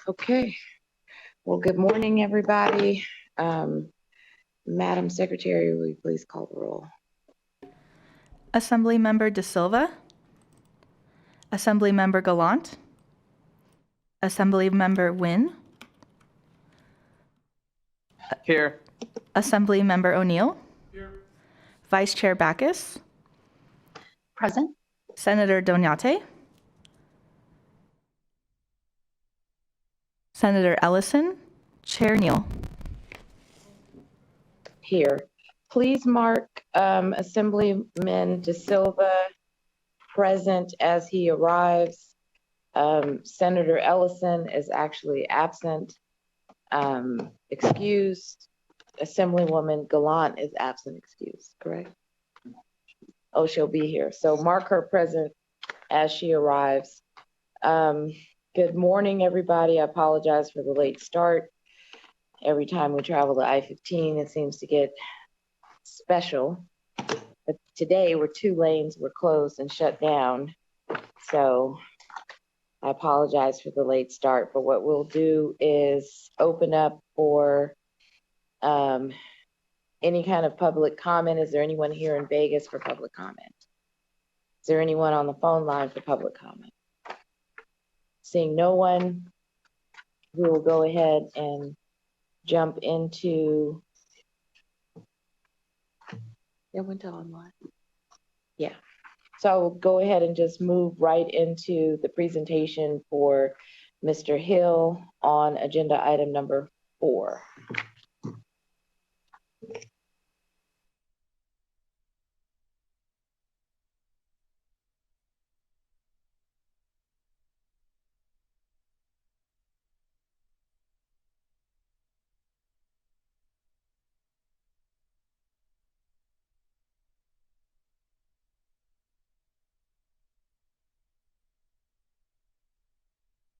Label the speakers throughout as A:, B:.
A: Okay. Well, good morning, everybody. Madam Secretary, will you please call the roll?
B: Assemblymember De Silva, Assemblymember Gallant, Assemblymember Wynn,
C: Here.
B: Assemblymember O'Neill, here. Vice Chair Backus,
D: Present.
B: Senator Doñate, Senator Ellison, Chair Neal.
A: Here. Please mark Assemblyman De Silva present as he arrives. Senator Ellison is actually absent, excused. Assemblywoman Gallant is absent, excused, correct? Oh, she'll be here. So mark her present as she arrives. Good morning, everybody. I apologize for the late start. Every time we travel to I-15, it seems to get special. But today, where 2 lanes were closed and shut down. So I apologize for the late start. But what we'll do is open up for any kind of public comment. Is there anyone here in Vegas for public comment? Is there anyone on the phone line for public comment? Seeing no one, we will go ahead and jump into, it went to online. Yeah. So I'll go ahead and just move right into the presentation for Mr. Hill on agenda item number 4.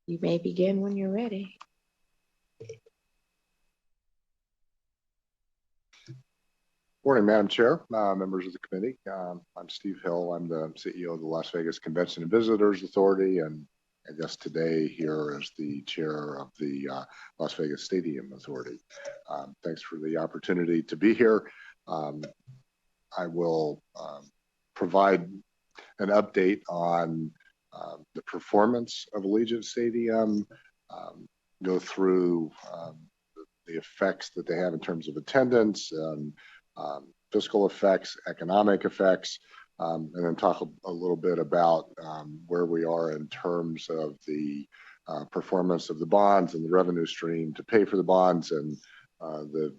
A: You may begin when you're ready.
E: Morning, Madam Chair, members of the committee. I'm Steve Hill. I'm the CEO of the Las Vegas Convention and Visitors Authority, and I guess today here as the chair of the Las Vegas Stadium Authority. Thanks for the opportunity to be here. I will provide an update on the performance of Allegiant Stadium, go through the effects that they have in terms of attendance, and fiscal effects, economic effects, and then talk a little bit about where we are in terms of the performance of the bonds and the revenue stream to pay for the bonds, and the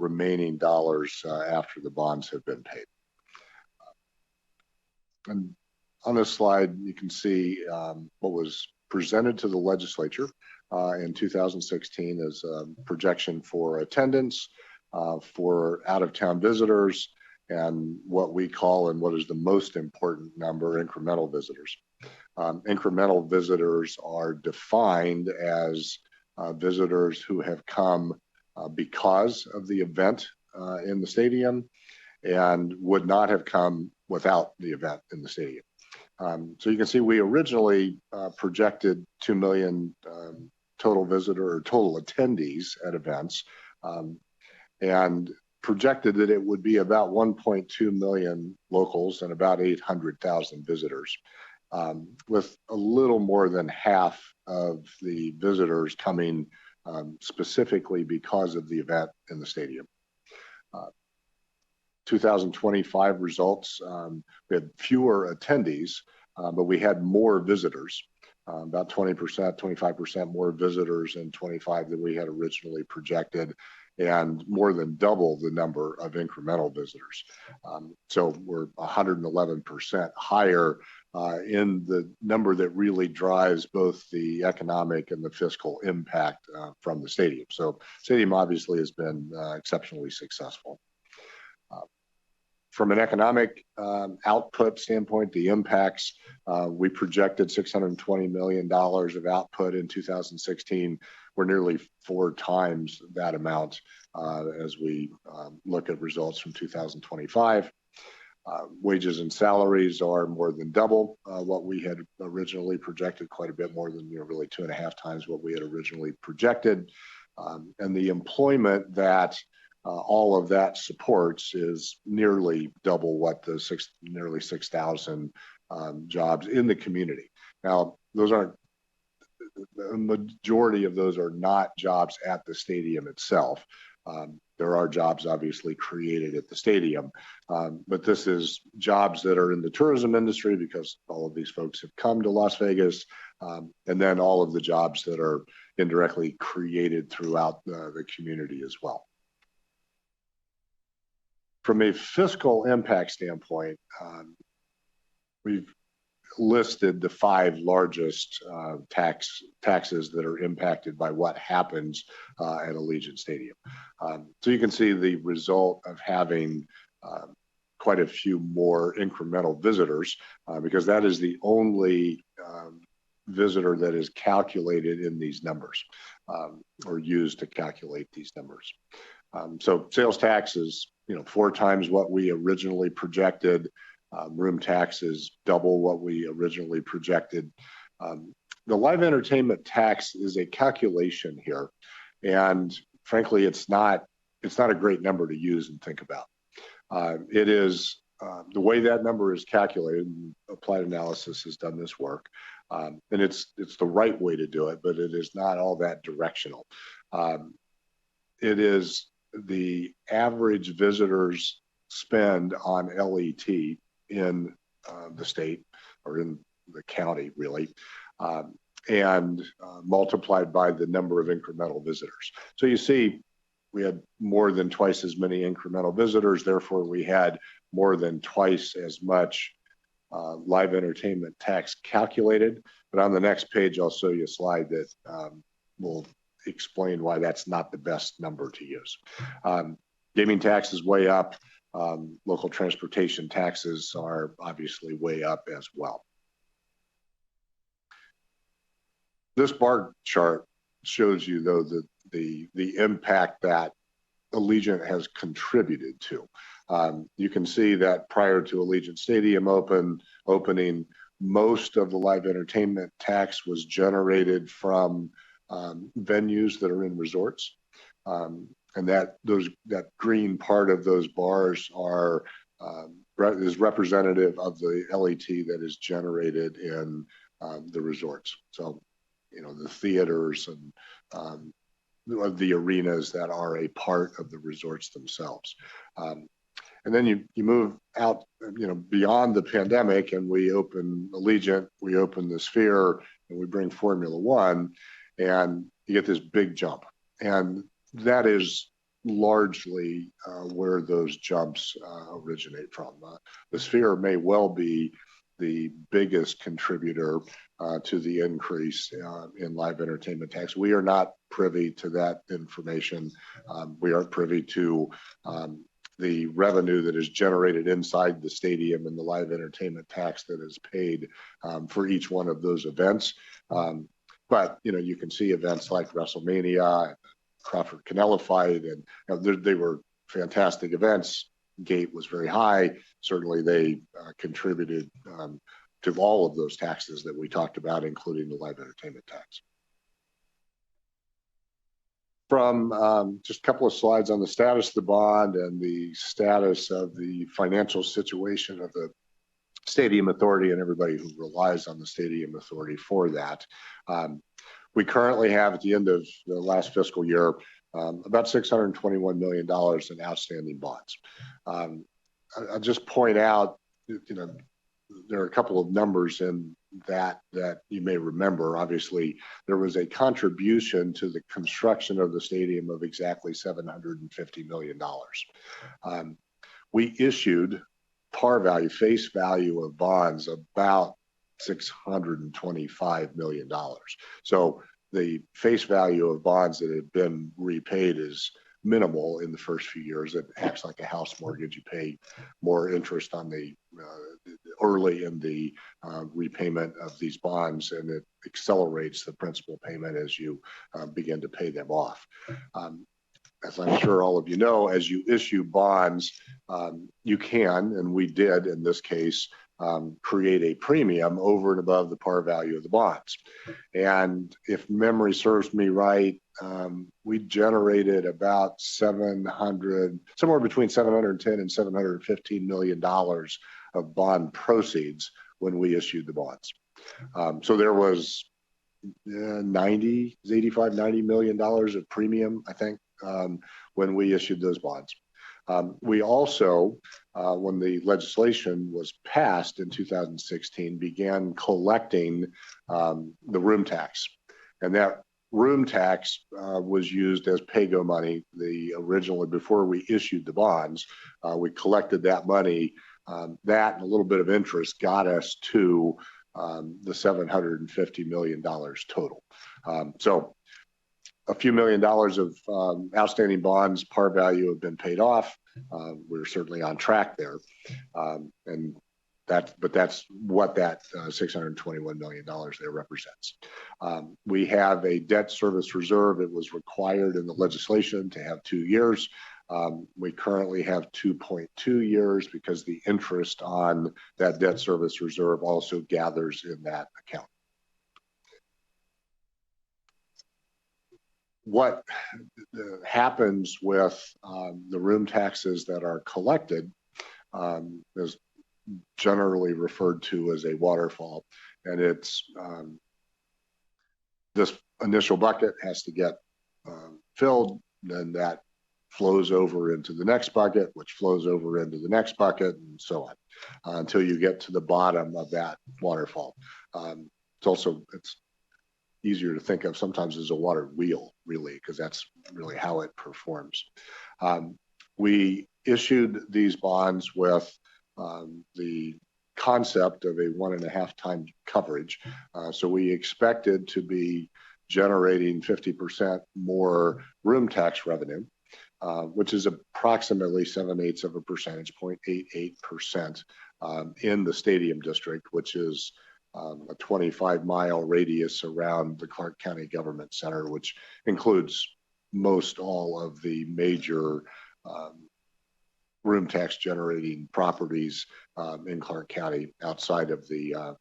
E: remaining dollars after the bonds have been paid. And on this slide, you can see what was presented to the legislature in 2016 as a projection for attendance, for out-of-town visitors, and what we call, and what is the most important number, incremental visitors. Incremental visitors are defined as visitors who have come because of the event in the stadium and would not have come without the event in the stadium. So you can see we originally projected 2 million total attendees at events, and projected that it would be about 1.2 million locals and about 800,000 visitors, with a little more than half of the visitors coming specifically because of the event in the stadium. 2025 results, we had fewer attendees, but we had more visitors, about 20%, 25% more visitors in 25 than we had originally projected, and more than double the number of incremental visitors. So we're 111% higher in the number that really drives both the economic and the fiscal impact from the stadium. So stadium obviously has been exceptionally successful. From an economic output standpoint, the impacts, we projected $620 million of output in 2016. We're nearly 4 times that amount as we look at results from 2025. Wages and salaries are more than double what we had originally projected, quite a bit more than, really 2.5 times what we had originally projected. And the employment that all of that supports is nearly double what the nearly 6,000 jobs in the community. Now, those aren't, the majority of those are not jobs at the stadium itself. There are jobs obviously created at the stadium, but this is jobs that are in the tourism industry because all of these folks have come to Las Vegas, and then all of the jobs that are indirectly created throughout the community as well. From a fiscal impact standpoint, we've listed the 5 largest taxes that are impacted by what happens at Allegiant Stadium. So you can see the result of having quite a few more incremental visitors because that is the only visitor that is calculated in these numbers or used to calculate these numbers. So sales tax is 4 times what we originally projected. Room tax is double what we originally projected. The live entertainment tax is a calculation here, and frankly, it's not a great number to use and think about. It is the way that number is calculated. Applied Analysis has done this work, and it's the right way to do it, but it is not all that directional. It is the average visitors spend on LET in the state or in the county, really, and multiplied by the number of incremental visitors. So you see, we had more than twice as many incremental visitors. Therefore, we had more than twice as much live entertainment tax calculated. But on the next page, I'll show you a slide that will explain why that's not the best number to use. Gaming tax is way up. Local transportation taxes are obviously way up as well. This bar chart shows you, though, the impact that Allegiant has contributed to. You can see that prior to Allegiant Stadium opening, most of the live entertainment tax was generated from venues that are in resorts. And that green part of those bars is representative of the LET that is generated in the resorts. So, the theaters and the arenas that are a part of the resorts themselves. And then you move out, beyond the pandemic, and we open Allegiant, we open the Sphere, and we bring Formula One, and you get this big jump. And that is largely where those jumps originate from. The Sphere may well be the biggest contributor to the increase in live entertainment tax. We are not privy to that information. We aren't privy to the revenue that is generated inside the stadium and the live entertainment tax that is paid for each one of those events. But, you can see events like WrestleMania, Crawford Canelo fight, and they were fantastic events. Gate was very high. Certainly they contributed to all of those taxes that we talked about, including the live entertainment tax. From just a couple of slides on the status of the bond and the status of the financial situation of the Stadium Authority and everybody who relies on the Stadium Authority for that. We currently have, at the end of the last fiscal year, about $621 million in outstanding bonds. I'll just point out, there are a couple of numbers in that you may remember. Obviously, there was a contribution to the construction of the stadium of exactly $750 million. We issued par value, face value of bonds about $625 million. So the face value of bonds that have been repaid is minimal in the first few years. It acts like a house mortgage. You pay more interest on the early in the repayment of these bonds, and it accelerates the principal payment as you begin to pay them off. as I'm sure all of you know, as you issue bonds, you can, and we did in this case, create a premium over and above the par value of the bonds. And if memory serves me right, we generated about somewhere between 710 and $715 million of bond proceeds when we issued the bonds. So there was 85, $90 million of premium, I think, when we issued those bonds. We also, when the legislation was passed in 2016, began collecting the room tax. And that room tax was used as pay-go money. Originally, before we issued the bonds, we collected that money. That and a little bit of interest got us to the $750 million total. So a few $1 million of outstanding bonds, par value, have been paid off. We're certainly on track there. But that's what that $621 million there represents. We have a debt service reserve. It was required in the legislation to have 2 years. We currently have 2.2 years because the interest on that debt service reserve also gathers in that account. What happens with the room taxes that are collected is generally referred to as a waterfall, and it's this initial bucket has to get filled, then that flows over into the next bucket, which flows over into the next bucket, and so on, until you get to the bottom of that waterfall. It's easier to think of sometimes as a water wheel, really, because that's really how it performs. We issued these bonds with the concept of a 1.5 times coverage. So we expected to be generating 50% more room tax revenue, which is approximately 7/8 of a percentage point, 0.88% in the Stadium District, which is a 25-mile radius around the Clark County Government Center, which includes most all of the major room tax generating properties in Clark County outside of the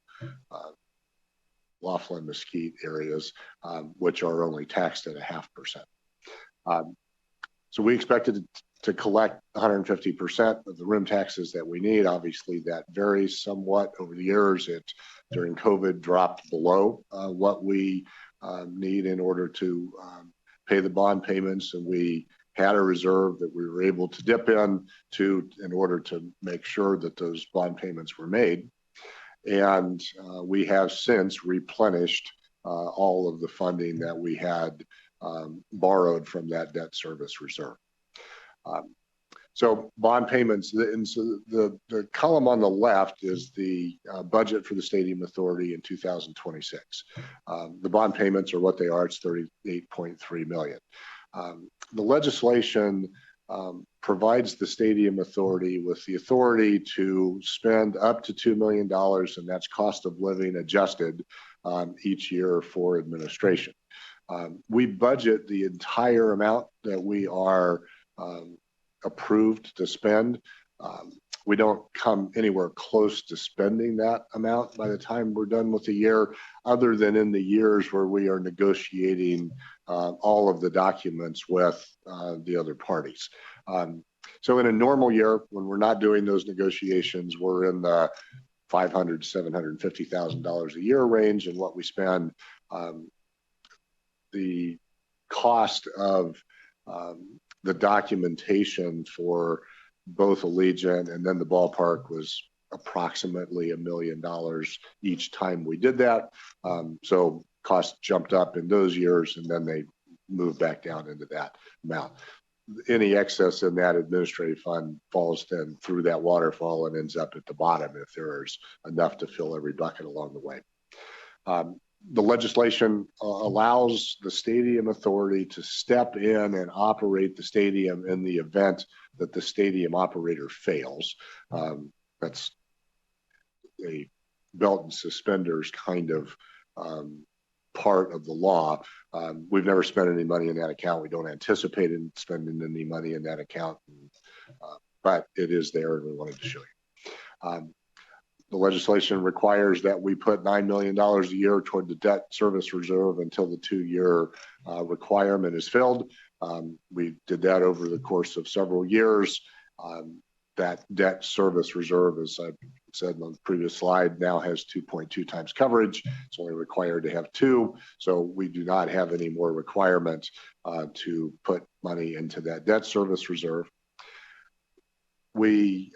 E: Laughlin, Mesquite areas, which are only taxed at 0.5%. So we expected to collect 150% of the room taxes that we need. Obviously, that varies somewhat over the years. It, during COVID, dropped below what we need in order to pay the bond payments, and we had a reserve that we were able to dip in order to make sure that those bond payments were made. And we have since replenished all of the funding that we had borrowed from that debt service reserve. So bond payments, and so the column on the left is the budget for the Stadium Authority in 2026. The bond payments are what they are. It's $38.3 million. The legislation provides the Stadium Authority with the authority to spend up to $2 million, and that's cost of living adjusted each year for administration. We budget the entire amount that we are approved to spend. We don't come anywhere close to spending that amount by the time we're done with the year, other than in the years where we are negotiating all of the documents with the other parties. So in a normal year, when we're not doing those negotiations, we're in the $500,000 to $750,000 a year range in what we spend. The cost of the documentation for both Allegiant and then the ballpark was approximately $1 million each time we did that. So costs jumped up in those years, and then they moved back down into that amount. Any excess in that administrative fund falls then through that waterfall and ends up at the bottom if there's enough to fill every bucket along the way. The legislation allows the Stadium Authority to step in and operate the stadium in the event that the stadium operator fails. That's a belt and suspenders kind of part of the law. We've never spent any money in that account. We don't anticipate spending any money in that account, but it is there, and we wanted to show you. The legislation requires that we put $9 million a year toward the debt service reserve until the 2-year requirement is filled. We did that over the course of several years. That debt service reserve, as I said on the previous slide, now has 2.2 times coverage. It's only required to have 2, so we do not have any more requirement to put money into that debt service reserve. We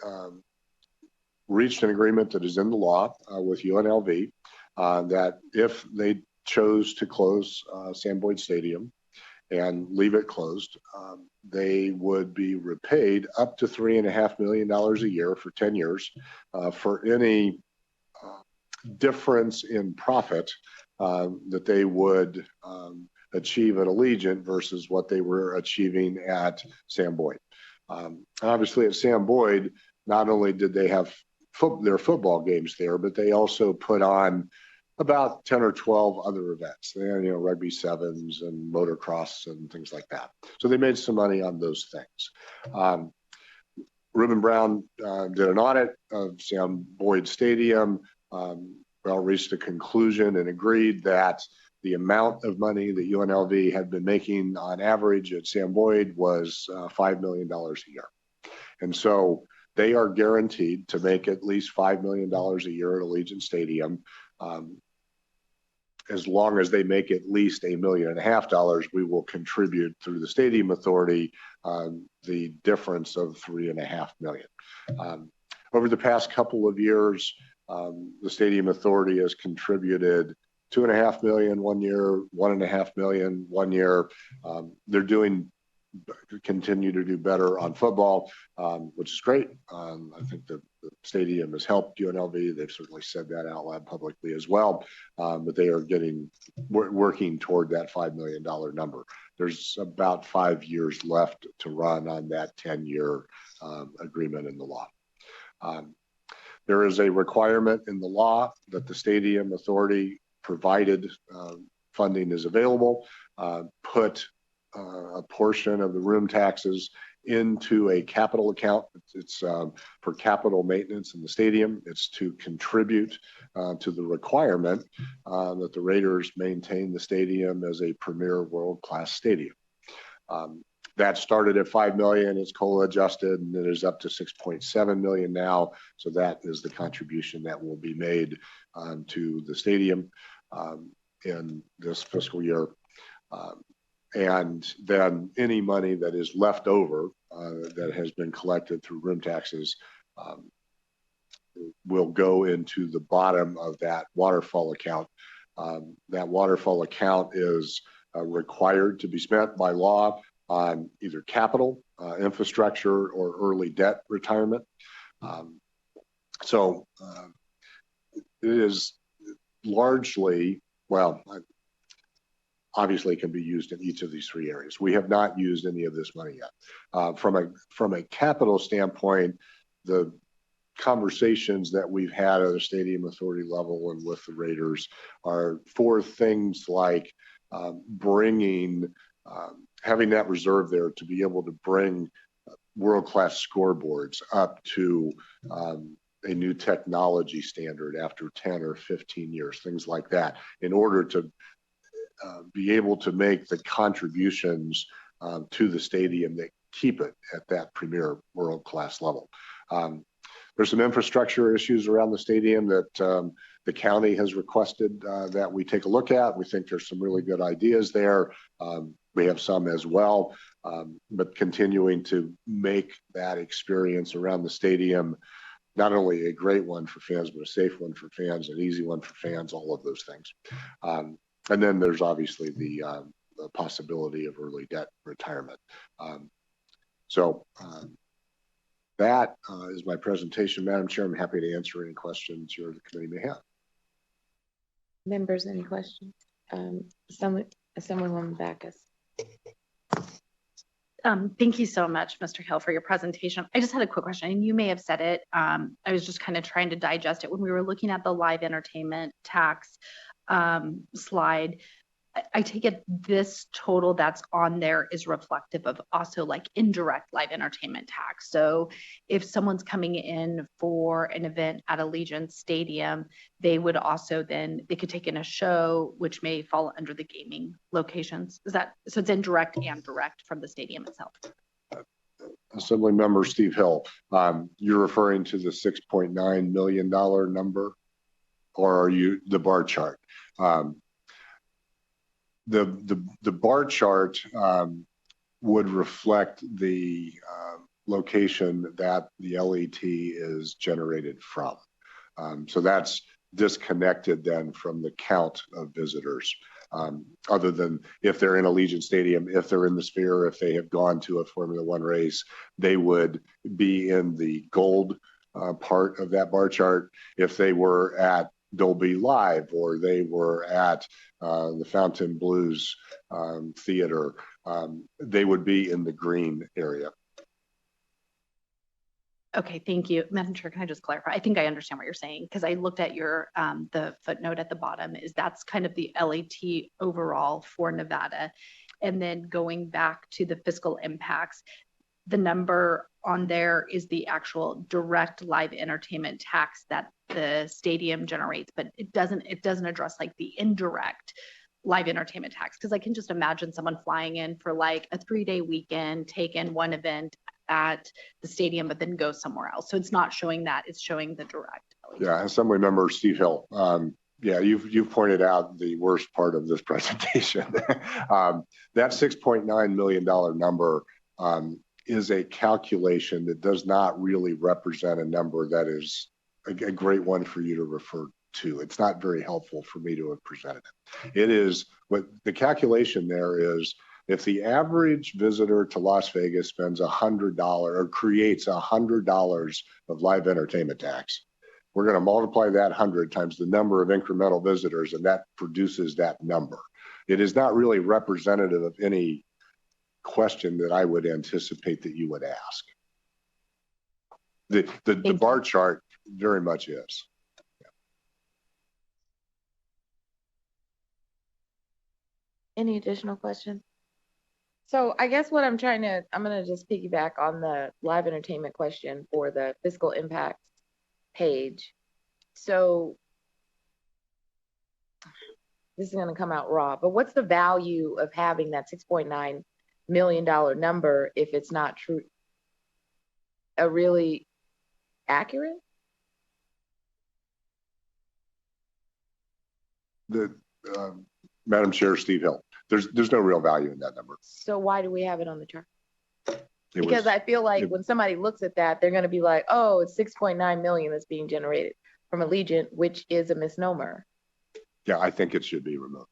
E: reached an agreement that is in the law with UNLV that if they chose to close Sam Boyd Stadium and leave it closed, they would be repaid up to $3.5 million a year for 10 years for any difference in profit that they would achieve at Allegiant versus what they were achieving at Sam Boyd. Obviously at Sam Boyd, not only did they have their football games there, but they also put on about 10 or 12 other events, rugby sevens and motocross and things like that. So they made some money on those things. Reuben Brown did an audit of Sam Boyd Stadium, reached a conclusion and agreed that the amount of money that UNLV had been making on average at Sam Boyd was $5 million a year. And so they are guaranteed to make at least $5 million a year at Allegiant Stadium. As long as they make at least $1.5 million, we will contribute through the Stadium Authority the difference of $3.5 million. Over the past couple of years, the Stadium Authority has contributed $2.5 million one year, $1.5 million one year. They're continue to do better on football, which is great. I think the stadium has helped UNLV. They've certainly said that out loud publicly as well, but they are working toward that $5 million number. There's about 5 years left to run on that 10-year agreement in the law. There is a requirement in the law that the Stadium Authority, provided funding is available, put a portion of the room taxes into a capital account. It's for capital maintenance in the stadium. It's to contribute to the requirement that the Raiders maintain the stadium as a premier world-class stadium. That started at $5 million. It's COLA adjusted, and it is up to $6.7 million now. So that is the contribution that will be made to the stadium in this fiscal year. And then any money that is left over that has been collected through room taxes will go into the bottom of that waterfall account. That waterfall account is required to be spent by law on either capital, infrastructure, or early debt retirement. So it is largely, obviously it can be used in each of these 3 areas. We have not used any of this money yet. From a capital standpoint, the conversations that we've had at a Stadium Authority level and with the Raiders are for things like having that reserve there to be able to bring world-class scoreboards up to a new technology standard after 10 or 15 years, things like that, in order to be able to make the contributions to the stadium that keep it at that premier world-class level. There's some infrastructure issues around the stadium that the county has requested that we take a look at. We think there's some really good ideas there. We have some as well, but continuing to make that experience around the stadium not only a great one for fans, but a safe one for fans, an easy one for fans, all of those things. And then there's obviously the possibility of early debt retirement. That is my presentation, Madam Chair. I'm happy to answer any questions the committee may have.
A: Members, any questions? Assemblywoman Backus.
D: Thank you so much, Mr. Hill, for your presentation. I just had a quick question, and you may have said it. I was just kind of trying to digest it. When we were looking at the live entertainment tax, slide, I take it this total that's on there is reflective of also like indirect live entertainment tax. So if someone's coming in for an event at Allegiant Stadium, they would also then, they could take in a show, which may fall under the gaming locations. Is that, so it's indirect and direct from the stadium itself?
E: Assembly Member Steve Hill, you're referring to the $6.9 million number, or are you the bar chart? The bar chart would reflect the location that the LET is generated from. So that's disconnected then from the count of visitors, other than if they're in Allegiant Stadium, if they're in the Sphere, if they have gone to a Formula One race, they would be in the gold part of that bar chart. If they were at Dolby Live or they were at the Fountain Blues Theater, they would be in the green area.
D: Okay, thank you. Madam Chair, can I just clarify? I think I understand what you're saying, because I looked at your, the footnote at the bottom, is that's kind of the LAT overall for Nevada. And then going back to the fiscal impacts, the number on there is the actual direct live entertainment tax that the stadium generates, but it doesn't address like the indirect live entertainment tax. Because I can just imagine someone flying in for like a 3-day weekend, take in one event at the stadium, but then go somewhere else. So it's not showing that, it's showing the direct.
E: Yeah, Assembly Member Steve Hill. Yeah, you've pointed out the worst part of this presentation. That $6.9 million number is a calculation that does not really represent a number that is a great one for you to refer to. It's not very helpful for me to have presented it. It is, what the calculation there is, if the average visitor to Las Vegas spends $100 or creates $100 of live entertainment tax, we're going to multiply that 100 times the number of incremental visitors, and that produces that number. It is not really representative of any question that I would anticipate that you would ask. The bar chart very much is.
A: Any additional questions? So I guess what I'm going to just piggyback on the live entertainment question for the fiscal impacts page. So this is going to come out raw, but what's the value of having that $6.9 million number if it's not true, really accurate?
E: Madam Chair, Steve Hill, there's no real value in that number.
A: So why do we have it on the chart? Because I feel like when somebody looks at that, they're going to be like, oh, it's 6.9 million that's being generated from Allegiant, which is a misnomer.
E: Yeah, I think it should be removed.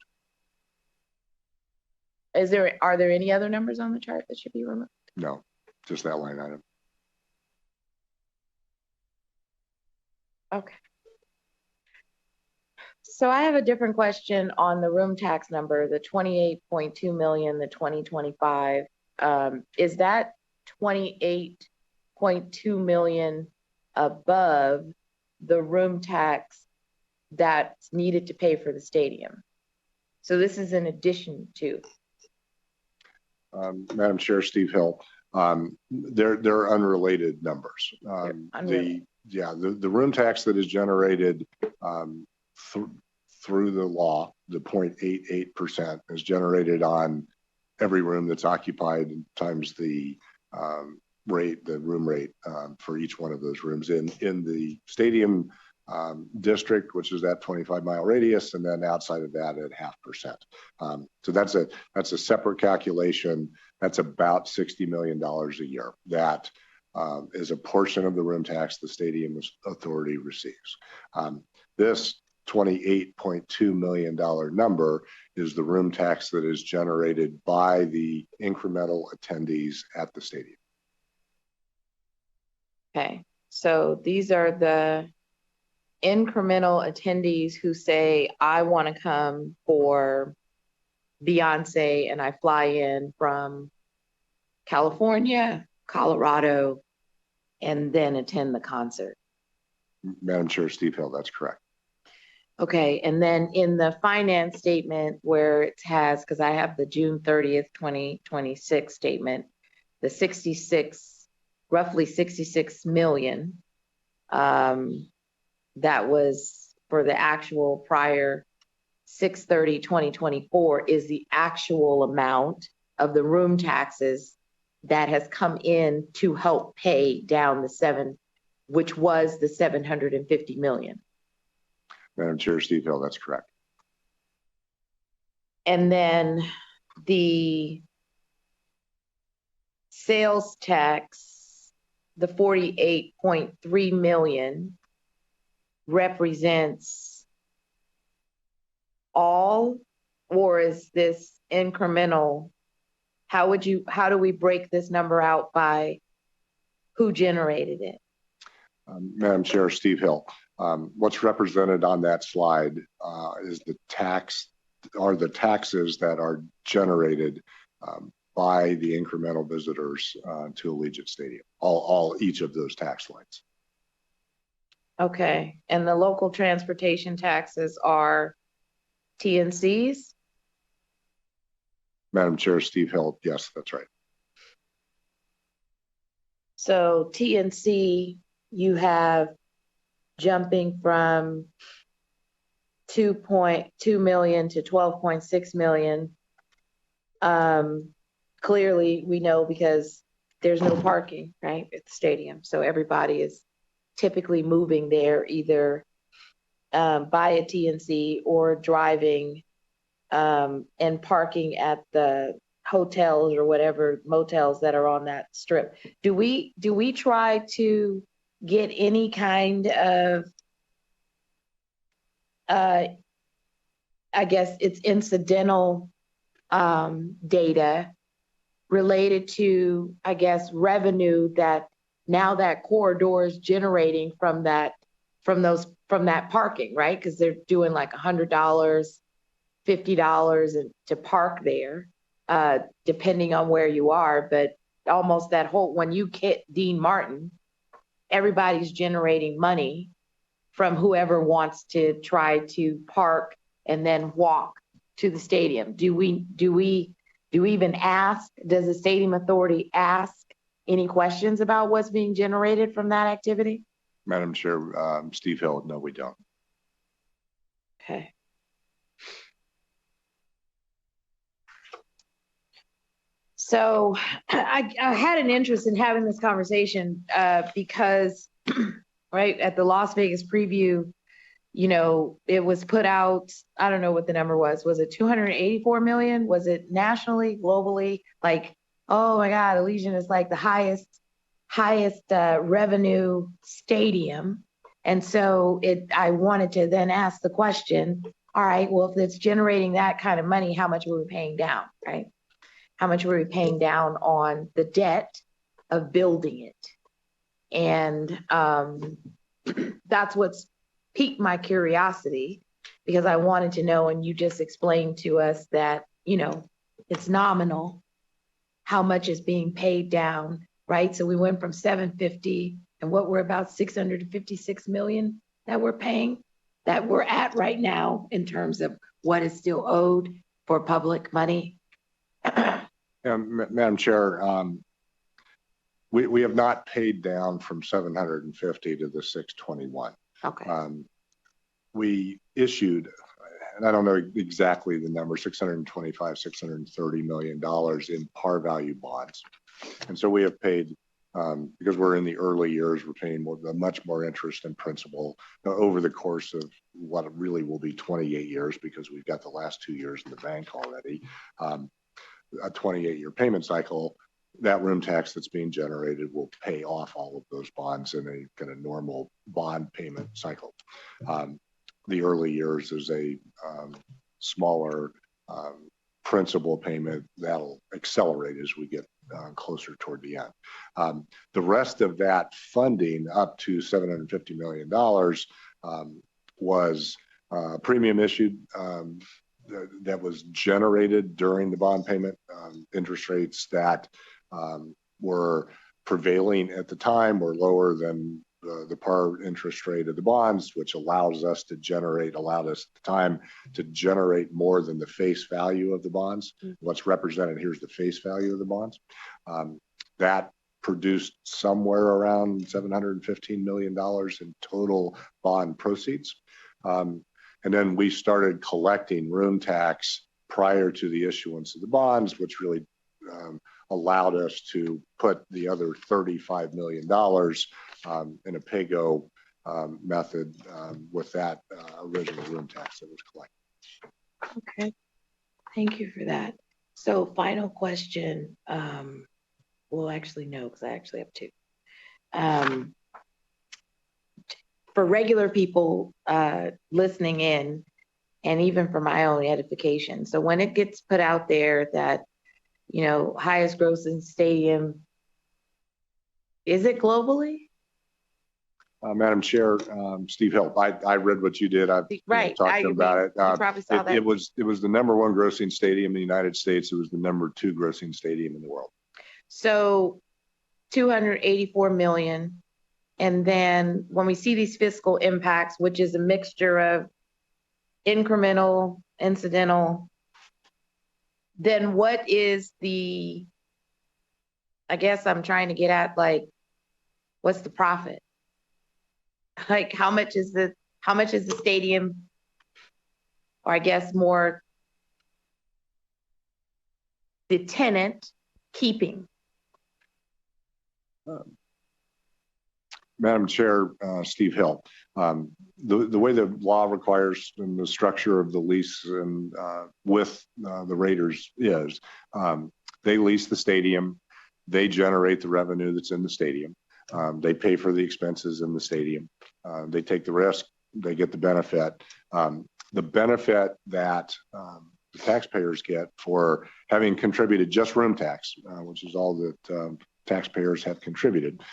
A: Are there any other numbers on the chart that should be removed?
E: No, just that line item.
A: Okay. So I have a different question on the room tax number, the 28.2 million, the 2025. Is that 28.2 million above the room tax that's needed to pay for the stadium? So this is in addition to.
E: Madam Chair, Steve Hill, they're unrelated numbers.
A: Unrelated.
E: The room tax that is generated through the law, the 0.88%, is generated on every room that's occupied times the room rate for each one of those rooms in the stadium district, which is that 25-mile radius, and then outside of that at 0.5%. So that's a separate calculation. That's about $60 million a year. That is a portion of the room tax the stadium authority receives. This $28.2 million number is the room tax that is generated by the incremental attendees at the stadium.
A: Okay, so these are the incremental attendees who say, I want to come for Beyonce and I fly in from California, Colorado, and then attend the concert.
E: Madam Chair, Steve Hill, that's correct.
A: Okay, and then in the finance statement where it has, because I have the June 30th, 2026 statement, the 66, roughly 66 million, that was for the actual prior 6/30/2024 is the actual amount of the room taxes that has come in to help pay down which was the 750 million.
E: Madam Chair, Steve Hill, that's correct.
A: And then the sales tax, the 48.3 million represents all, or is this incremental? How do we break this number out by who generated it?
E: Madam Chair, Steve Hill. What's represented on that slide is the taxes that are generated by the incremental visitors to Allegiant Stadium, each of those tax lines.
A: Okay, and the local transportation taxes are TNCs?
E: Madam Chair, Steve Hill, yes, that's right.
A: So TNC, you have jumping from 2.2 million to 12.6 million. Clearly, we know because there's no parking, right, at the stadium. So everybody is typically moving there either by a TNC or driving and parking at the hotels or whatever motels that are on that strip. Do we try to get any kind of I guess it's incidental data related to, I guess, revenue that now that corridor is generating from that parking, right? Because they're doing like $100, $50 to park there, depending on where you are. But almost that whole, when you hit Dean Martin, everybody's generating money from whoever wants to try to park and then walk to the stadium. Do we even ask? Does the stadium authority ask any questions about what's being generated from that activity?
E: Madam Chair, Steve Hill, no, we don't.
A: Okay. So I had an interest in having this conversation because, right, at the Las Vegas preview, you know, it was put out, I don't know what the number was. Was it 284 million? Was it nationally, globally? Like, oh my God, Allegiant is like the highest revenue stadium. And so I wanted to then ask the question, all right, well, if it's generating that kind of money, how much are we paying down, right? How much were we paying down on the debt of building it? And that's what's piqued my curiosity, because I wanted to know, and you just explained to us that, you know, it's nominal how much is being paid down, right? So we went from 750 and what we're about 656 million that we're paying, that we're at right now in terms of what is still owed for public money.
E: Madam Chair, we have not paid down from 750 to the 621.
A: Okay.
E: We issued, and I don't know exactly the number, $625, $630 million in par value bonds. And so we have paid, because we're in the early years, we're paying much more interest and principal over the course of what really will be 28 years, because we've got the last 2 years in the bank already. A 28-year payment cycle. That room tax that's being generated will pay off all of those bonds in a kind of normal bond payment cycle. The early years is a smaller principal payment that'll accelerate as we get closer toward the end. The rest of that funding, up to $750 million, was premium issued that was generated during the bond payment. Interest rates that were prevailing at the time were lower than the par interest rate of the bonds, which allowed us at the time to generate more than the face value of the bonds. What's represented here is the face value of the bonds. That produced somewhere around $715 million in total bond proceeds. And then we started collecting room tax prior to the issuance of the bonds, which really allowed us to put the other $35 million in a pay-go method with that original room tax that was collected.
A: Okay, thank you for that. So final question, well, actually, no, because I actually have two. For regular people listening in, and even for my own edification, so when it gets put out there that, you know, highest grossing stadium, is it globally?
E: Madam Chair, Steve Hill, I read what you did. I've
A: Right.
E: talked about it.
A: You probably saw that.
E: It was the #1 grossing stadium in the United States. It was the #2 grossing stadium in the world.
A: So 284 million. And then when we see these fiscal impacts, which is a mixture of incremental, incidental, then what is the, I guess I'm trying to get at, like, what's the profit? Like, how much is the stadium, or I guess more the tenant keeping?
E: Madam Chair, Steve Hill, the way the law requires and the structure of the lease and with the Raiders is they lease the stadium, they generate the revenue that's in the stadium, they pay for the expenses in the stadium, they take the risk, they get the benefit. The benefit that the taxpayers get for having contributed just room tax, which is all that taxpayers have contributed,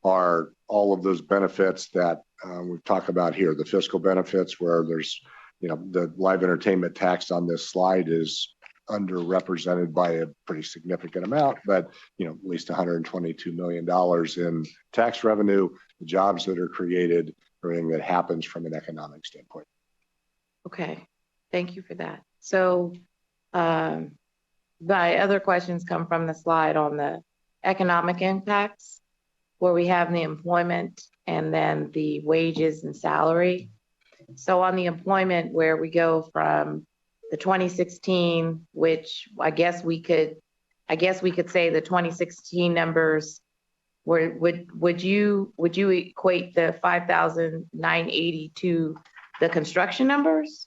E: are all of those benefits that we've talked about here. The fiscal benefits, where there's, you know, the live entertainment tax on this slide is underrepresented by a pretty significant amount, but, you know, at least $122 million in tax revenue, the jobs that are created, everything that happens from an economic standpoint.
A: Okay, thank you for that. So my other questions come from the slide on the economic impacts, where we have the employment and then the wages and salary. So on the employment, where we go from the 2016, which I guess we could say the 2016 numbers, where would you equate the 5,980 to the construction numbers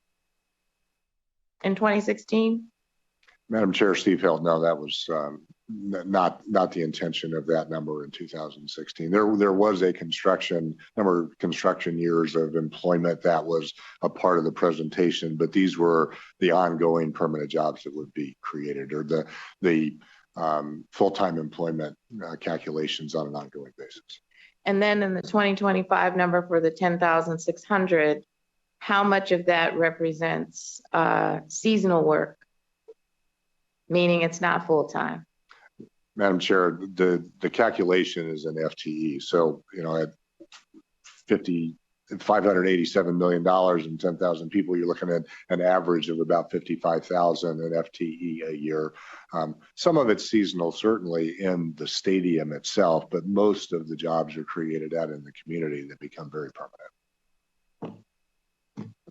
A: in 2016?
E: Madam Chair, Steve Hill, no, that was not the intention of that number in 2016. There was a number of construction years of employment that was a part of the presentation, but these were the ongoing permanent jobs that would be created, or the full-time employment calculations on an ongoing basis. And
A: then in the 2025 number for the 10,600, how much of that represents seasonal work? Meaning it's not full-time.
E: Madam Chair, the calculation is an FTE. So, you know, at $587 million and 10,000 people, you're looking at an average of about 55,000 an FTE a year. Some of it's seasonal, certainly in the stadium itself, but most of the jobs are created out in the community that become very permanent.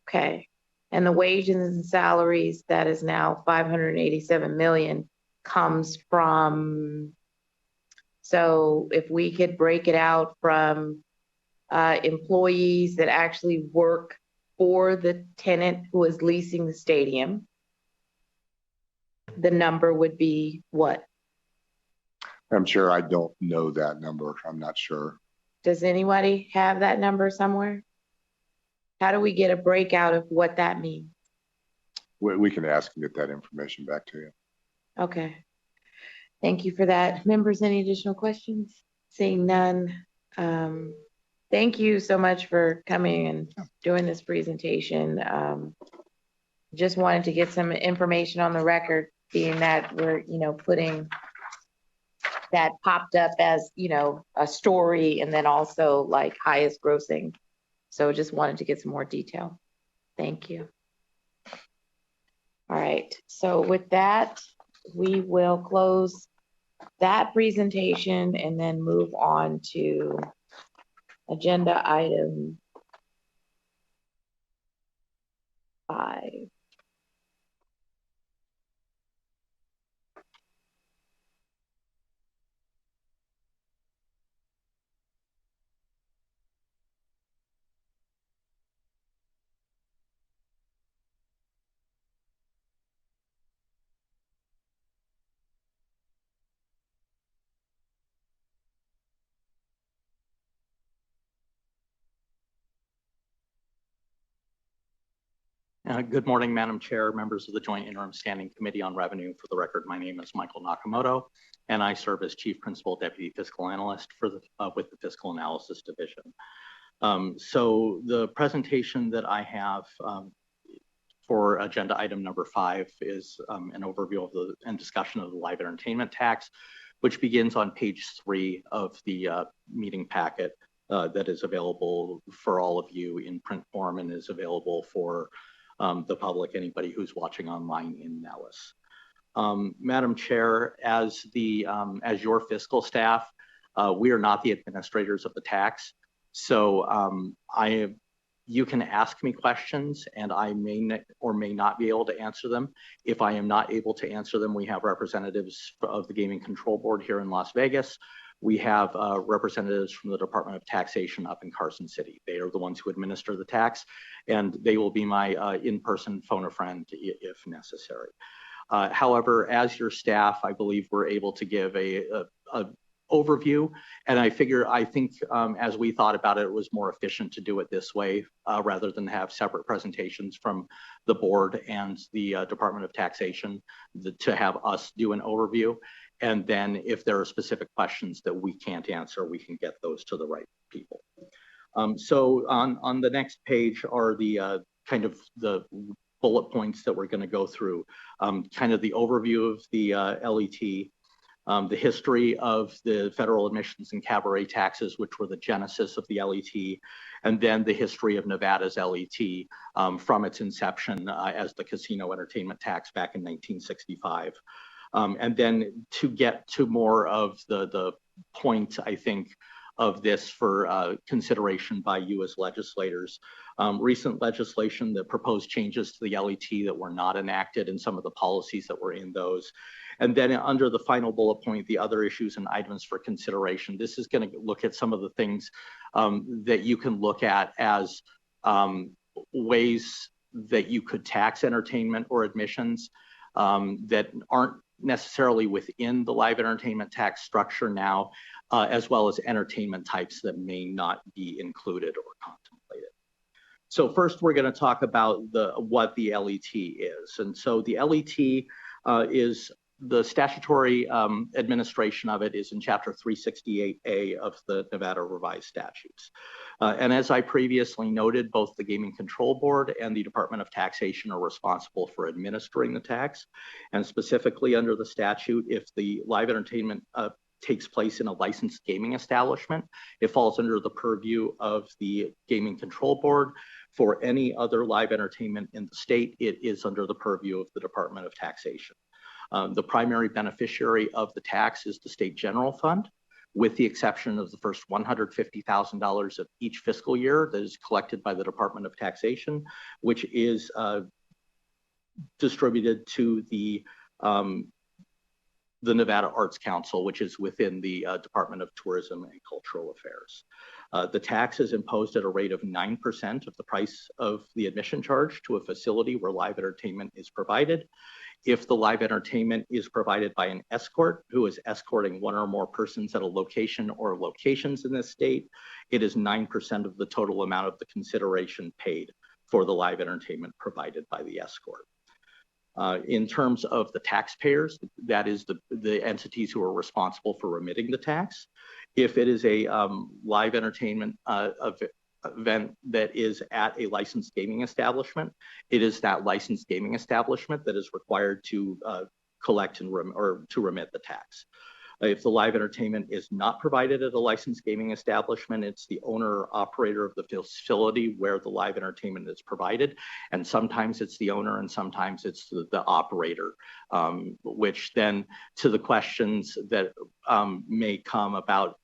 A: Okay. And the wages and salaries, that is now 587 million, comes from, so if we could break it out from employees that actually work for the tenant who is leasing the stadium, the number would be what?
E: I'm sure I don't know that number. I'm not sure.
A: Does anybody have that number somewhere? How do we get a breakout of what that means?
E: We can ask and get that information back to you.
A: Okay. Thank you for that. Members, any additional questions? Seeing none. Thank you so much for coming and doing this presentation. Just wanted to get some information on the record, being that we're, you know, putting that popped up as, you know, a story and then also like highest grossing. So just wanted to get some more detail. Thank you. All right, so with that, we will close that presentation and then move on to agenda item 5.
C: Good morning, Madam Chair, members of the Joint Interim Standing Committee on Revenue. For the record, my name is Michael Nakamoto, and I serve as Chief Principal Deputy Fiscal Analyst for with the Fiscal Analysis Division. So the presentation that I have for agenda item number 5 is an overview of and discussion of the live entertainment tax, which begins on page 3 of the meeting packet that is available for all of you in print form and is available for the public, anybody who's watching online in Nellis. Madam Chair, as your fiscal staff, we are not the administrators of the tax. So you can ask me questions and I may or may not be able to answer them. If I am not able to answer them, we have representatives of the Gaming Control Board here in Las Vegas. We have representatives from the Department of Taxation up in Carson City. They are the ones who administer the tax, and they will be my in-person phone a friend if necessary. However, as your staff, I believe we're able to give a overview, and I think as we thought about it, it was more efficient to do it this way rather than have separate presentations from the board and the Department of Taxation to have us do an overview. And then if there are specific questions that we can't answer, we can get those to the right people. So on the next page are the kind of the bullet points that we're going to go through, kind of the overview of the LET, the history of the federal admissions and cabaret taxes, which were the genesis of the LET, and then the history of Nevada's LET from its inception as the casino entertainment tax back in 1965. And then to get to more of the point, I think, of this for consideration by you as legislators. Recent legislation that proposed changes to the LET that were not enacted and some of the policies that were in those. And then under the final bullet point, the other issues and items for consideration. This is going to look at some of the things that you can look at as ways that you could tax entertainment or admissions that aren't necessarily within the live entertainment tax structure now, as well as entertainment types that may not be included or contemplated. So first, we're going to talk about what the LET is. And so the LET is the statutory administration of it is in Chapter 368A of the Nevada Revised Statutes. And as I previously noted, both the Gaming Control Board and the Department of Taxation are responsible for administering the tax. And specifically under the statute, if the live entertainment takes place in a licensed gaming establishment, it falls under the purview of the Gaming Control Board. For any other live entertainment in the state, it is under the purview of the Department of Taxation. The primary beneficiary of the tax is the state general fund, with the exception of the first $150,000 of each fiscal year that is collected by the Department of Taxation, which is distributed to the Nevada Arts Council, which is within the Department of Tourism and Cultural Affairs. The tax is imposed at a rate of 9% of the price of the admission charge to a facility where live entertainment is provided. If the live entertainment is provided by an escort who is escorting one or more persons at a location or locations in this state, it is 9% of the total amount of the consideration paid for the live entertainment provided by the escort. In terms of the taxpayers, that is the entities who are responsible for remitting the tax. If it is a live entertainment event that is at a licensed gaming establishment, it is that licensed gaming establishment that is required to collect and to remit the tax. If the live entertainment is not provided at a licensed gaming establishment, it's the owner or operator of the facility where the live entertainment is provided. And sometimes it's the owner and sometimes it's the operator, which then to the questions that may come about,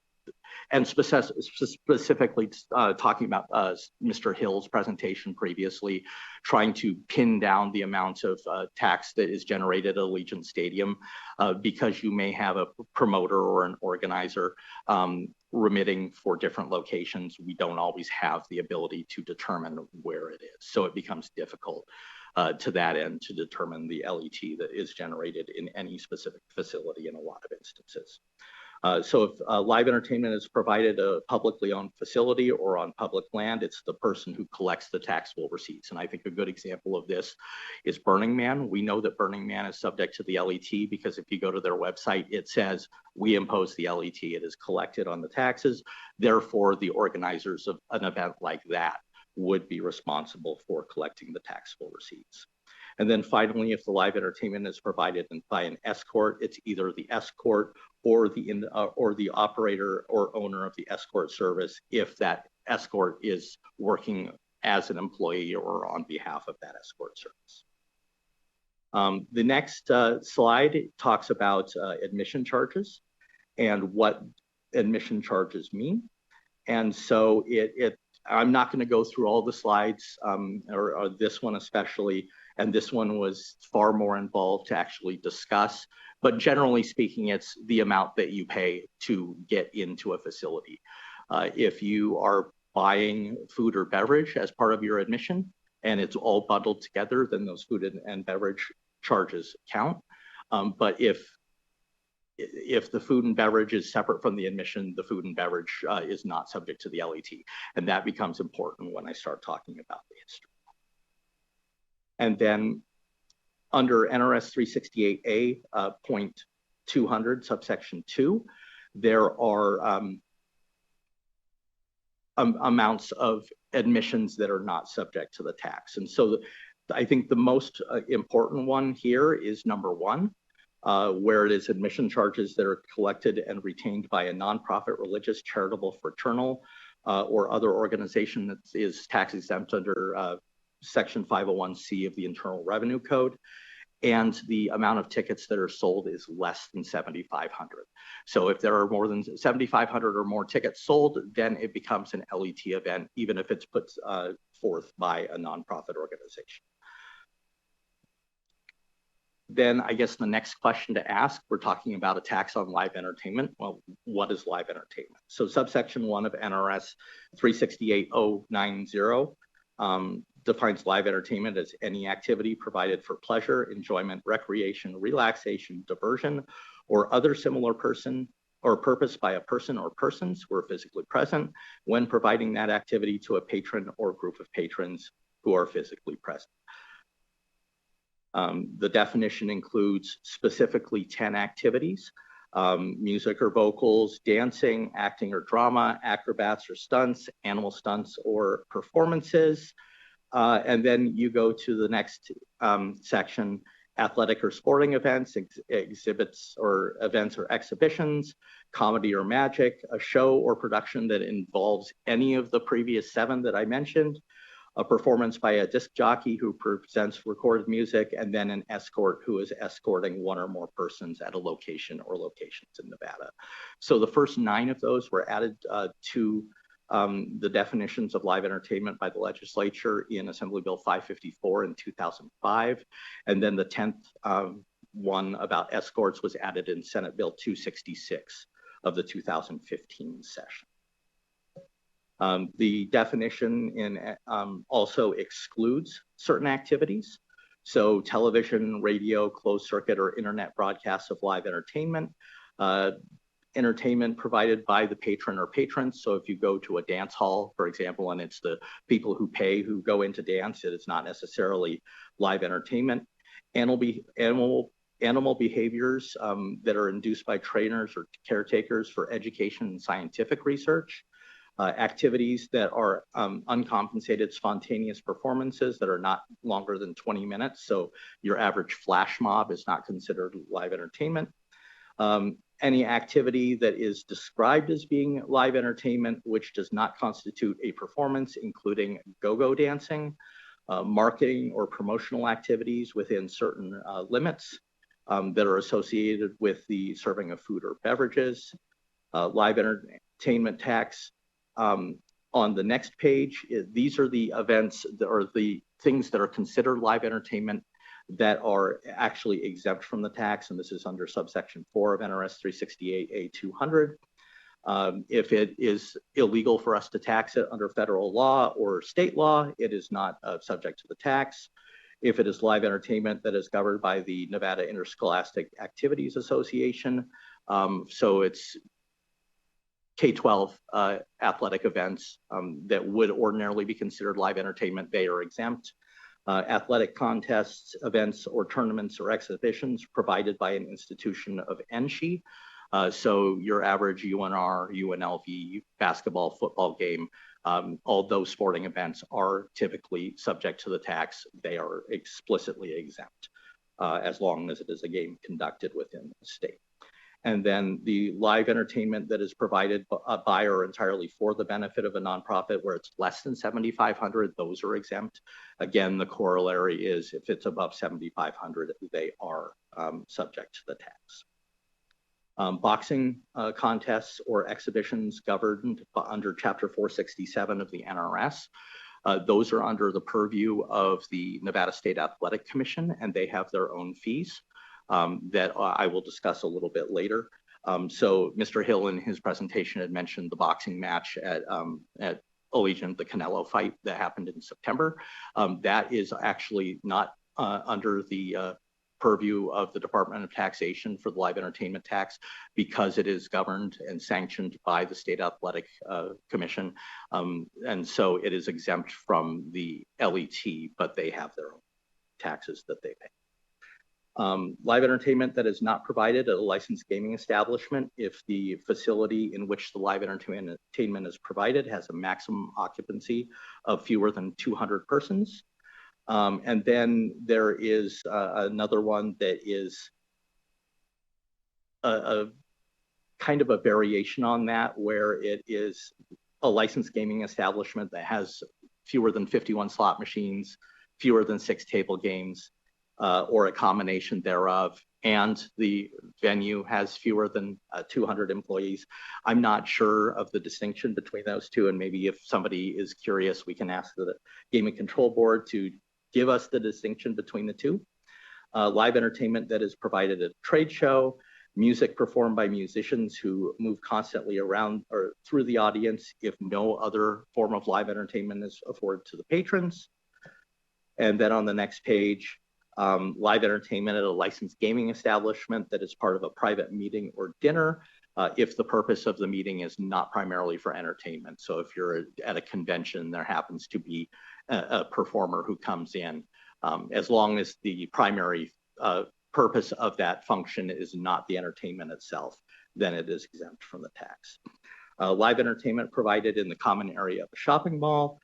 C: and specifically talking about Mr. Hill's presentation previously, trying to pin down the amount of tax that is generated at Allegiant Stadium, because you may have a promoter or an organizer remitting for different locations. We don't always have the ability to determine where it is. So it becomes difficult to that end to determine the LET that is generated in any specific facility in a lot of instances. So if live entertainment is provided at a publicly owned facility or on public land, it's the person who collects the taxable receipts. And I think a good example of this is Burning Man. We know that Burning Man is subject to the LET because if you go to their website, it says we impose the LET. It is collected on the taxes. Therefore, the organizers of an event like that would be responsible for collecting the taxable receipts. And then finally, if the live entertainment is provided by an escort, it's either the escort or the operator or owner of the escort service if that escort is working as an employee or on behalf of that escort service. The next slide talks about admission charges and what admission charges mean. And so I'm not going to go through all the slides, or this one especially, and this one was far more involved to actually discuss. But generally speaking, it's the amount that you pay to get into a facility. If you are buying food or beverage as part of your admission and it's all bundled together, then those food and beverage charges count. But if the food and beverage is separate from the admission, the food and beverage is not subject to the LET. And that becomes important when I start talking about the history. And then under NRS 368A point 200 subsection 2, there are amounts of admissions that are not subject to the tax. And so I think the most important one here is number 1, where it is admission charges that are collected and retained by a nonprofit, religious, charitable, fraternal, or other organization that is tax exempt under Section 501C of the Internal Revenue Code, and the amount of tickets that are sold is less than 7,500. So if there are more than 7,500 or more tickets sold, then it becomes an LET event, even if it's put forth by a nonprofit organization. Then I guess the next question to ask, we're talking about a tax on live entertainment. Well, what is live entertainment? So subsection 1 of NRS 368.090 defines live entertainment as any activity provided for pleasure, enjoyment, recreation, relaxation, diversion, or other similar person or purpose by a person or persons who are physically present when providing that activity to a patron or group of patrons who are physically present. The definition includes specifically 10 activities: music or vocals, dancing, acting or drama, acrobats or stunts, animal stunts or performances. And then you go to the next section: athletic or sporting events, exhibits or events or exhibitions, comedy or magic, a show or production that involves any of the previous 7 that I mentioned, a performance by a disc jockey who presents recorded music, and then an escort who is escorting 1 or more persons at a location or locations in Nevada. So the first 9 of those were added to the definitions of live entertainment by the legislature in Assembly Bill 554 in 2005. And then the 10th one about escorts was added in Senate Bill 266 of the 2015 session. The definition also excludes certain activities. So television, radio, closed circuit, or internet broadcasts of live entertainment, entertainment provided by the patron or patrons. So if you go to a dance hall, for example, and it's the people who pay who go into dance, it is not necessarily live entertainment. Animal behaviors that are induced by trainers or caretakers for education and scientific research. Activities that are uncompensated spontaneous performances that are not longer than 20 minutes. So your average flash mob is not considered live entertainment. Any activity that is described as being live entertainment, which does not constitute a performance, including go-go dancing, marketing or promotional activities within certain limits that are associated with the serving of food or beverages. Live entertainment tax. On the next page, these are the events or the things that are considered live entertainment that are actually exempt from the tax, and this is under subsection 4 of NRS 368A200. If it is illegal for us to tax it under federal law or state law, it is not subject to the tax. If it is live entertainment that is governed by the Nevada Interscholastic Activities Association, so it's K-12 athletic events that would ordinarily be considered live entertainment, they are exempt. Athletic contests, events, or tournaments or exhibitions provided by an institution of NSHE. So your average UNR, UNLV basketball, football game, all those sporting events are typically subject to the tax. They are explicitly exempt as long as it is a game conducted within the state. And then the live entertainment that is provided by or entirely for the benefit of a nonprofit where it's less than 7,500, those are exempt. Again, the corollary is if it's above 7,500, they are subject to the tax. Boxing contests or exhibitions governed under Chapter 467 of the NRS. Those are under the purview of the Nevada State Athletic Commission, and they have their own fees that I will discuss a little bit later. So Mr. Hill in his presentation had mentioned the boxing match at Allegiant, the Canelo fight that happened in September. That is actually not under the purview of the Department of Taxation for the live entertainment tax because it is governed and sanctioned by the State Athletic Commission. And so it is exempt from the LET, but they have their own taxes that they pay. Live entertainment that is not provided at a licensed gaming establishment if the facility in which the live entertainment is provided has a maximum occupancy of fewer than 200 persons. And then there is another one that is a kind of a variation on that where it is a licensed gaming establishment that has fewer than 51 slot machines, fewer than 6 table games, or a combination thereof, and the venue has fewer than 200 employees. I'm not sure of the distinction between those two, and maybe if somebody is curious, we can ask the Gaming Control Board to give us the distinction between the two. Live entertainment that is provided at a trade show, music performed by musicians who move constantly around or through the audience if no other form of live entertainment is afforded to the patrons. And then on the next page, live entertainment at a licensed gaming establishment that is part of a private meeting or dinner if the purpose of the meeting is not primarily for entertainment. So if you're at a convention, there happens to be a performer who comes in, as long as the primary purpose of that function is not the entertainment itself, then it is exempt from the tax. Live entertainment provided in the common area of a shopping mall,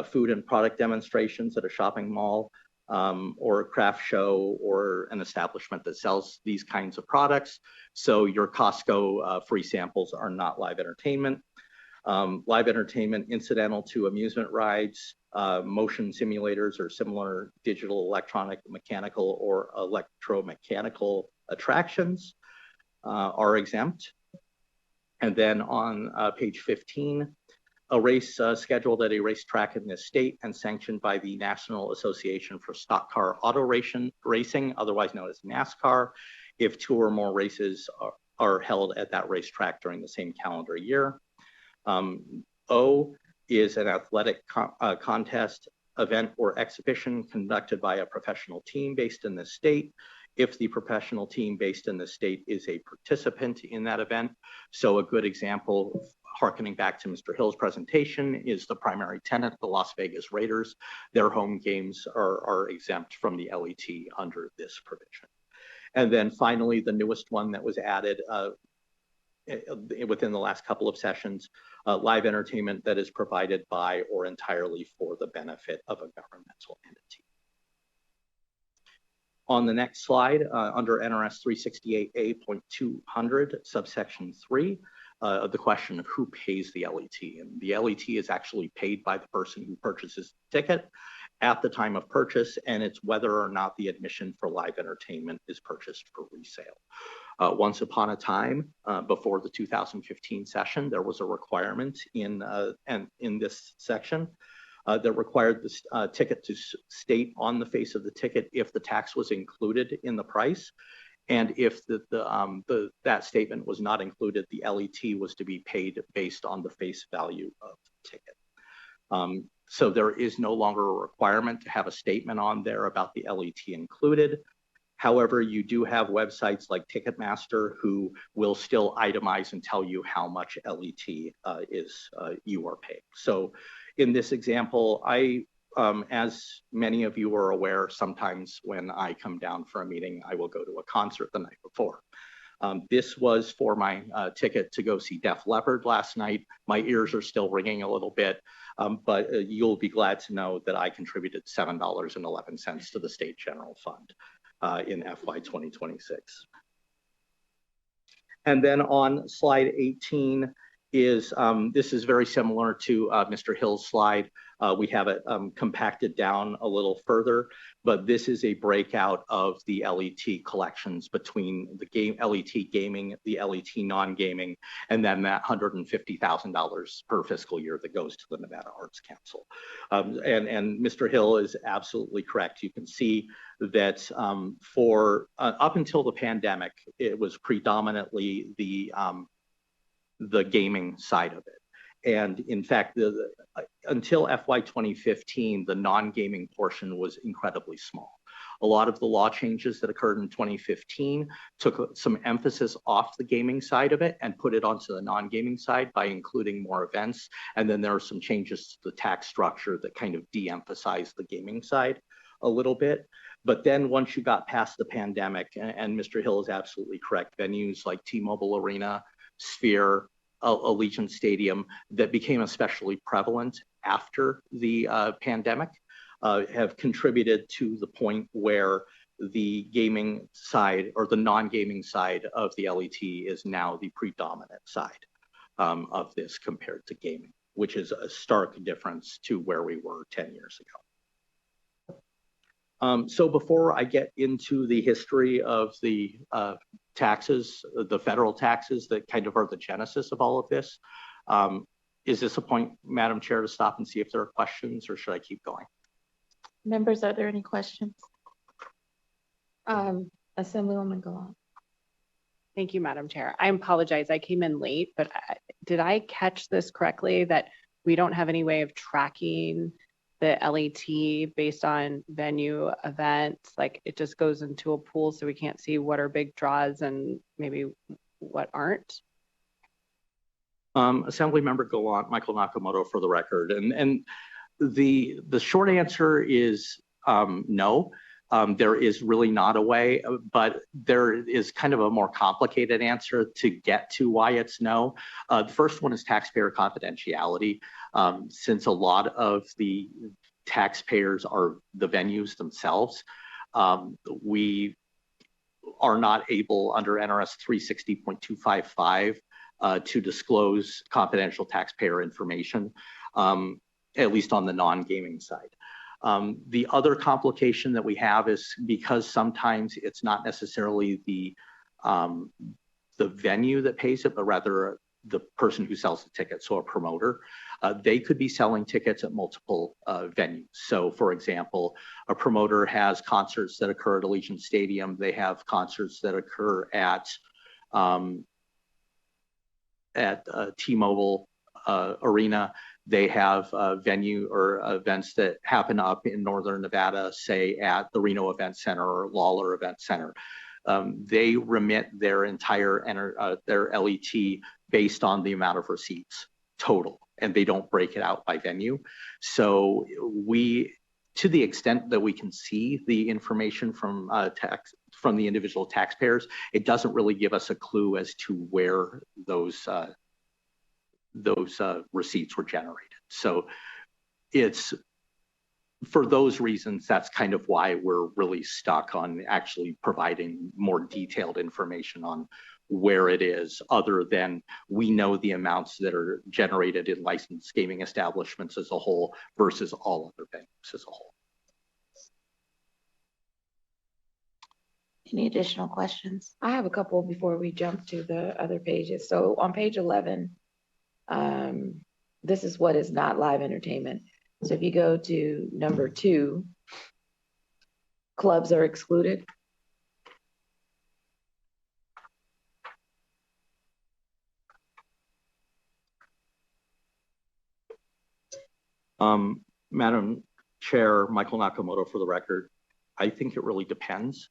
C: food and product demonstrations at a shopping mall, or a craft show or an establishment that sells these kinds of products. So your Costco free samples are not live entertainment. Live entertainment incidental to amusement rides, motion simulators or similar digital, electronic, mechanical, or electromechanical attractions are exempt. And then on page 15, a race scheduled at a racetrack in this state and sanctioned by the National Association for Stock Car Auto Racing, otherwise known as NASCAR, if 2 or more races are held at that racetrack during the same calendar year. O is an athletic contest, event, or exhibition conducted by a professional team based in the state if the professional team based in the state is a participant in that event. So a good example, harkening back to Mr. Hill's presentation, is the primary tenant, the Las Vegas Raiders. Their home games are exempt from the LET under this provision. And then finally, the newest one that was added within the last couple of sessions, live entertainment that is provided by or entirely for the benefit of a governmental entity. On the next slide, under NRS 368A.200, subsection 3, the question of who pays the LET. And the LET is actually paid by the person who purchases the ticket at the time of purchase, and it's whether or not the admission for live entertainment is purchased for resale. Once upon a time, before the 2015 session, there was a requirement in this section that required the ticket to state on the face of the ticket if the tax was included in the price. And if that statement was not included, the LET was to be paid based on the face value of the ticket. So there is no longer a requirement to have a statement on there about the LET included. However, you do have websites like Ticketmaster who will still itemize and tell you how much LET you are paying. So in this example, as many of you are aware, sometimes when I come down for a meeting, I will go to a concert the night before. This was for my ticket to go see Def Leppard last night. My ears are still ringing a little bit, but you'll be glad to know that I contributed $7.11 to the state general fund in FY 2026. And then on slide 18 is, this is very similar to Mr. Hill's slide. We have it compacted down a little further, but this is a breakout of the LET collections between the LET gaming, the LET non-gaming, and then that $150,000 per fiscal year that goes to the Nevada Arts Council. And Mr. Hill is absolutely correct. You can see that for up until the pandemic, it was predominantly the gaming side of it. And in fact, until FY 2015, the non-gaming portion was incredibly small. A lot of the law changes that occurred in 2015 took some emphasis off the gaming side of it and put it onto the non-gaming side by including more events. And then there are some changes to the tax structure that kind of de-emphasized the gaming side a little bit. But then once you got past the pandemic, and Mr. Hill is absolutely correct, venues like T-Mobile Arena, Sphere, Allegiant Stadium that became especially prevalent after the pandemic have contributed to the point where the gaming side or the non-gaming side of the LET is now the predominant side of this compared to gaming, which is a stark difference to where we were 10 years ago. So before I get into the history of the taxes, the federal taxes that kind of are the genesis of all of this, is this a point, Madam Chair, to stop and see if there are questions, or should I keep going?
A: Members, are there any questions? Assemblywoman Gallant.
F: Thank you, Madam Chair. I apologize, I came in late, but did I catch this correctly that we don't have any way of tracking the LET based on venue events? Like it just goes into a pool so we can't see what are big draws and maybe what aren't?
C: Assemblymember Gallant, Michael Nakamoto for the record. And the short answer is no. There is really not a way, but there is kind of a more complicated answer to get to why it's no. The first one is taxpayer confidentiality. Since a lot of the taxpayers are the venues themselves, we are not able under NRS 360.255 to disclose confidential taxpayer information, at least on the non-gaming side. The other complication that we have is because sometimes it's not necessarily the venue that pays it, but rather the person who sells the ticket, so a promoter. They could be selling tickets at multiple venues. So for example, a promoter has concerts that occur at Allegiant Stadium. They have concerts that occur at T-Mobile Arena. They have venue or events that happen up in Northern Nevada, say at the Reno Event Center or Lawler Event Center. They remit their entire their LET based on the amount of receipts total, and they don't break it out by venue. So we, to the extent that we can see the information from the individual taxpayers, it doesn't really give us a clue as to where those receipts were generated. So it's for those reasons, that's kind of why we're really stuck on actually providing more detailed information on where it is, other than we know the amounts that are generated in licensed gaming establishments as a whole versus all other venues as a whole.
A: Any additional questions? I have a couple before we jump to the other pages. So on page 11, this is what is not live entertainment. So if you go to number 2, clubs are excluded.
C: Madam Chair, Michael Nakamoto for the record, I think it really depends.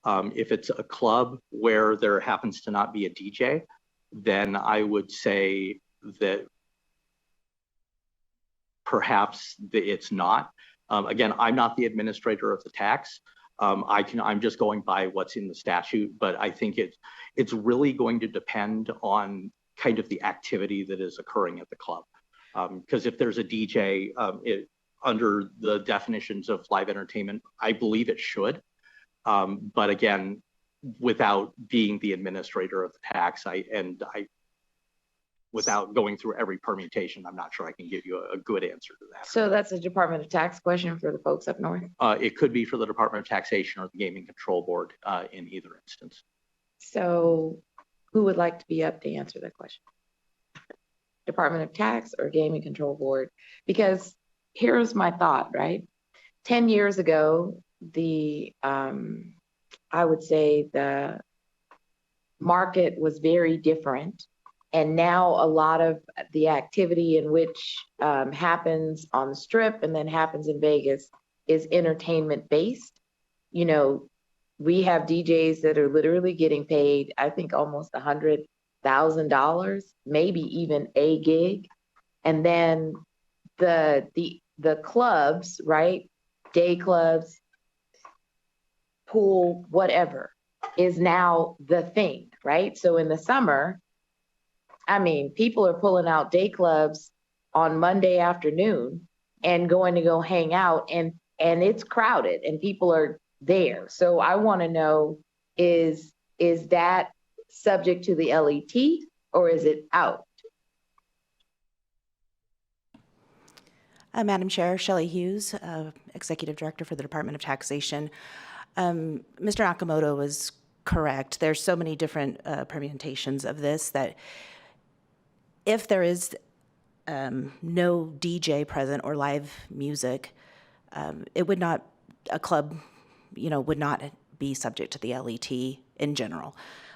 C: If it's a club where there happens to not be a DJ, then I would say that perhaps it's not. Again, I'm not the administrator of the tax. I'm just going by what's in the statute, but I think it's really going to depend on kind of the activity that is occurring at the club. Because if there's a DJ under the definitions of live entertainment, I believe it should. But again, without being the administrator of the tax, without going through every permutation, I'm not sure I can give you a good answer to that.
A: So that's a Department of Tax question for the folks up north?
C: It could be for the Department of Taxation or the Gaming Control Board in either instance.
A: So who would like to be up to answer that question? Department of Tax or Gaming Control Board? Because here's my thought, right? 10 years ago, I would say the market was very different. And now a lot of the activity in which happens on the Strip and then happens in Vegas is entertainment based. You know, we have DJs that are literally getting paid, I think almost $100,000, maybe even a gig. And then the clubs, right? Day clubs, pool, whatever, is now the thing, right? So in the summer, I mean, people are pulling out day clubs on Monday afternoon and going to go hang out, and it's crowded and people are there. So I want to know, is that subject to the LET or is it out?
G: Madam Chair, Shelley Hughes, Executive Director for the Department of Taxation. Mr. Nakamoto was correct. There's so many different permutations of this that if there is no DJ present or live music, it would not, a club, would not be subject to the LET in general.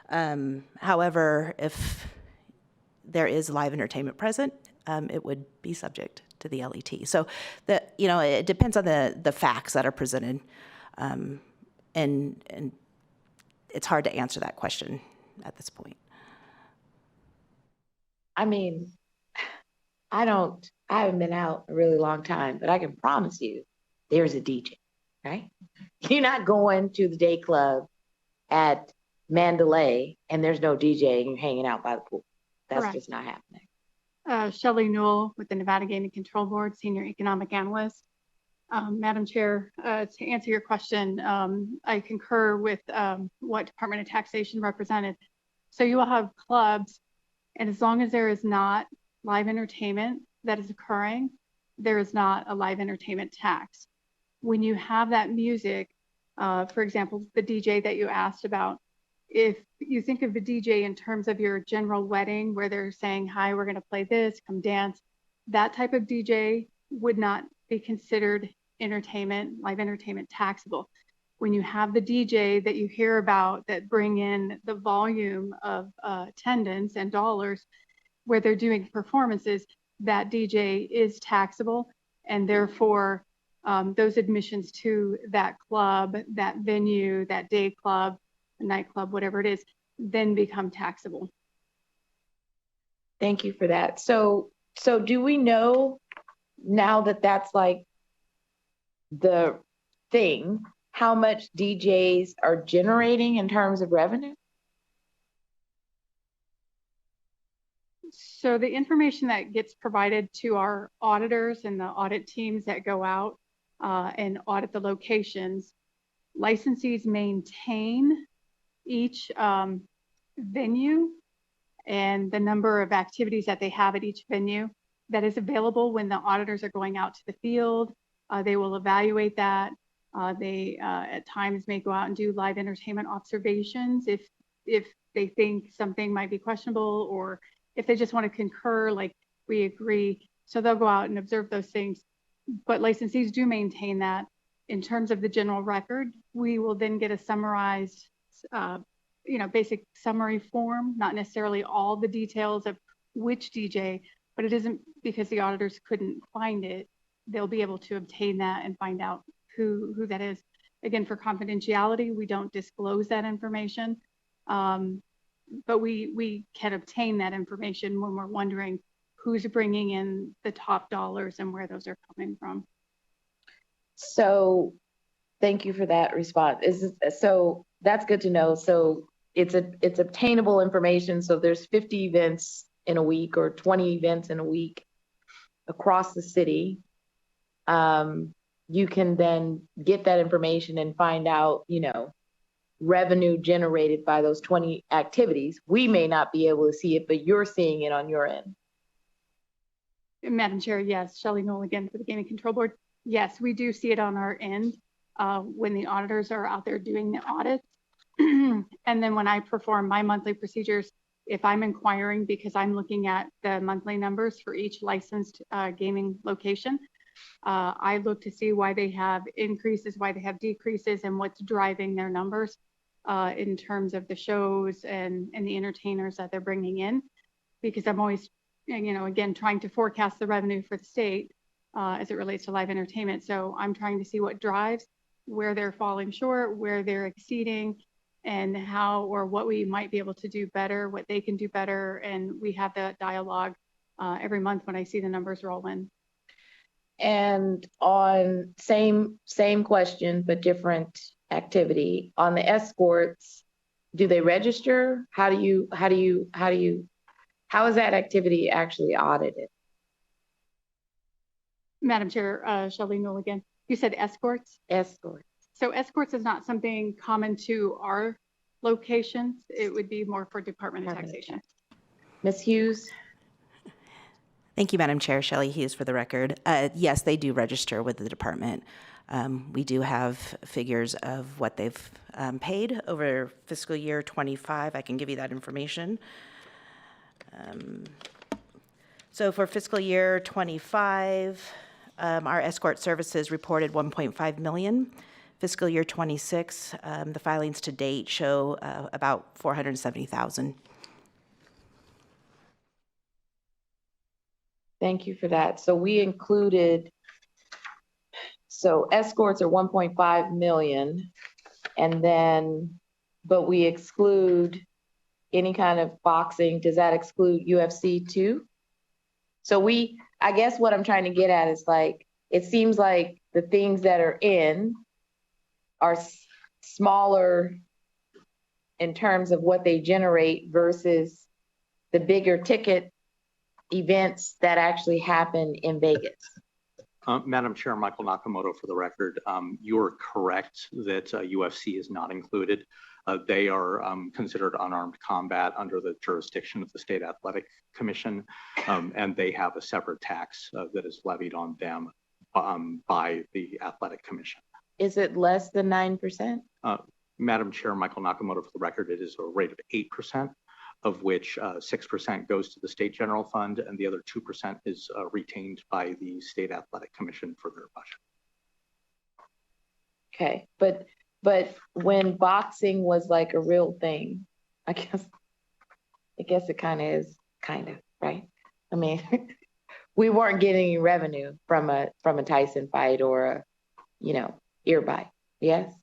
G: However, if there is live entertainment present, it would be subject to the LET. So it depends on the facts that are presented, and it's hard to answer that question at this point.
A: I mean, I haven't been out a really long time, but I can promise you there's a DJ, right? You're not going to the day club at Mandalay and there's no DJ and you're hanging out by the pool. That's
H: Correct.
A: Just not happening.
H: Shelley Newell with the Nevada Gaming Control Board, Senior Economic Analyst. Madam Chair, to answer your question, I concur with what Department of Taxation represented. So you will have clubs, and as long as there is not live entertainment that is occurring, there is not a live entertainment tax. When you have that music, for example, the DJ that you asked about, if you think of the DJ in terms of your general wedding where they're saying, hi, we're going to play this, come dance, that type of DJ would not be considered entertainment, live entertainment taxable. When you have the DJ that you hear about that bring in the volume of attendance and dollars where they're doing performances, that DJ is taxable, and therefore those admissions to that club, that venue, that day club, nightclub, whatever it is, then become taxable.
A: Thank you for that. So do we know now that that's like the thing, how much DJs are generating in terms of revenue?
H: So the information that gets provided to our auditors and the audit teams that go out and audit the locations. Licensees maintain each venue and the number of activities that they have at each venue that is available when the auditors are going out to the field. They will evaluate that. They at times may go out and do live entertainment observations if they think something might be questionable, or if they just want to concur, like we agree. So they'll go out and observe those things. But licensees do maintain that. In terms of the general record, we will then get a summarized, basic summary form, not necessarily all the details of which DJ, but it isn't because the auditors couldn't find it. They'll be able to obtain that and find out who that is. Again, for confidentiality, we don't disclose that information, but we can obtain that information when we're wondering who's bringing in the top dollars and where those are coming from.
A: So thank you for that response. So that's good to know. So it's obtainable information. So there's 50 events in a week or 20 events in a week across the city. You can then get that information and find out, revenue generated by those 20 activities. We may not be able to see it, but you're seeing it on your end.
H: Madam Chair, yes. Shelley Knoll again for the Gaming Control Board. Yes, we do see it on our end when the auditors are out there doing the audits. And then when I perform my monthly procedures, if I'm inquiring because I'm looking at the monthly numbers for each licensed gaming location, I look to see why they have increases, why they have decreases, and what's driving their numbers in terms of the shows and the entertainers that they're bringing in. Because I'm always, again, trying to forecast the revenue for the state as it relates to live entertainment. So I'm trying to see what drives, where they're falling short, where they're exceeding, and how or what we might be able to do better, what they can do better. And we have that dialogue every month when I see the numbers roll in.
A: And on same question, but different activity, on the escorts, do they register? How is that activity actually audited?
H: Madam Chair, Shelley Knoll again. You said escorts?
A: Escorts.
H: So escorts is not something common to our locations. It would be more for Department of Taxation.
A: Ms. Hughes?
G: Thank you, Madam Chair. Shelley Hughes for the record. Yes, they do register with the department. We do have figures of what they've paid over fiscal year 25. I can give you that information. So for fiscal year 25, our escort services reported $1.5 million. Fiscal year 26, the filings to date show about $470,000.
A: Thank you for that. So we included, so escorts are 1.5 million, and then, but we exclude any kind of boxing. Does that exclude UFC too? So I guess what I'm trying to get at is like, it seems like the things that are in are smaller in terms of what they generate versus the bigger ticket events that actually happen in Vegas.
C: Madam Chair, Michael Nakamoto for the record. You are correct that UFC is not included. They are considered unarmed combat under the jurisdiction of the State Athletic Commission, and they have a separate tax that is levied on them by the Athletic Commission.
A: Is it less than 9%?
C: Madam Chair, Michael Nakamoto for the record, it is a rate of 8%. Of which 6% goes to the state general fund and the other 2% is retained by the State Athletic Commission for their budget.
A: Okay, but when boxing was like a real thing, I guess it kind of, right? I mean, we weren't getting any revenue from a Tyson fight or a, ear bite. Yes.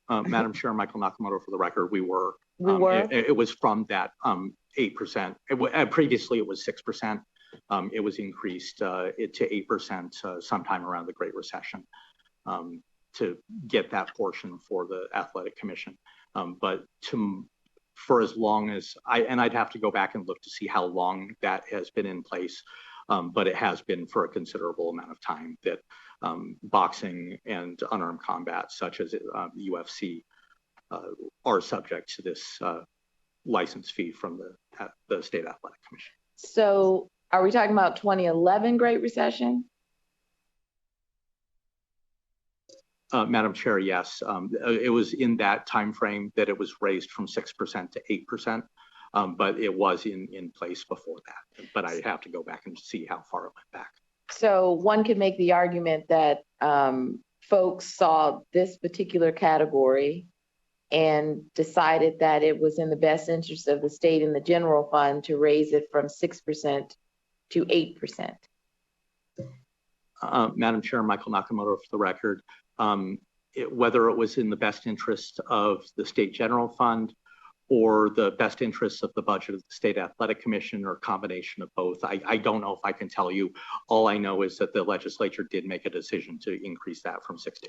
C: Madam Chair, Michael Nakamoto for the record, we were. It was from that 8%. Previously, it was 6%. It was increased to 8% sometime around the Great Recession to get that portion for the Athletic Commission. But for as long as I'd have to go back and look to see how long that has been in place. but it has been for a considerable amount of time that boxing and unarmed combat, such as UFC, are subject to this license fee from the State Athletic Commission.
A: So are we talking about 2011 Great Recession?
C: Madam Chair, yes. It was in that time frame that it was raised from 6% to 8%, but it was in place before that. But I have to go back and see how far it went back.
A: So one could make the argument that folks saw this particular category and decided that it was in the best interest of the state and the general fund to raise it from 6% to 8%.
C: Madam Chair, Michael Nakamoto for the record. Whether it was in the best interest of the state general fund or the best interests of the budget of the State Athletic Commission, or a combination of both, I don't know if I can tell you. All I know is that the legislature did make a decision to increase that from 6 to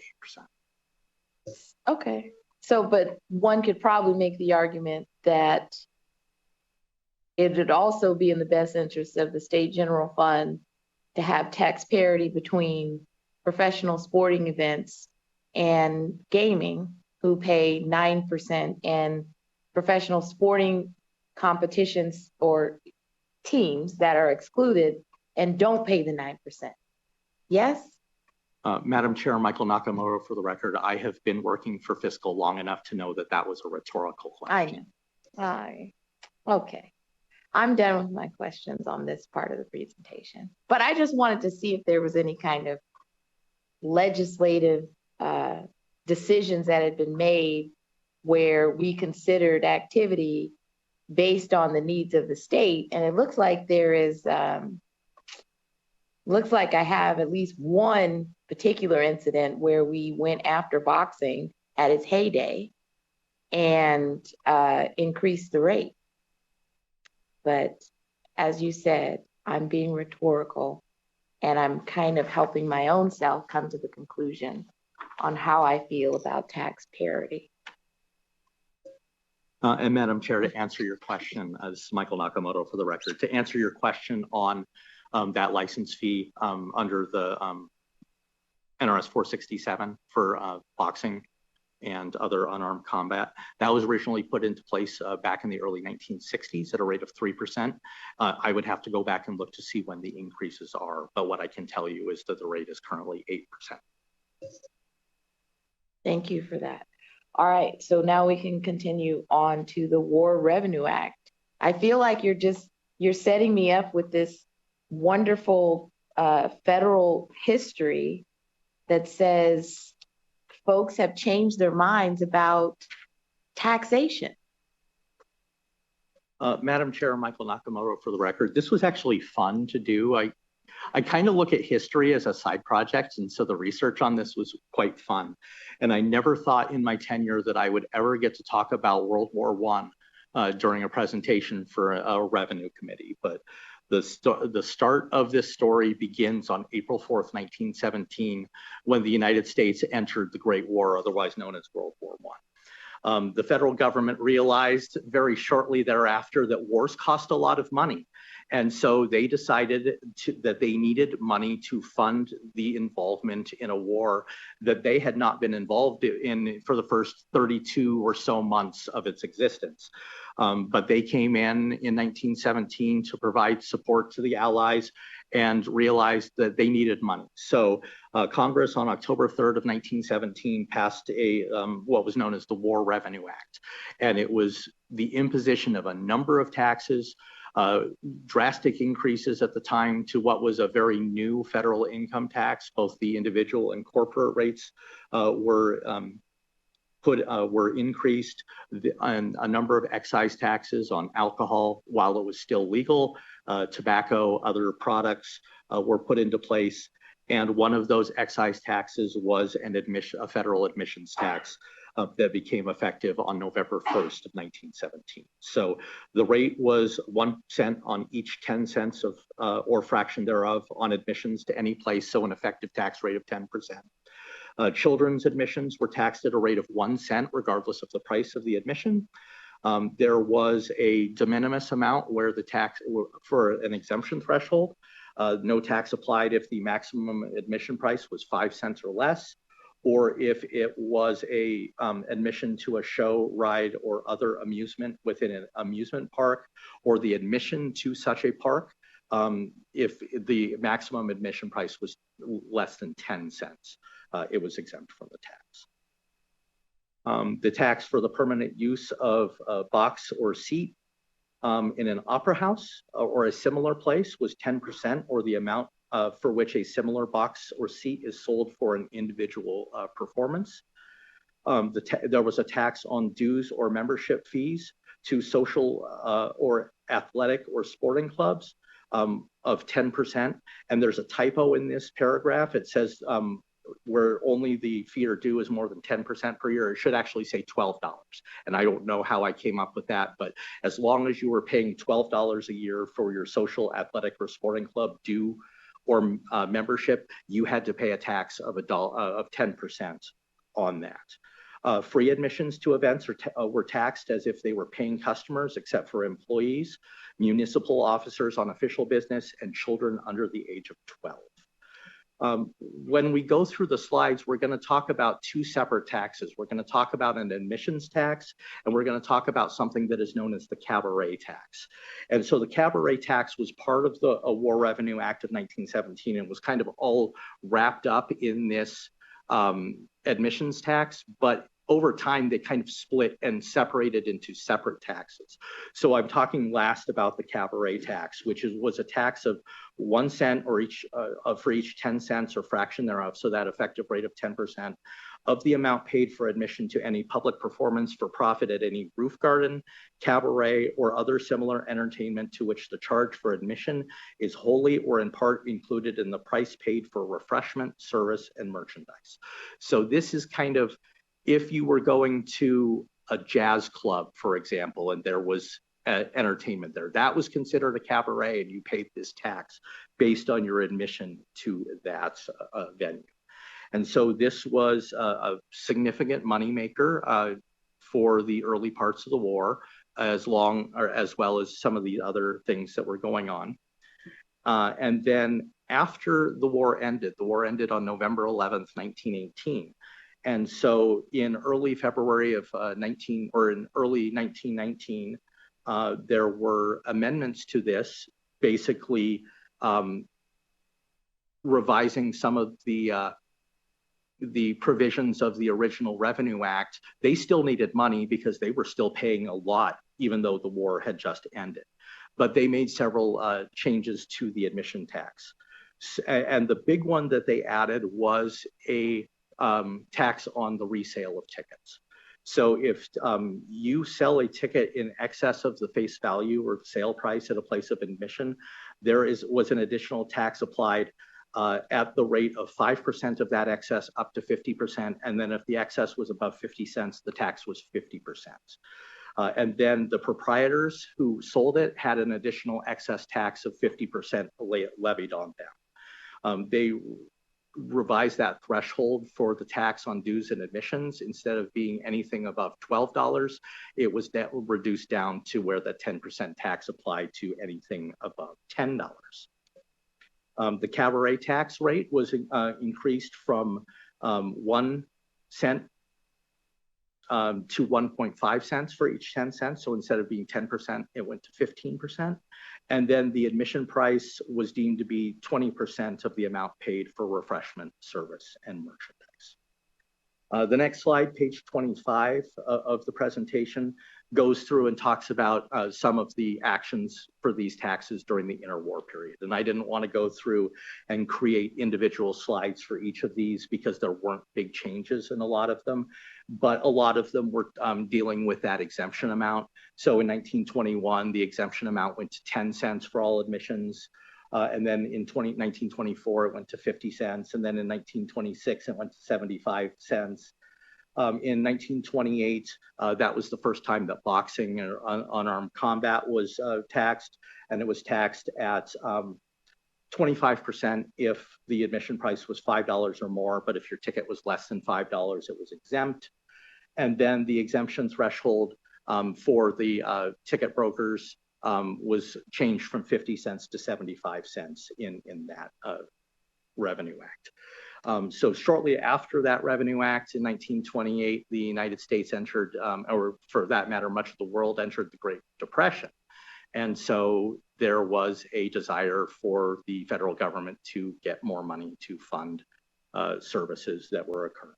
C: 8%.
A: Okay. So, but one could probably make the argument that it would also be in the best interest of the state general fund to have tax parity between professional sporting events and gaming, who pay 9%, and professional sporting competitions or teams that are excluded and don't pay the 9%. Yes?
C: Madam Chair, Michael Nakamoto for the record. I have been working for fiscal long enough to know that that was a rhetorical question.
A: Okay. I'm done with my questions on this part of the presentation, but I just wanted to see if there was any kind of legislative decisions that had been made where we considered activity based on the needs of the state. And it looks like there is, looks like I have at least one particular incident where we went after boxing at its heyday and increased the rate. But as you said, I'm being rhetorical, and I'm kind of helping my own self come to the conclusion on how I feel about tax parity.
C: And Madam Chair, to answer your question, this is Michael Nakamoto for the record, to answer your question on that license fee under the NRS 467 for boxing and other unarmed combat, that was originally put into place back in the early 1960s at a rate of 3%. I would have to go back and look to see when the increases are, but what I can tell you is that the rate is currently 8%.
A: Thank you for that. All right, so now we can continue on to the War Revenue Act. I feel like you're setting me up with this wonderful federal history that says folks have changed their minds about taxation.
C: Madam Chair, Michael Nakamoto for the record, this was actually fun to do. I kind of look at history as a side project, and so the research on this was quite fun. And I never thought in my tenure that I would ever get to talk about World War I during a presentation for a revenue committee. But the start of this story begins on April 4th, 1917, when the United States entered the Great War, otherwise known as World War I. The federal government realized very shortly thereafter that wars cost a lot of money. And so they decided that they needed money to fund the involvement in a war that they had not been involved in for the first 32 or so months of its existence. But they came in 1917 to provide support to the Allies and realized that they needed money. So Congress on October 3rd of 1917 passed what was known as the War Revenue Act. And it was the imposition of a number of taxes, drastic increases at the time to what was a very new federal income tax. Both the individual and corporate rates were increased, and a number of excise taxes on alcohol while it was still legal, tobacco, other products were put into place. And one of those excise taxes was a federal admissions tax that became effective on November 1st of 1917. So the rate was 1 cent on each 10 cents of or fraction thereof on admissions to any place, so an effective tax rate of 10%. Children's admissions were taxed at a rate of 1 cent, regardless of the price of the admission. There was a de minimis amount where the tax for an exemption threshold. No tax applied if the maximum admission price was 5 cents or less, or if it was a admission to a show, ride, or other amusement within an amusement park, or the admission to such a park, if the maximum admission price was less than 10 cents, it was exempt from the tax. The tax for the permanent use of a box or seat in an opera house or a similar place was 10%, or the amount for which a similar box or seat is sold for an individual performance. There was a tax on dues or membership fees to social or athletic or sporting clubs of 10%. And there's a typo in this paragraph. It says where only the fee or due is more than 10% per year. It should actually say $12. And I don't know how I came up with that, but as long as you were paying $12 a year for your social, athletic, or sporting club due or membership, you had to pay a tax of 10% on that. Free admissions to events were taxed as if they were paying customers, except for employees, municipal officers on official business, and children under the age of 12. When we go through the slides, we're going to talk about two separate taxes. We're going to talk about an admissions tax, and we're going to talk about something that is known as the cabaret tax. And so the cabaret tax was part of the War Revenue Act of 1917 and was kind of all wrapped up in this admissions tax, but over time, they kind of split and separated into separate taxes. So I'm talking last about the cabaret tax, which was a tax of 1 cent or for each 10 cents or fraction thereof, so that effective rate of 10% of the amount paid for admission to any public performance for profit at any roof garden, cabaret, or other similar entertainment to which the charge for admission is wholly or in part included in the price paid for refreshment, service, and merchandise. So this is kind of, if you were going to a jazz club, for example, and there was entertainment there, that was considered a cabaret, and you paid this tax based on your admission to that venue. And so this was a significant moneymaker for the early parts of the war, as well as some of the other things that were going on. And then after the war ended on November 11th, 1918. And so in early February of early 1919, there were amendments to this, basically revising some of the provisions of the original Revenue Act. They still needed money because they were still paying a lot, even though the war had just ended. But they made several changes to the admission tax. And the big one that they added was a tax on the resale of tickets. So if you sell a ticket in excess of the face value or sale price at a place of admission, there was an additional tax applied at the rate of 5% of that excess up to 50%. And then if the excess was above 50 cents, the tax was 50%. And then the proprietors who sold it had an additional excess tax of 50% levied on them. They revised that threshold for the tax on dues and admissions. Instead of being anything above $12, it was reduced down to where the 10% tax applied to anything above $10. The cabaret tax rate was increased from 1 cent to 1.5 cents for each 10 cents. So instead of being 10%, it went to 15%. And then the admission price was deemed to be 20% of the amount paid for refreshment, service, and merchandise. The next slide, page 25 of the presentation, goes through and talks about some of the actions for these taxes during the interwar period. And I didn't want to go through and create individual slides for each of these because there weren't big changes in a lot of them, but a lot of them were dealing with that exemption amount. So in 1921, the exemption amount went to 10 cents for all admissions. And then in 1924, it went to 50 cents. And then in 1926, it went to 75 cents. In 1928, that was the first time that boxing or unarmed combat was taxed, and it was taxed at 25% if the admission price was $5 or more, but if your ticket was less than $5, it was exempt. And then the exemption threshold for the ticket brokers was changed from 50 cents to 75 cents in that Revenue Act. So shortly after that Revenue Act in 1928, the United States entered, or for that matter, much of the world entered the Great Depression. And so there was a desire for the federal government to get more money to fund services that were occurring.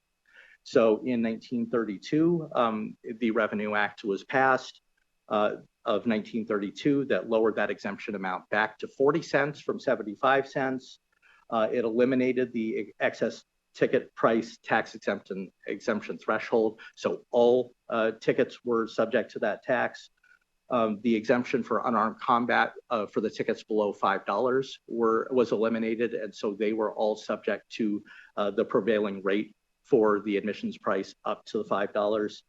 C: So in 1932, the Revenue Act was passed of 1932 that lowered that exemption amount back to 40 cents from 75 cents. It eliminated the excess ticket price tax exemption threshold. So all tickets were subject to that tax. The exemption for unarmed combat for the tickets below $5 was eliminated, and so they were all subject to the prevailing rate for the admissions price up to the $5.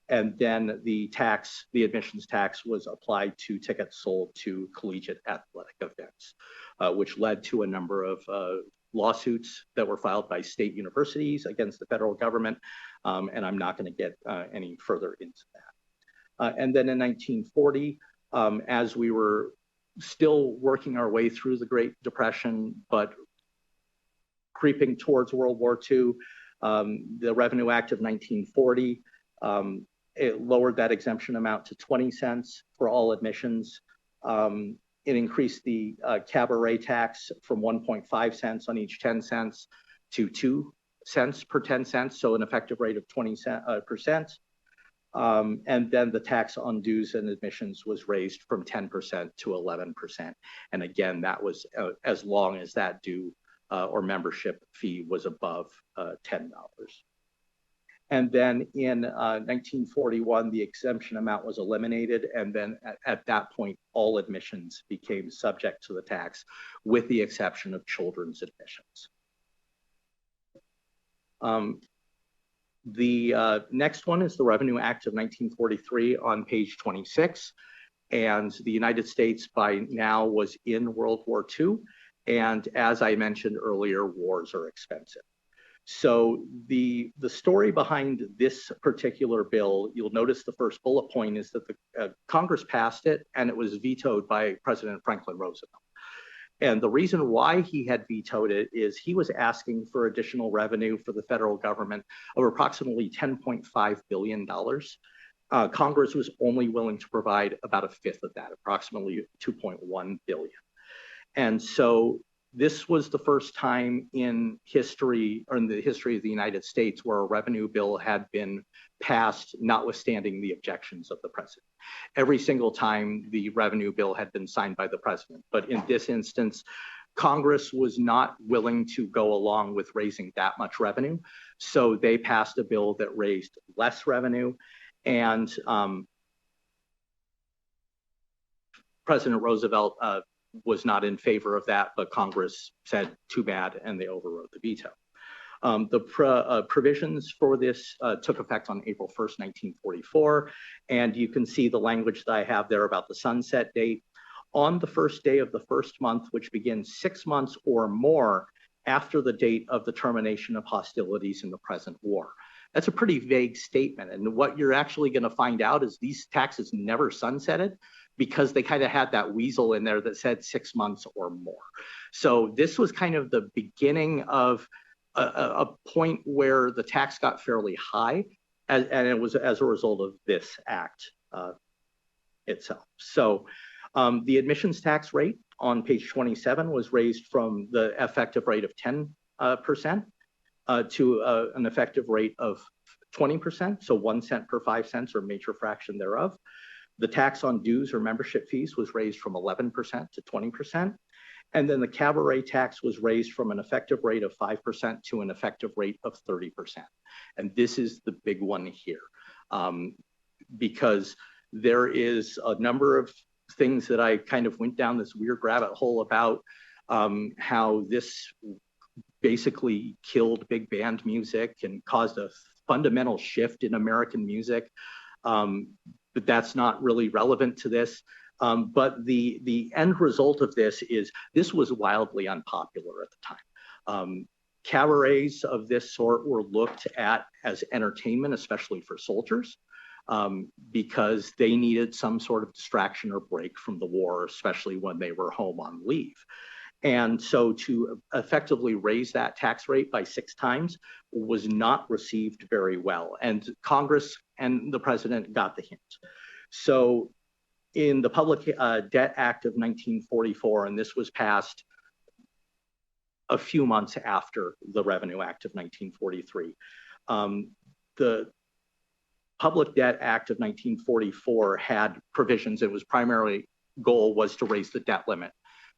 C: And then the admissions tax was applied to tickets sold to collegiate athletic events, which led to a number of lawsuits that were filed by state universities against the federal government. And I'm not going to get any further into that. And then in 1940, as we were still working our way through the Great Depression, but creeping towards World War II, the Revenue Act of 1940, it lowered that exemption amount to 20 cents for all admissions. It increased the cabaret tax from 1.5 cents on each 10 cents to 2 cents per 10 cents, so an effective rate of 20%. And then the tax on dues and admissions was raised from 10% to 11%. And again, that was as long as that due or membership fee was above $10. And then in 1941, the exemption amount was eliminated. And then at that point, all admissions became subject to the tax, with the exception of children's admissions. The next one is the Revenue Act of 1943 on page 26. And the United States by now was in World War II. And as I mentioned earlier, wars are expensive. So the story behind this particular bill, you'll notice the first bullet point is that the Congress passed it and it was vetoed by President Franklin Roosevelt. And the reason why he had vetoed it is he was asking for additional revenue for the federal government of approximately $10.5 billion. Congress was only willing to provide about a fifth of that, approximately $2.1 billion. And so this was the first time in history, or in the history of the United States, where a revenue bill had been passed, notwithstanding the objections of the president. Every single time the revenue bill had been signed by the president. But in this instance, Congress was not willing to go along with raising that much revenue. So they passed a bill that raised less revenue. And President Roosevelt was not in favor of that, but Congress said too bad, and they overrode the veto. The provisions for this took effect on April 1st, 1944, and you can see the language that I have there about the sunset date. On the first day of the first month, which begins 6 months or more after the date of the termination of hostilities in the present war. That's a pretty vague statement, and what you're actually going to find out is these taxes never sunsetted, because they kind of had that weasel in there that said 6 months or more. So this was kind of the beginning of a point where the tax got fairly high, and it was as a result of this act itself. So the admissions tax rate on page 27 was raised from the effective rate of 10% to an effective rate of 20%, so 1 cent per 5 cents or major fraction thereof. The tax on dues or membership fees was raised from 11% to 20%. And then the cabaret tax was raised from an effective rate of 5% to an effective rate of 30%. And this is the big one here, because there is a number of things that I kind of went down this weird rabbit hole about how this basically killed big band music and caused a fundamental shift in American music. But that's not really relevant to this. But the end result of this is this was wildly unpopular at the time. Cabarets of this sort were looked at as entertainment, especially for soldiers. because they needed some sort of distraction or break from the war, especially when they were home on leave. And so to effectively raise that tax rate by 6 times was not received very well. And Congress and the president got the hint. So in the Public Debt Act of 1944, and this was passed a few months after the Revenue Act of 1943, the Public Debt Act of 1944 had provisions. It was primarily goal was to raise the debt limit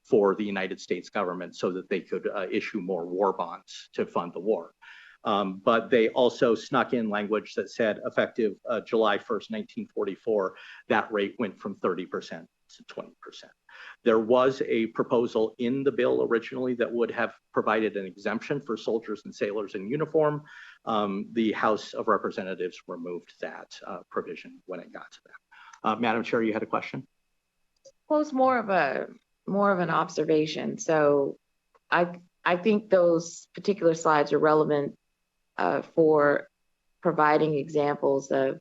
C: for the United States government so that they could issue more war bonds to fund the war. But they also snuck in language that said effective July 1st, 1944, that rate went from 30% to 20%. There was a proposal in the bill originally that would have provided an exemption for soldiers and sailors in uniform. The House of Representatives removed that provision when it got to that. Madam Chair, you had a question?
A: Well, it's more of an observation. So I think those particular slides are relevant for providing examples of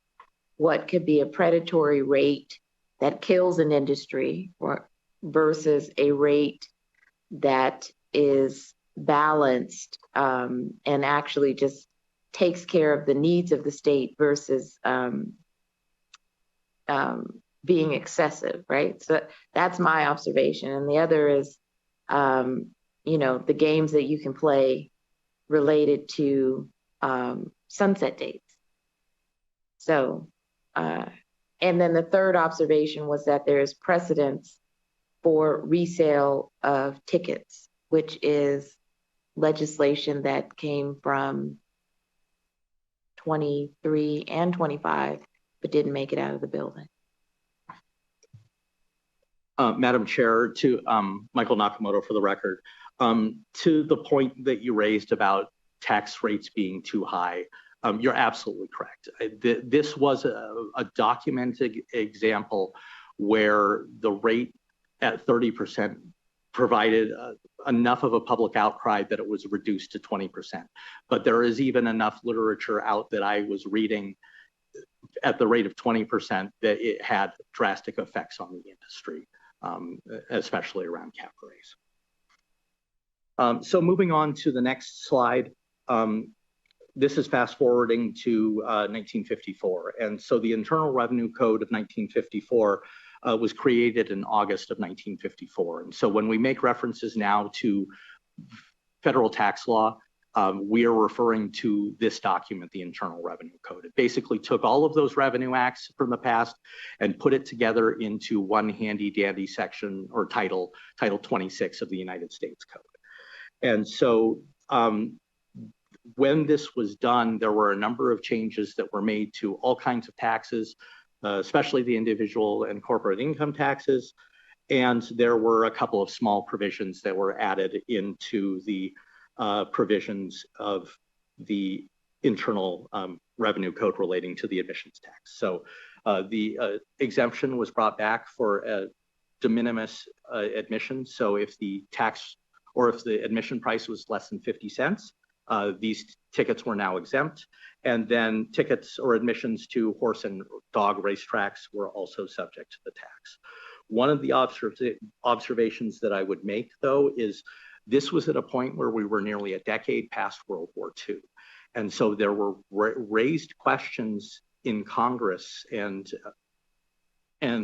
A: what could be a predatory rate that kills an industry versus a rate that is balanced and actually just takes care of the needs of the state versus being excessive, right? So that's my observation. And the other is, the games that you can play related to sunset dates. So, and then the third observation was that there is precedence for resale of tickets, which is legislation that came from 23 and 25, but didn't make it out of the building.
C: Madam Chair, to Michael Nakamoto for the record, to the point that you raised about tax rates being too high, you're absolutely correct. This was a documented example where the rate at 30% provided enough of a public outcry that it was reduced to 20%. But there is even enough literature out that I was reading at the rate of 20% that it had drastic effects on the industry, especially around cabarets. So moving on to the next slide, this is fast forwarding to 1954. And so the Internal Revenue Code of 1954 was created in August of 1954. And so when we make references now to federal tax law, we are referring to this document, the Internal Revenue Code. It basically took all of those revenue acts from the past and put it together into one handy dandy section or title 26 of the United States Code. And so when this was done, there were a number of changes that were made to all kinds of taxes, especially the individual and corporate income taxes. And there were a couple of small provisions that were added into the provisions of the Internal Revenue Code relating to the admissions tax. So the exemption was brought back for a de minimis admission. So if the tax or if the admission price was less than 50 cents, these tickets were now exempt. And then tickets or admissions to horse and dog racetracks were also subject to the tax. One of the observations that I would make, though, is this was at a point where we were nearly a decade past World War II. And so there were raised questions in Congress and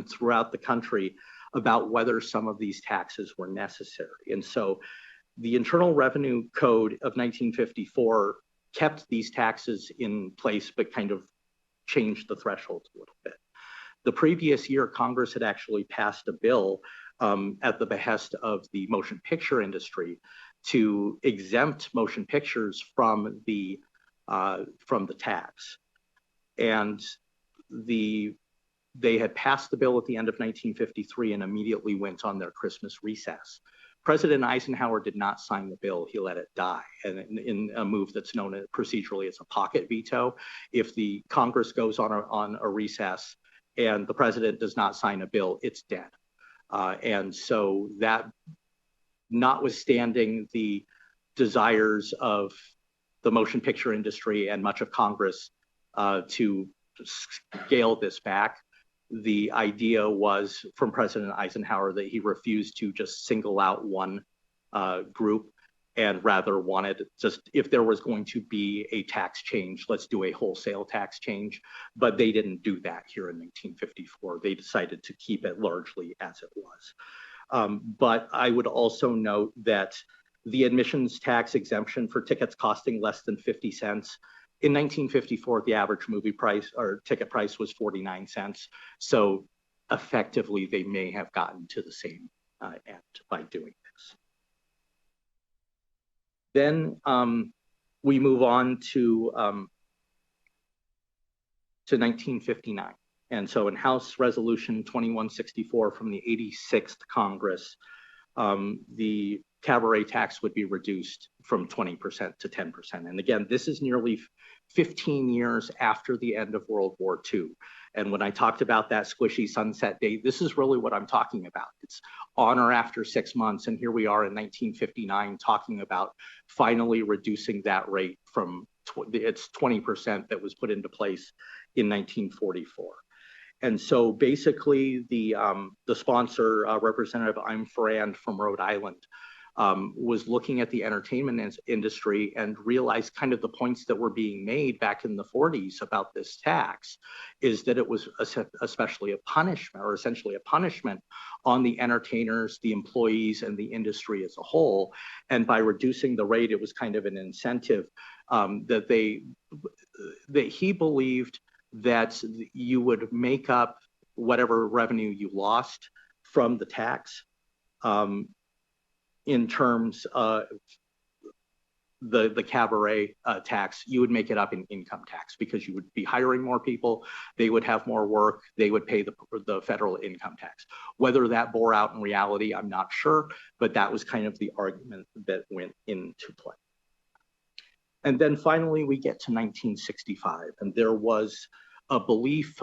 C: throughout the country about whether some of these taxes were necessary. And so the Internal Revenue Code of 1954 kept these taxes in place, but kind of changed the thresholds a little bit. The previous year, Congress had actually passed a bill at the behest of the motion picture industry to exempt motion pictures from the tax. And they had passed the bill at the end of 1953 and immediately went on their Christmas recess. President Eisenhower did not sign the bill. He let it die. And in a move that's known procedurally as a pocket veto, if the Congress goes on a recess and the president does not sign a bill, it's dead. And so that, notwithstanding the desires of the motion picture industry and much of Congress to scale this back, the idea was from President Eisenhower that he refused to just single out one group and rather wanted just, if there was going to be a tax change, let's do a wholesale tax change. But they didn't do that here in 1954. They decided to keep it largely as it was. But I would also note that the admissions tax exemption for tickets costing less than 50 cents, in 1954, the average movie price or ticket price was 49 cents. So effectively, they may have gotten to the same end by doing this. Then we move on to 1959. And so in House Resolution 2164 from the 86th Congress, the cabaret tax would be reduced from 20% to 10%. And again, this is nearly 15 years after the end of World War II. And when I talked about that squishy sunset date, this is really what I'm talking about. It's on or after 6 months. And here we are in 1959 talking about finally reducing that rate from its 20% that was put into place in 1944. And so basically the sponsor, Representative I'm Farand from Rhode Island, was looking at the entertainment industry and realized kind of the points that were being made back in the 40s about this tax is that it was especially a punishment, or essentially a punishment on the entertainers, the employees, and the industry as a whole. And by reducing the rate, it was kind of an incentive that he believed that you would make up whatever revenue you lost from the tax in terms of the cabaret tax. You would make it up in income tax because you would be hiring more people, they would have more work, they would pay the federal income tax. Whether that bore out in reality, I'm not sure, but that was kind of the argument that went into play. And then finally, we get to 1965, and there was a belief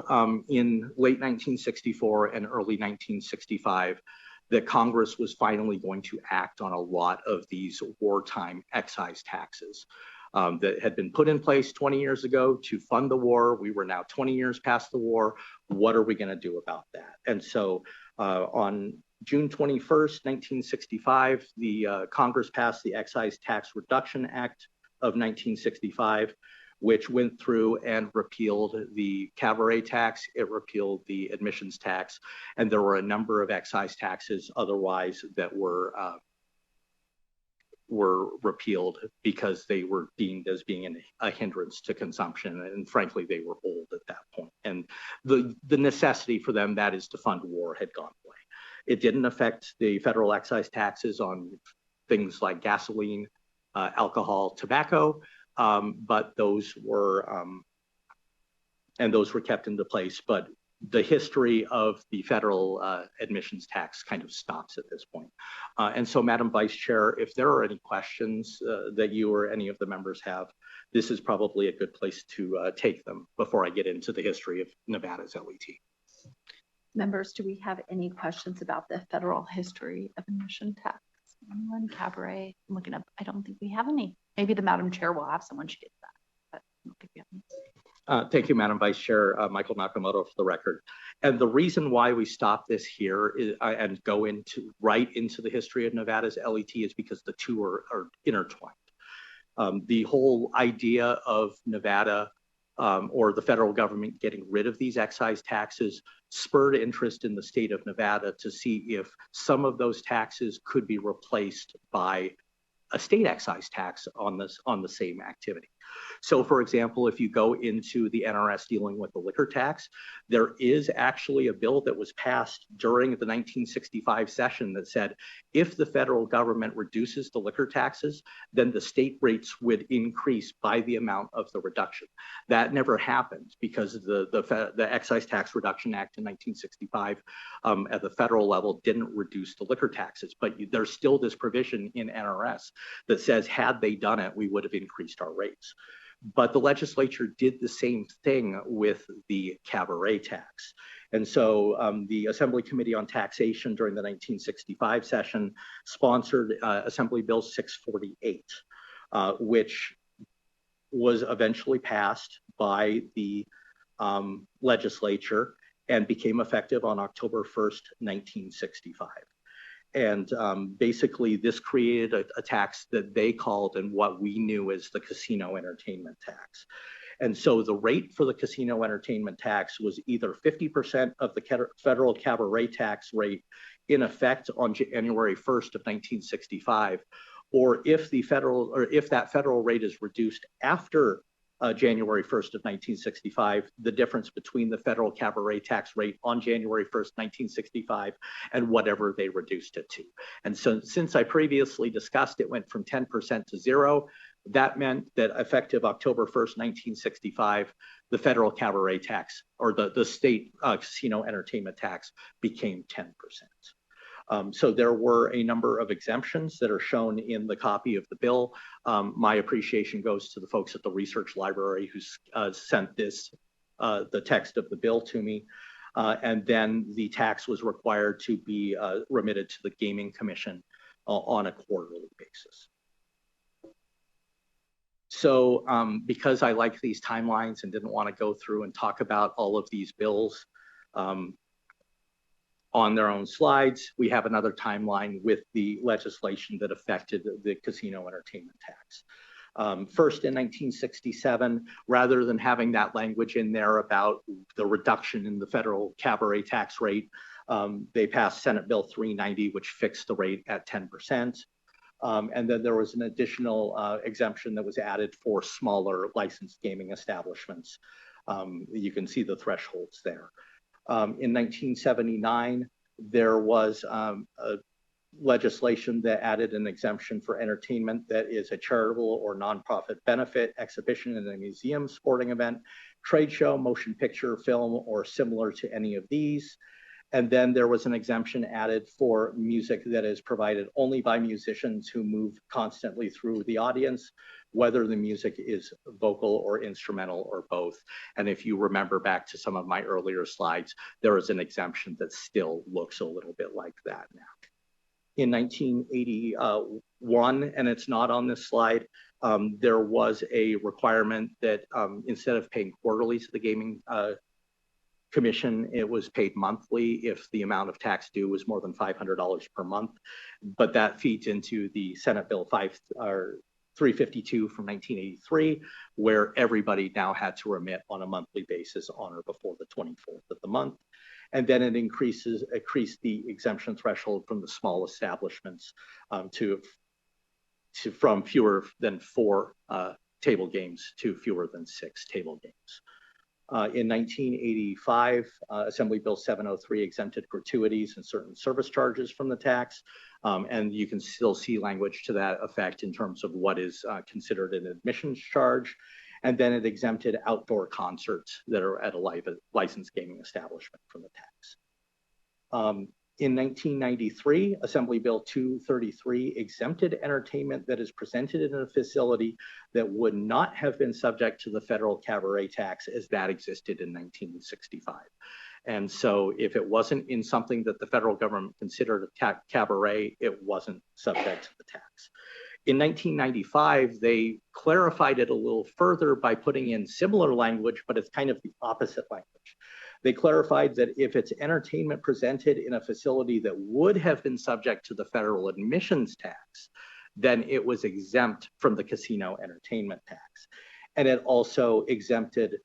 C: in late 1964 and early 1965 that Congress was finally going to act on a lot of these wartime excise taxes that had been put in place 20 years ago to fund the war. We were now 20 years past the war. What are we going to do about that? And so on June 21st, 1965, the Congress passed the Excise Tax Reduction Act of 1965, which went through and repealed the cabaret tax. It repealed the admissions tax, and there were a number of excise taxes otherwise that were repealed because they were deemed as being a hindrance to consumption, and frankly, they were old at that point. And the necessity for them, that is to fund war, had gone away. It didn't affect the federal excise taxes on things like gasoline, alcohol, tobacco, but those were kept into place. But the history of the federal admissions tax kind of stops at this point. And so, Madam Vice Chair, if there are any questions that you or any of the members have, this is probably a good place to take them before I get into the history of Nevada's LET.
D: Members, do we have any questions about the federal history of admission tax? Anyone? Cabaret? I'm looking up. I don't think we have any. Maybe the Madam Chair will have someone she gets that, but I don't think we have any.
C: Thank you, Madam Vice Chair, Michael Nakamoto, for the record. And the reason why we stop this here and go right into the history of Nevada's LET is because the two are intertwined. The whole idea of Nevada or the federal government getting rid of these excise taxes spurred interest in the state of Nevada to see if some of those taxes could be replaced by a state excise tax on the same activity. So for example, if you go into the NRS dealing with the liquor tax, there is actually a bill that was passed during the 1965 session that said, if the federal government reduces the liquor taxes, then the state rates would increase by the amount of the reduction. That never happened because the Excise Tax Reduction Act in 1965 at the federal level didn't reduce the liquor taxes, but there's still this provision in NRS that says, had they done it, we would have increased our rates. But the legislature did the same thing with the cabaret tax. And so the Assembly Committee on Taxation during the 1965 session sponsored Assembly Bill 648, which was eventually passed by the legislature and became effective on October 1st, 1965. And basically, this created a tax that they called and what we knew as the casino entertainment tax. And so the rate for the casino entertainment tax was either 50% of the federal cabaret tax rate in effect on January 1st of 1965, or if that federal rate is reduced after January 1st of 1965, the difference between the federal cabaret tax rate on January 1st, 1965, and whatever they reduced it to. And so since I previously discussed it went from 10% to 0, that meant that effective October 1st, 1965, the federal cabaret tax or the state casino entertainment tax became 10%. So there were a number of exemptions that are shown in the copy of the bill. My appreciation goes to the folks at the research library who sent this, the text of the bill to me. And then the tax was required to be remitted to the Gaming Commission on a quarterly basis. So because I like these timelines and didn't want to go through and talk about all of these bills on their own slides, we have another timeline with the legislation that affected the casino entertainment tax. First in 1967, rather than having that language in there about the reduction in the federal cabaret tax rate, they passed Senate Bill 390, which fixed the rate at 10%. And then there was an additional exemption that was added for smaller licensed gaming establishments. You can see the thresholds there. In 1979, there was legislation that added an exemption for entertainment that is a charitable or nonprofit benefit, exhibition in a museum, sporting event, trade show, motion picture, film, or similar to any of these. And then there was an exemption added for music that is provided only by musicians who move constantly through the audience, whether the music is vocal or instrumental or both. And if you remember back to some of my earlier slides, there is an exemption that still looks a little bit like that now. In 1981, and it's not on this slide, there was a requirement that instead of paying quarterly to the Gaming Commission, it was paid monthly if the amount of tax due was more than $500 per month. But that feeds into the Senate Bill 352 from 1983, where everybody now had to remit on a monthly basis on or before the 24th of the month. And then it increased the exemption threshold from the small establishments from fewer than 4 table games to fewer than 6 table games. In 1985, Assembly Bill 703 exempted gratuities and certain service charges from the tax. And you can still see language to that effect in terms of what is considered an admissions charge. And then it exempted outdoor concerts that are at a licensed gaming establishment from the tax. In 1993, Assembly Bill 233 exempted entertainment that is presented in a facility that would not have been subject to the federal cabaret tax as that existed in 1965. And so if it wasn't in something that the federal government considered a cabaret, it wasn't subject to the tax. In 1995, they clarified it a little further by putting in similar language, but it's kind of the opposite language. They clarified that if it's entertainment presented in a facility that would have been subject to the federal admissions tax, then it was exempt from the casino entertainment tax. And it also exempted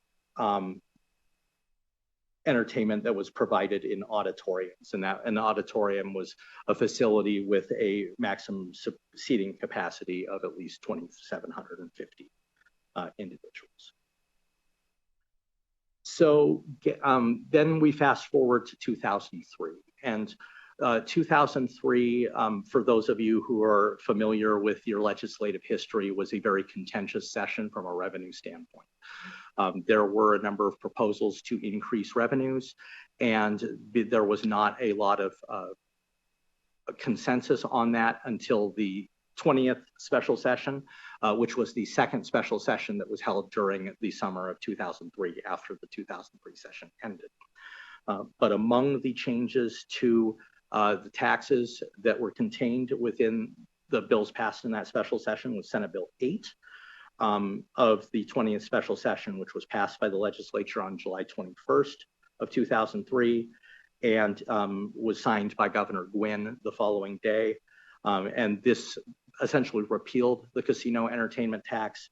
C: entertainment that was provided in auditoriums. And an auditorium was a facility with a maximum seating capacity of at least 2,750 individuals. So then we fast forward to 2003. And 2003, for those of you who are familiar with your legislative history, was a very contentious session from a revenue standpoint. There were a number of proposals to increase revenues, and there was not a lot of consensus on that until the 20th special session, which was the second special session that was held during the summer of 2003 after the 2003 session ended. But among the changes to the taxes that were contained within the bills passed in that special session was Senate Bill 8. of the 20th special session, which was passed by the legislature on July 21st of 2003, and was signed by Governor Gwynn the following day. And this essentially repealed the casino entertainment tax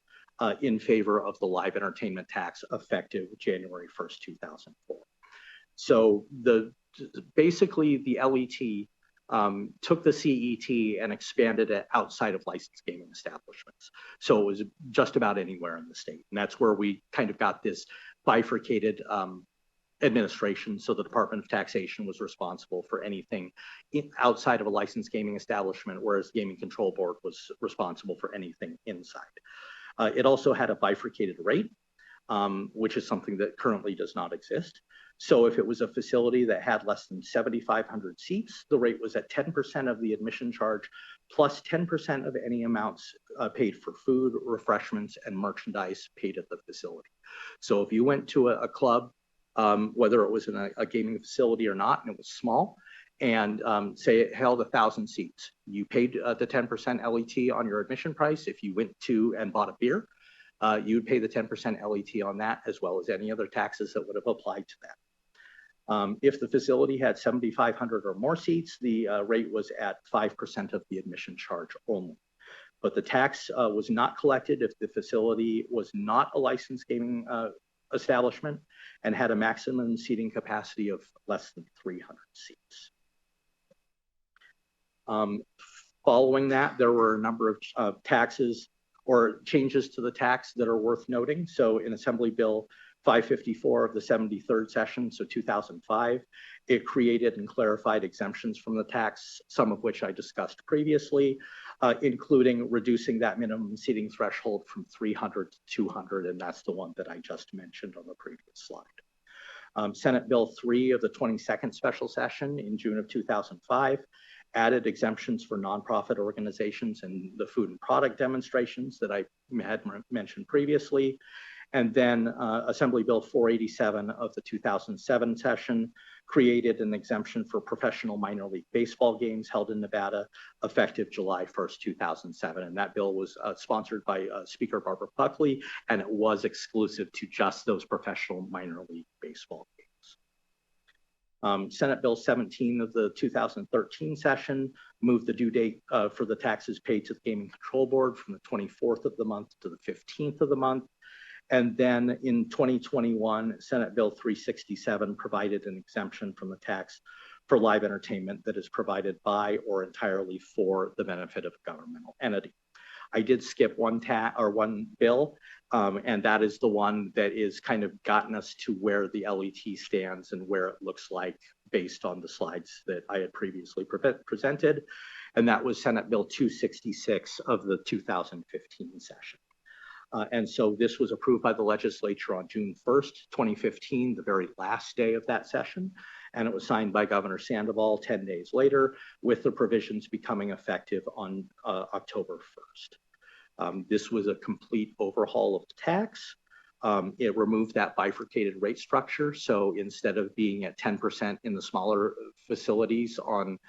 C: in favor of the live entertainment tax effective January 1st, 2004. So basically the LET took the CET and expanded it outside of licensed gaming establishments. So it was just about anywhere in the state. And that's where we kind of got this bifurcated administration. So the Department of Taxation was responsible for anything outside of a licensed gaming establishment, whereas the Gaming Control Board was responsible for anything inside. It also had a bifurcated rate, which is something that currently does not exist. So if it was a facility that had less than 7,500 seats, the rate was at 10% of the admission charge, plus 10% of any amounts paid for food, refreshments, and merchandise paid at the facility. So if you went to a club, whether it was in a gaming facility or not, and it was small, and say it held 1,000 seats, you paid the 10% LET on your admission price. If you went to and bought a beer, you would pay the 10% LET on that, as well as any other taxes that would have applied to that. If the facility had 7,500 or more seats, the rate was at 5% of the admission charge only. But the tax was not collected if the facility was not a licensed gaming establishment and had a maximum seating capacity of less than 300 seats. Following that, there were a number of taxes or changes to the tax that are worth noting. So in Assembly Bill 554 of the 73rd session, so 2005, it created and clarified exemptions from the tax, some of which I discussed previously, including reducing that minimum seating threshold from 300 to 200, and that's the one that I just mentioned on the previous slide. Senate Bill 3 of the 22nd special session in June of 2005 added exemptions for nonprofit organizations and the food and product demonstrations that I had mentioned previously. And then Assembly Bill 487 of the 2007 session created an exemption for professional minor league baseball games held in Nevada effective July 1st, 2007. And that bill was sponsored by Speaker Barbara Buckley, and it was exclusive to just those professional minor league baseball games. Senate Bill 17 of the 2013 session moved the due date for the taxes paid to the Gaming Control Board from the 24th of the month to the 15th of the month. And then in 2021, Senate Bill 367 provided an exemption from the tax for live entertainment that is provided by or entirely for the benefit of a governmental entity. I did skip one bill, and that is the one that is kind of gotten us to where the LET stands and where it looks like based on the slides that I had previously presented. And that was Senate Bill 266 of the 2015 session. And so this was approved by the legislature on June 1st, 2015, the very last day of that session. And it was signed by Governor Sandoval 10 days later, with the provisions becoming effective on October 1st. This was a complete overhaul of the tax. It removed that bifurcated rate structure. So instead of being at 10% in the smaller facilities on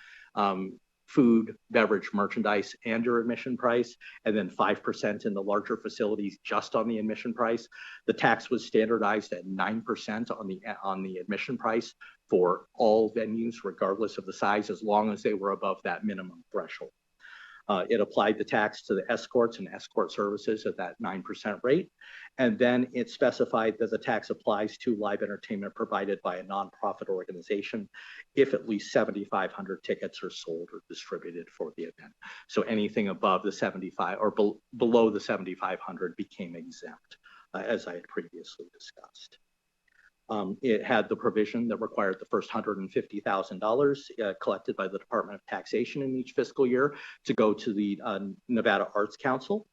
C: food, beverage, merchandise, and your admission price, and then 5% in the larger facilities just on the admission price, the tax was standardized at 9% on the admission price for all venues, regardless of the size, as long as they were above that minimum threshold. It applied the tax to the escorts and escort services at that 9% rate. And then it specified that the tax applies to live entertainment provided by a nonprofit organization if at least 7,500 tickets are sold or distributed for the event. So anything above the 75 or below the 7,500 became exempt, as I had previously discussed. It had the provision that required the first $150,000 collected by the Department of Taxation in each fiscal year to go to the Nevada Arts Council.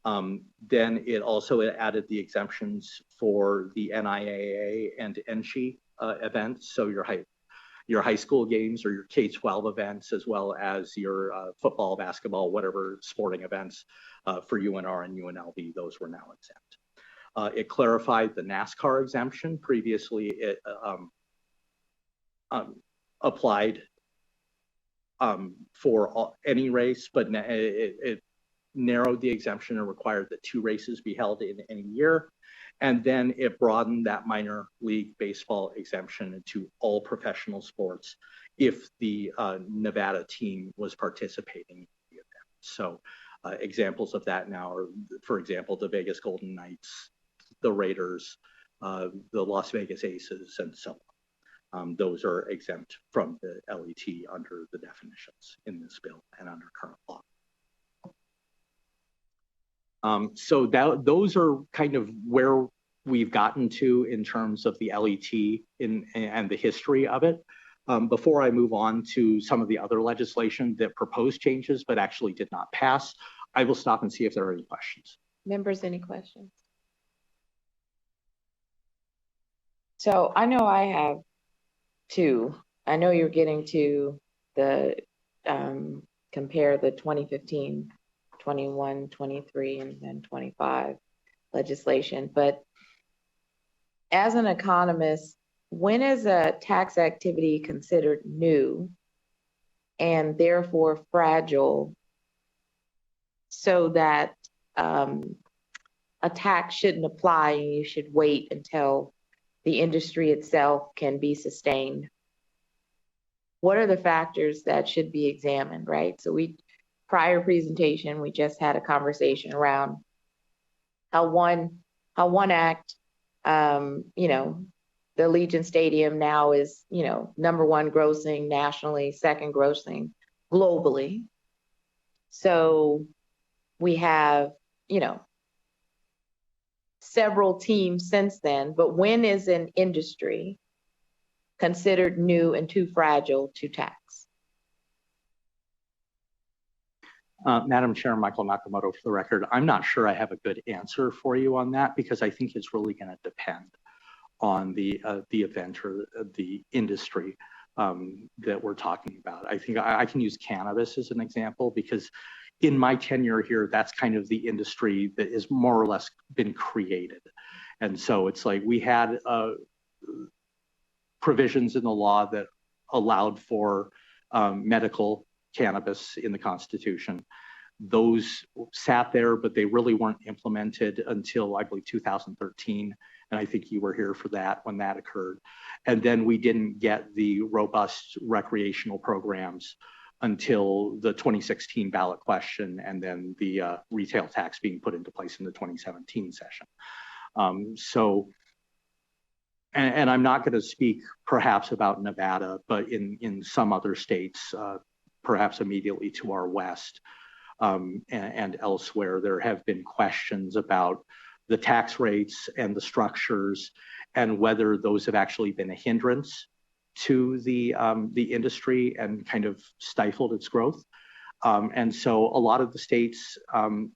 C: Then it also added the exemptions for the NIAA and NSHE events, so your high school games or your K-12 events, as well as your football, basketball, whatever sporting events for UNR and UNLV, those were now exempt. It clarified the NASCAR exemption. Previously, it applied for any race, but it narrowed the exemption and required that 2 races be held in any year. And then it broadened that minor league baseball exemption into all professional sports if the Nevada team was participating in the event. So examples of that now are, for example, the Vegas Golden Knights, the Raiders, the Las Vegas Aces, and so on. Those are exempt from the LET under the definitions in this bill and under current law. So those are kind of where we've gotten to in terms of the LET and the history of it. Before I move on to some of the other legislation that proposed changes but actually did not pass, I will stop and see if there are any questions.
A: Members, any questions? So I know I have 2. I know you're getting to the compare the 2015, 21, 23, and then 25 legislation. But as an economist, when is a tax activity considered new and therefore fragile so that a tax shouldn't apply and you should wait until the industry itself can be sustained? What are the factors that should be examined, right? So prior presentation, we just had a conversation around how one act, you know, the Allegiant Stadium now is, you know, #1 grossing nationally, 2nd grossing globally. So we have, you know, several teams since then, but when is an industry considered new and too fragile to tax?
C: Madam Chair, Michael Nakamoto for the record. I'm not sure I have a good answer for you on that because I think it's really going to depend on the event or the industry that we're talking about. I think I can use cannabis as an example because in my tenure here, that's kind of the industry that is more or less been created. And so it's like we had provisions in the law that allowed for medical cannabis in the Constitution. Those sat there, but they really weren't implemented until I believe 2013. And I think you were here for that when that occurred. And then we didn't get the robust recreational programs until the 2016 ballot question and then the retail tax being put into place in the 2017 session. And I'm not going to speak perhaps about Nevada, but in some other states, perhaps immediately to our west and elsewhere, there have been questions about the tax rates and the structures and whether those have actually been a hindrance to the industry and kind of stifled its growth. And so a lot of the states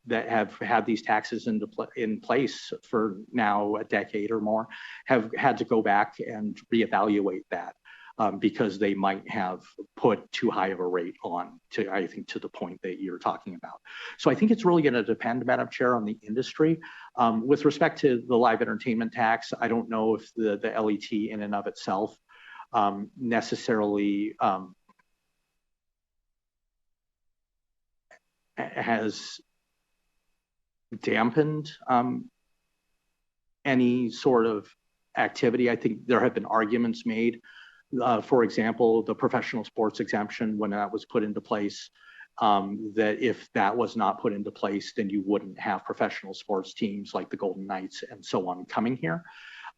C: that have had these taxes in place for now a decade or more have had to go back and reevaluate that because they might have put too high of a rate on to, I think, to the point that you're talking about. So I think it's really going to depend, Madam Chair, on the industry. With respect to the live entertainment tax, I don't know if the LET in and of itself necessarily has dampened any sort of activity. I think there have been arguments made. For example, the professional sports exemption, when that was put into place, that if that was not put into place, then you wouldn't have professional sports teams like the Golden Knights and so on coming here.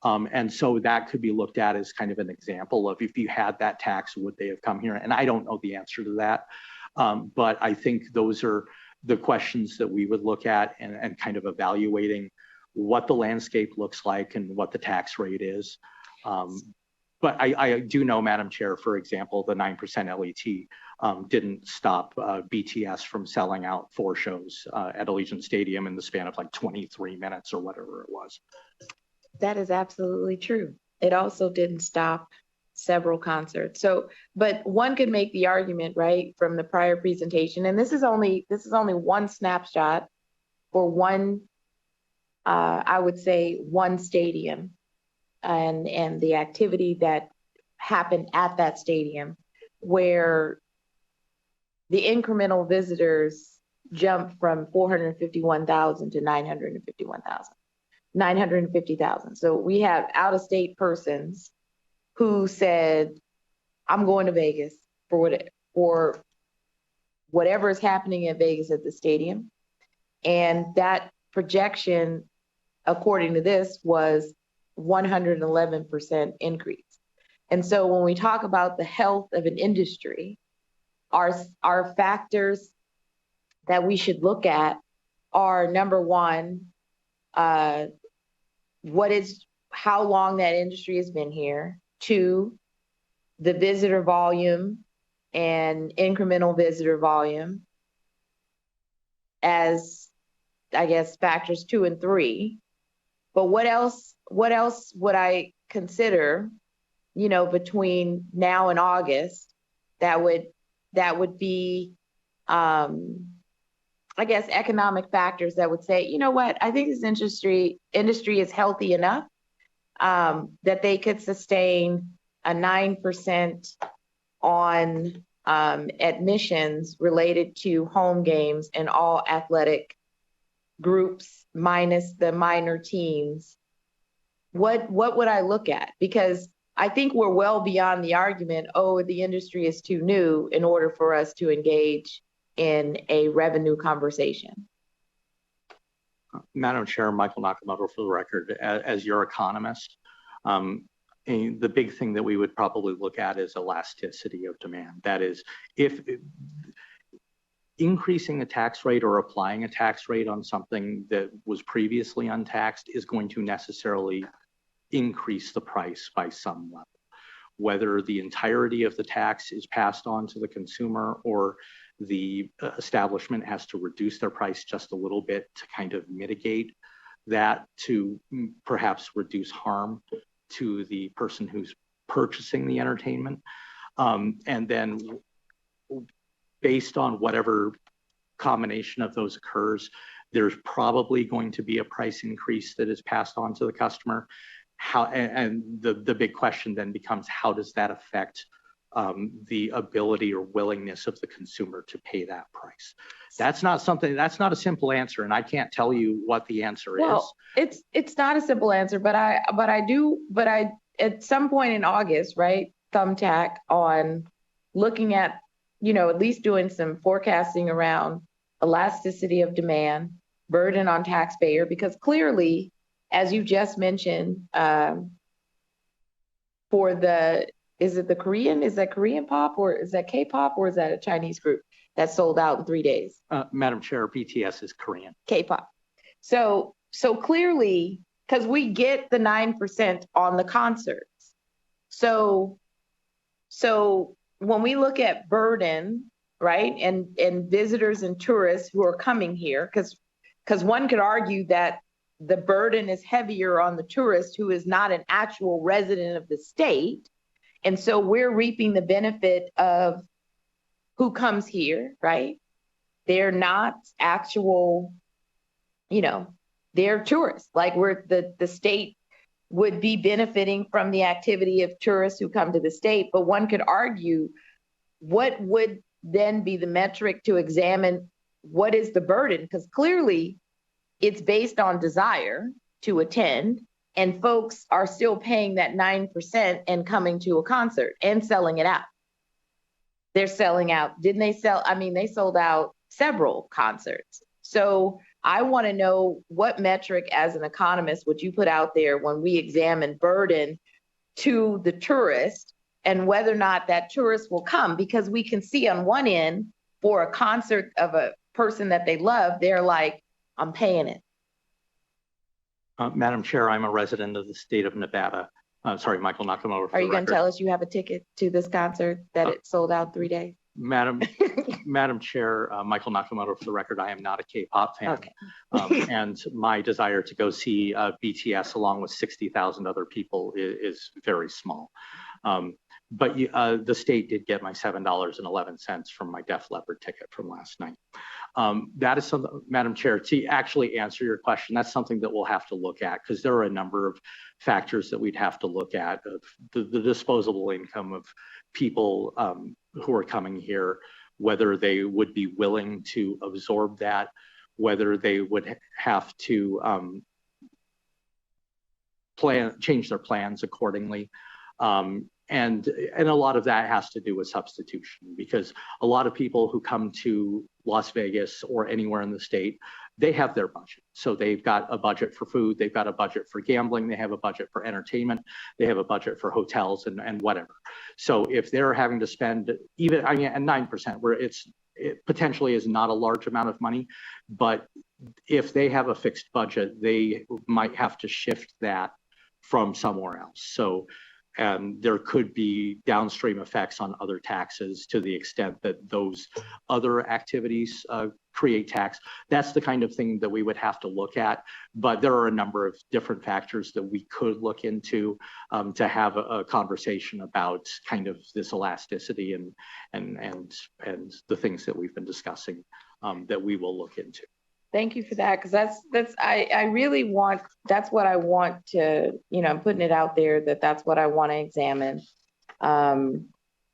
C: And so that could be looked at as kind of an example of if you had that tax, would they have come here? And I don't know the answer to that. But I think those are the questions that we would look at and kind of evaluating what the landscape looks like and what the tax rate is. But I do know, Madam Chair, for example, the 9% LET didn't stop BTS from selling out 4 shows at Allegiant Stadium in the span of like 23 minutes or whatever it was.
A: That is absolutely true. It also didn't stop several concerts. So, but one could make the argument, right, from the prior presentation, and this is only one snapshot for one, I would say one stadium and the activity that happened at that stadium where the incremental visitors jumped from 451,000 to 950,000. So we have out-of-state persons who said, I'm going to Vegas for whatever is happening in Vegas at the stadium. And that projection, according to this, was 111% increase. And so when we talk about the health of an industry, our factors that we should look at are, number one, how long that industry has been here. Two, the visitor volume and incremental visitor volume as, I guess, factors 2 and 3. But what else would I consider, between now and August that would be, I guess, economic factors that would say, you know what, I think this industry is healthy enough that they could sustain a 9% on admissions related to home games and all athletic groups minus the minor teams. What would I look at? Because I think we're well beyond the argument, the industry is too new in order for us to engage in a revenue conversation.
C: Madam Chair, Michael Nakamoto for the record, as your economist, the big thing that we would probably look at is elasticity of demand. That is, if increasing a tax rate or applying a tax rate on something that was previously untaxed is going to necessarily increase the price by some level. Whether the entirety of the tax is passed on to the consumer or the establishment has to reduce their price just a little bit to kind of mitigate that, to perhaps reduce harm to the person who's purchasing the entertainment. And then based on whatever combination of those occurs, there's probably going to be a price increase that is passed on to the customer. And the big question then becomes, how does that affect the ability or willingness of the consumer to pay that price? That's not a simple answer, and I can't tell you what the answer is.
A: It's not a simple answer, but I at some point in August, right, thumbtack on looking at, at least doing some forecasting around elasticity of demand, burden on taxpayer, because clearly, as you just mentioned, for is that Korean pop, or is that K-pop, or is that a Chinese group that sold out in 3 days?
C: Madam Chair, BTS is Korean.
A: K-pop. So clearly, because we get the 9% on the concerts. So when we look at burden, right, and visitors and tourists who are coming here, because one could argue that the burden is heavier on the tourist who is not an actual resident of the state. And so we're reaping the benefit of who comes here, right? They're not actual, they're tourists. Like the state would be benefiting from the activity of tourists who come to the state. But one could argue, what would then be the metric to examine what is the burden? Because clearly it's based on desire to attend, and folks are still paying that 9% and coming to a concert and selling it out. They're selling out. Didn't they sell? I mean, they sold out several concerts. So I want to know, what metric as an economist would you put out there when we examine burden to the tourist and whether or not that tourist will come? Because we can see on one end, for a concert of a person that they love, they're like, I'm paying it.
C: Madam Chair, I'm a resident of the state of Nevada. Sorry, Michael Nakamoto.
A: Are you going to tell us you have a ticket to this concert that it sold out 3 days?
C: Madam Chair, Michael Nakamoto for the record, I am not a K-pop fan.
A: Okay.
C: And my desire to go see BTS along with 60,000 other people is very small. But the state did get my $7.11 from my Def Leppard ticket from last night. That is something, Madam Chair, to actually answer your question, that's something that we'll have to look at, because there are a number of factors that we'd have to look at, of the disposable income of people who are coming here, whether they would be willing to absorb that, whether they would have to change their plans accordingly. And a lot of that has to do with substitution, because a lot of people who come to Las Vegas or anywhere in the state, they have their budget. So they've got a budget for food, they've got a budget for gambling, they have a budget for entertainment, they have a budget for hotels and whatever. So if they're having to spend even, I mean, at 9%, where it potentially is not a large amount of money, but if they have a fixed budget, they might have to shift that from somewhere else. So there could be downstream effects on other taxes to the extent that those other activities create tax. That's the kind of thing that we would have to look at. But there are a number of different factors that we could look into to have a conversation about kind of this elasticity and the things that we've been discussing that we will look into.
A: Thank you for that, because I really want, that's what I want to, I'm putting it out there that's what I want to examine. I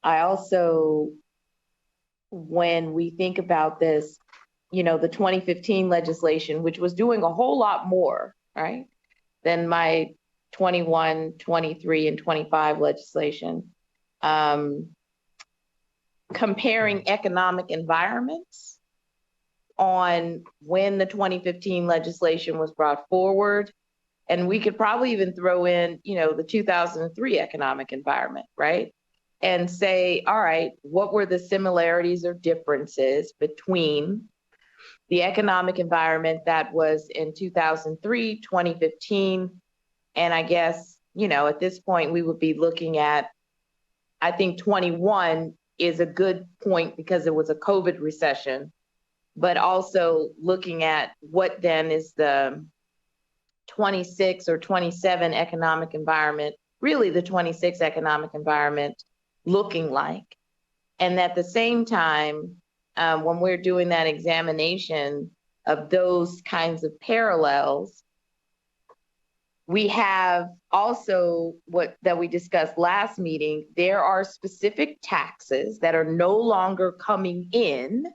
A: also, when we think about this, the 2015 legislation, which was doing a whole lot more, right, than my 21, 23, and 25 legislation, comparing economic environments on when the 2015 legislation was brought forward. And we could probably even throw in, the 2003 economic environment, right? And say, all right, what were the similarities or differences between the economic environment that was in 2003, 2015, and I guess, at this point we would be looking at, I think 21 is a good point because it was a COVID recession, but also looking at what then is the 26 or 27 economic environment, really the 26 economic environment looking like. And at the same time, when we're doing that examination of those kinds of parallels, we have also that we discussed last meeting, there are specific taxes that are no longer coming in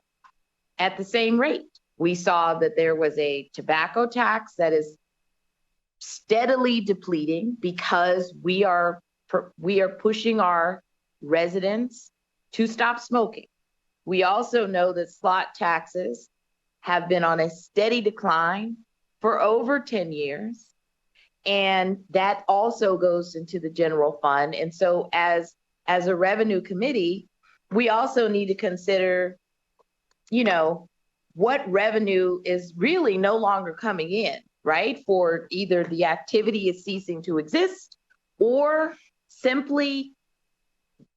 A: at the same rate. We saw that there was a tobacco tax that is steadily depleting because we are pushing our residents to stop smoking. We also know that slot taxes have been on a steady decline for over 10 years. And that also goes into the general fund. And so as a revenue committee, we also need to consider what revenue is really no longer coming in, right? For either the activity is ceasing to exist or simply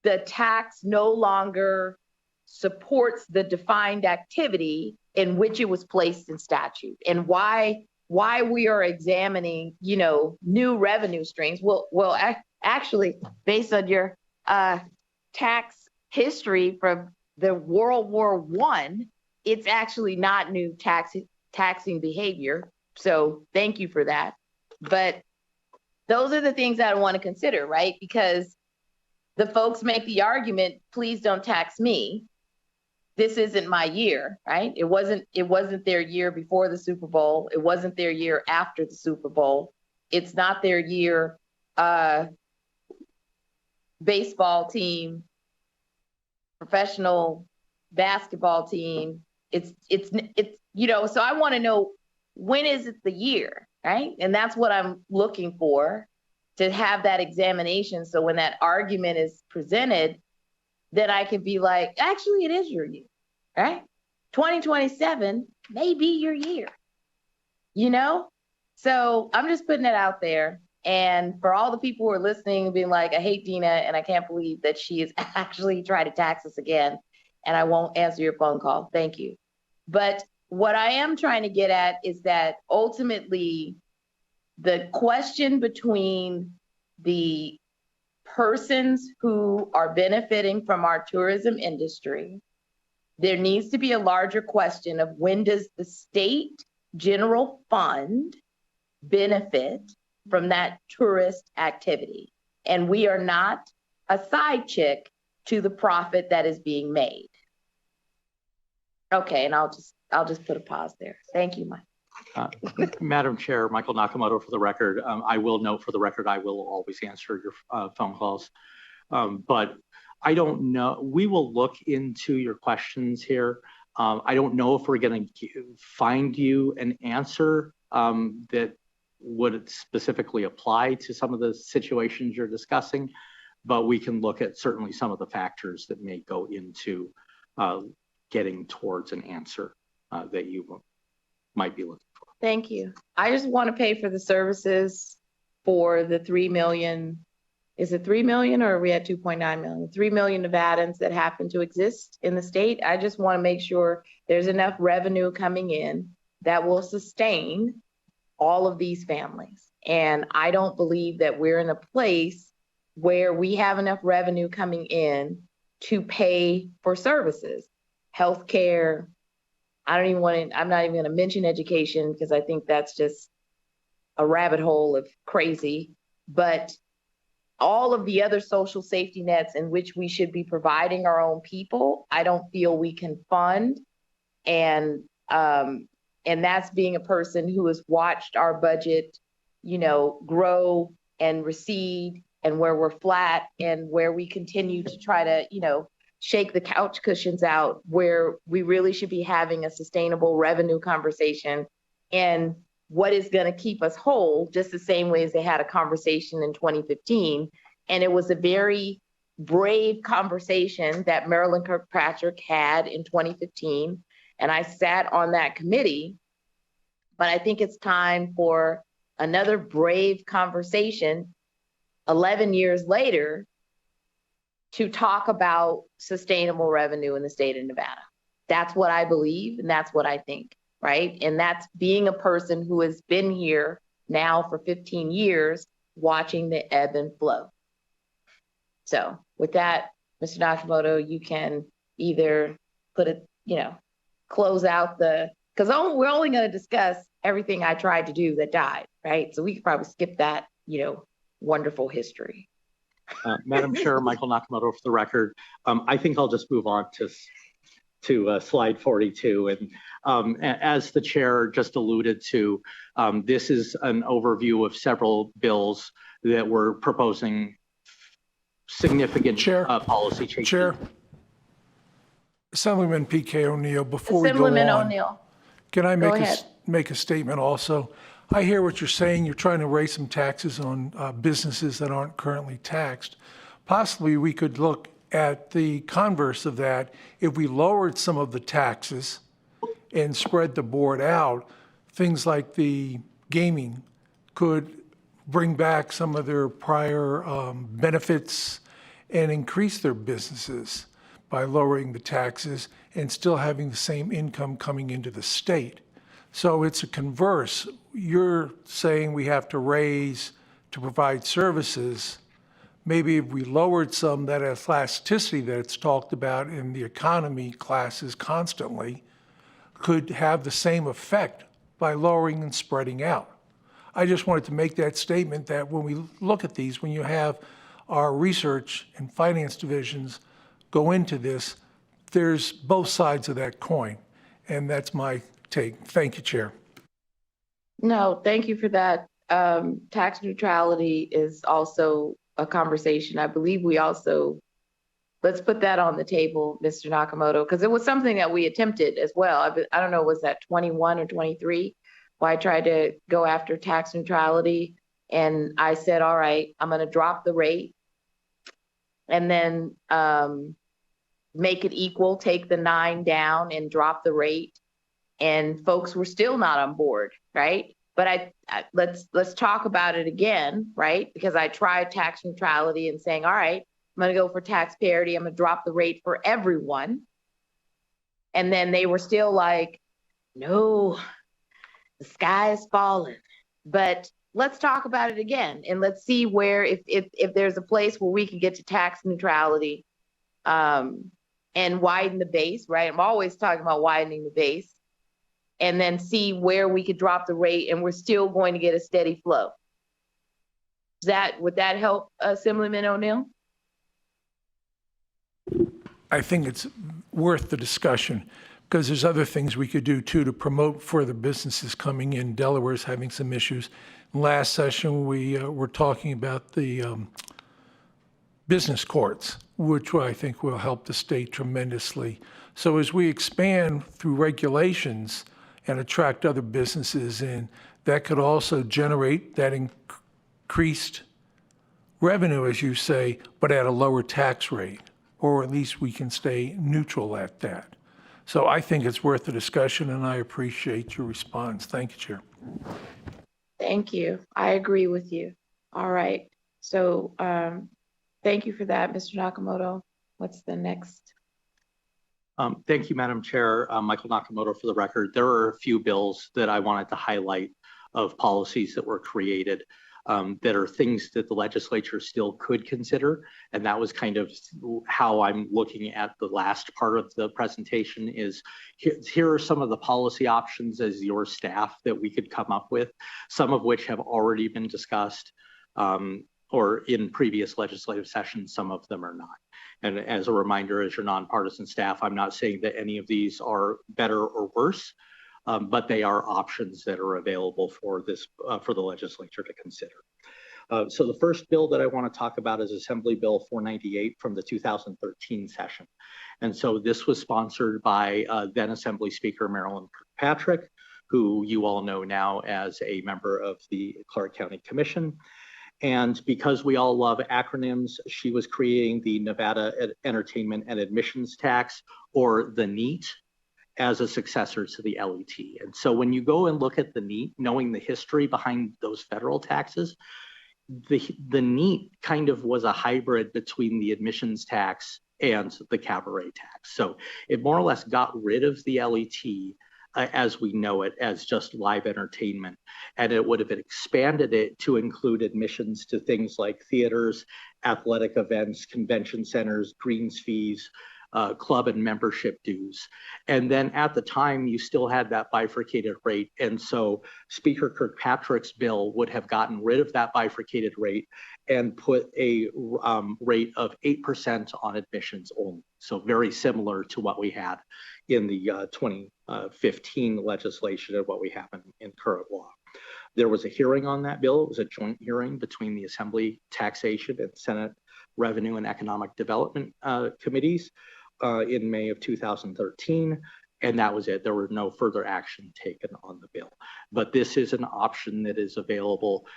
A: the tax no longer supports the defined activity in which it was placed in statute. And why we are examining, new revenue streams. Well, actually, based on your tax history from the World War I, it's actually not new taxing behavior. So thank you for that. But those are the things that I want to consider, right? Because the folks make the argument, please don't tax me. This isn't my year, right? It wasn't their year before the Super Bowl. It wasn't their year after the Super Bowl. It's not their year baseball team, professional basketball team. It's so I want to know, when is it the year, right? And that's what I'm looking for, to have that examination. So when that argument is presented, then I can be like, actually, it is your year, right? 2027 may be your year, So I'm just putting it out there. And for all the people who are listening and being like, I hate Dina, and I can't believe that she is actually trying to tax us again, and I won't answer your phone call. Thank you. But what I am trying to get at is that ultimately the question between the persons who are benefiting from our tourism industry, there needs to be a larger question of, when does the state general fund benefit from that tourist activity? And we are not a side chick to the profit that is being made. Okay, and I'll just put a pause there. Thank you, Mike.
C: Madam Chair, Michael Nakamoto for the record. I will note for the record, I will always answer your phone calls. But I don't know, we will look into your questions here. I don't know if we're going to find you an answer that would specifically apply to some of the situations you're discussing, but we can look at certainly some of the factors that may go into getting towards an answer that you might be looking for.
A: Thank you. I just want to pay for the services for the 3 million. Is it 3 million or are we at 2.9 million? 3 million Nevadans that happen to exist in the state. I just want to make sure there's enough revenue coming in that will sustain all of these families. And I don't believe that we're in a place where we have enough revenue coming in to pay for services, healthcare. I'm not even going to mention education because I think that's just a rabbit hole of crazy, but all of the other social safety nets in which we should be providing our own people, I don't feel we can fund. And that's being a person who has watched our budget, grow and recede, and where we're flat and where we continue to try to, shake the couch cushions out, where we really should be having a sustainable revenue conversation and what is going to keep us whole, just the same way as they had a conversation in 2015. And it was a very brave conversation that Marilyn Kirkpatrick had in 2015. And I sat on that committee, but I think it's time for another brave conversation 11 years later to talk about sustainable revenue in the state of Nevada. That's what I believe, and that's what I think, right? And that's being a person who has been here now for 15 years, watching the ebb and flow. So with that, Mr. Nakamoto, you can either put it, close out because we're only going to discuss everything I tried to do that died, right? So we could probably skip that, wonderful history.
C: Madam Chair, Michael Nakamoto for the record. I think I'll just move on to slide 42. And as the chair just alluded to, this is an overview of several bills that we're proposing significant policy changes.
I: Chair, Assemblyman P.K. O'Neill, before we go
A: Assemblyman
I: on,
A: O'Neill,
I: can I make a statement also? I hear what you're saying. You're trying to raise some taxes on businesses that aren't currently taxed. Possibly we could look at the converse of that. If we lowered some of the taxes and spread the board out, things like the gaming could bring back some of their prior benefits and increase their businesses by lowering the taxes and still having the same income coming into the state. So it's a converse. You're saying we have to raise to provide services. Maybe if we lowered some, that elasticity that it's talked about in the economy classes constantly could have the same effect by lowering and spreading out. I just wanted to make that statement that when we look at these, when you have our research and finance divisions go into this, there's both sides of that coin. And that's my take. Thank you, Chair.
A: No, thank you for that. Tax neutrality is also a conversation. I believe let's put that on the table, Mr. Nakamoto, because it was something that we attempted as well. I don't know, was that 21 or 23? Why I tried to go after tax neutrality. And I said, all right, I'm going to drop the rate and then make it equal, take the 9 down and drop the rate. And folks were still not on board, right? But let's talk about it again, right? Because I tried tax neutrality and saying, all right, I'm going to go for tax parity. I'm going to drop the rate for everyone. And then they were still like, no, the sky is falling. But let's talk about it again. And let's see where, if there's a place where we can get to tax neutrality and widen the base, right? I'm always talking about widening the base. And then see where we could drop the rate and we're still going to get a steady flow. Would that help, Assemblyman O'Neill?
I: I think it's worth the discussion because there's other things we could do too to promote further businesses coming in. Delaware's having some issues. Last session, we were talking about the business courts, which I think will help the state tremendously. So as we expand through regulations and attract other businesses in, that could also generate that increased revenue, as you say, but at a lower tax rate, or at least we can stay neutral at that. So I think it's worth the discussion, and I appreciate your response. Thank you, Chair.
A: Thank you. I agree with you. All right. So thank you for that, Mr. Nakamoto. What's the next?
C: Thank you, Madam Chair. Michael Nakamoto for the record. There are a few bills that I wanted to highlight of policies that were created that are things that the legislature still could consider. And that was kind of how I'm looking at the last part of the presentation is here are some of the policy options as your staff that we could come up with, some of which have already been discussed or in previous legislative sessions, some of them are not. And as a reminder, as your nonpartisan staff, I'm not saying that any of these are better or worse, but they are options that are available for this for the legislature to consider. So the first bill that I want to talk about is Assembly Bill 498 from the 2013 session. And so this was sponsored by then Assembly Speaker Marilyn Kirkpatrick, who you all know now as a member of the Clark County Commission. And because we all love acronyms, she was creating the Nevada Entertainment and Admissions Tax, or the NEAT, as a successor to the LET. And so when you go and look at the NEAT, knowing the history behind those federal taxes, the NEAT kind of was a hybrid between the admissions tax and the cabaret tax. So it more or less got rid of the LET as we know it, as just live entertainment. And it would have expanded it to include admissions to things like theaters, athletic events, convention centers, greens fees, club and membership dues. And then at the time, you still had that bifurcated rate. And so Speaker Kirkpatrick's bill would have gotten rid of that bifurcated rate and put a rate of 8% on admissions only. So very similar to what we had in the 2015 legislation and what we have in current law. There was a hearing on that bill. It was a joint hearing between the Assembly Taxation and Senate Revenue and Economic Development committees in May of 2013. And that was it. There was no further action taken on the bill. But this is an option that is available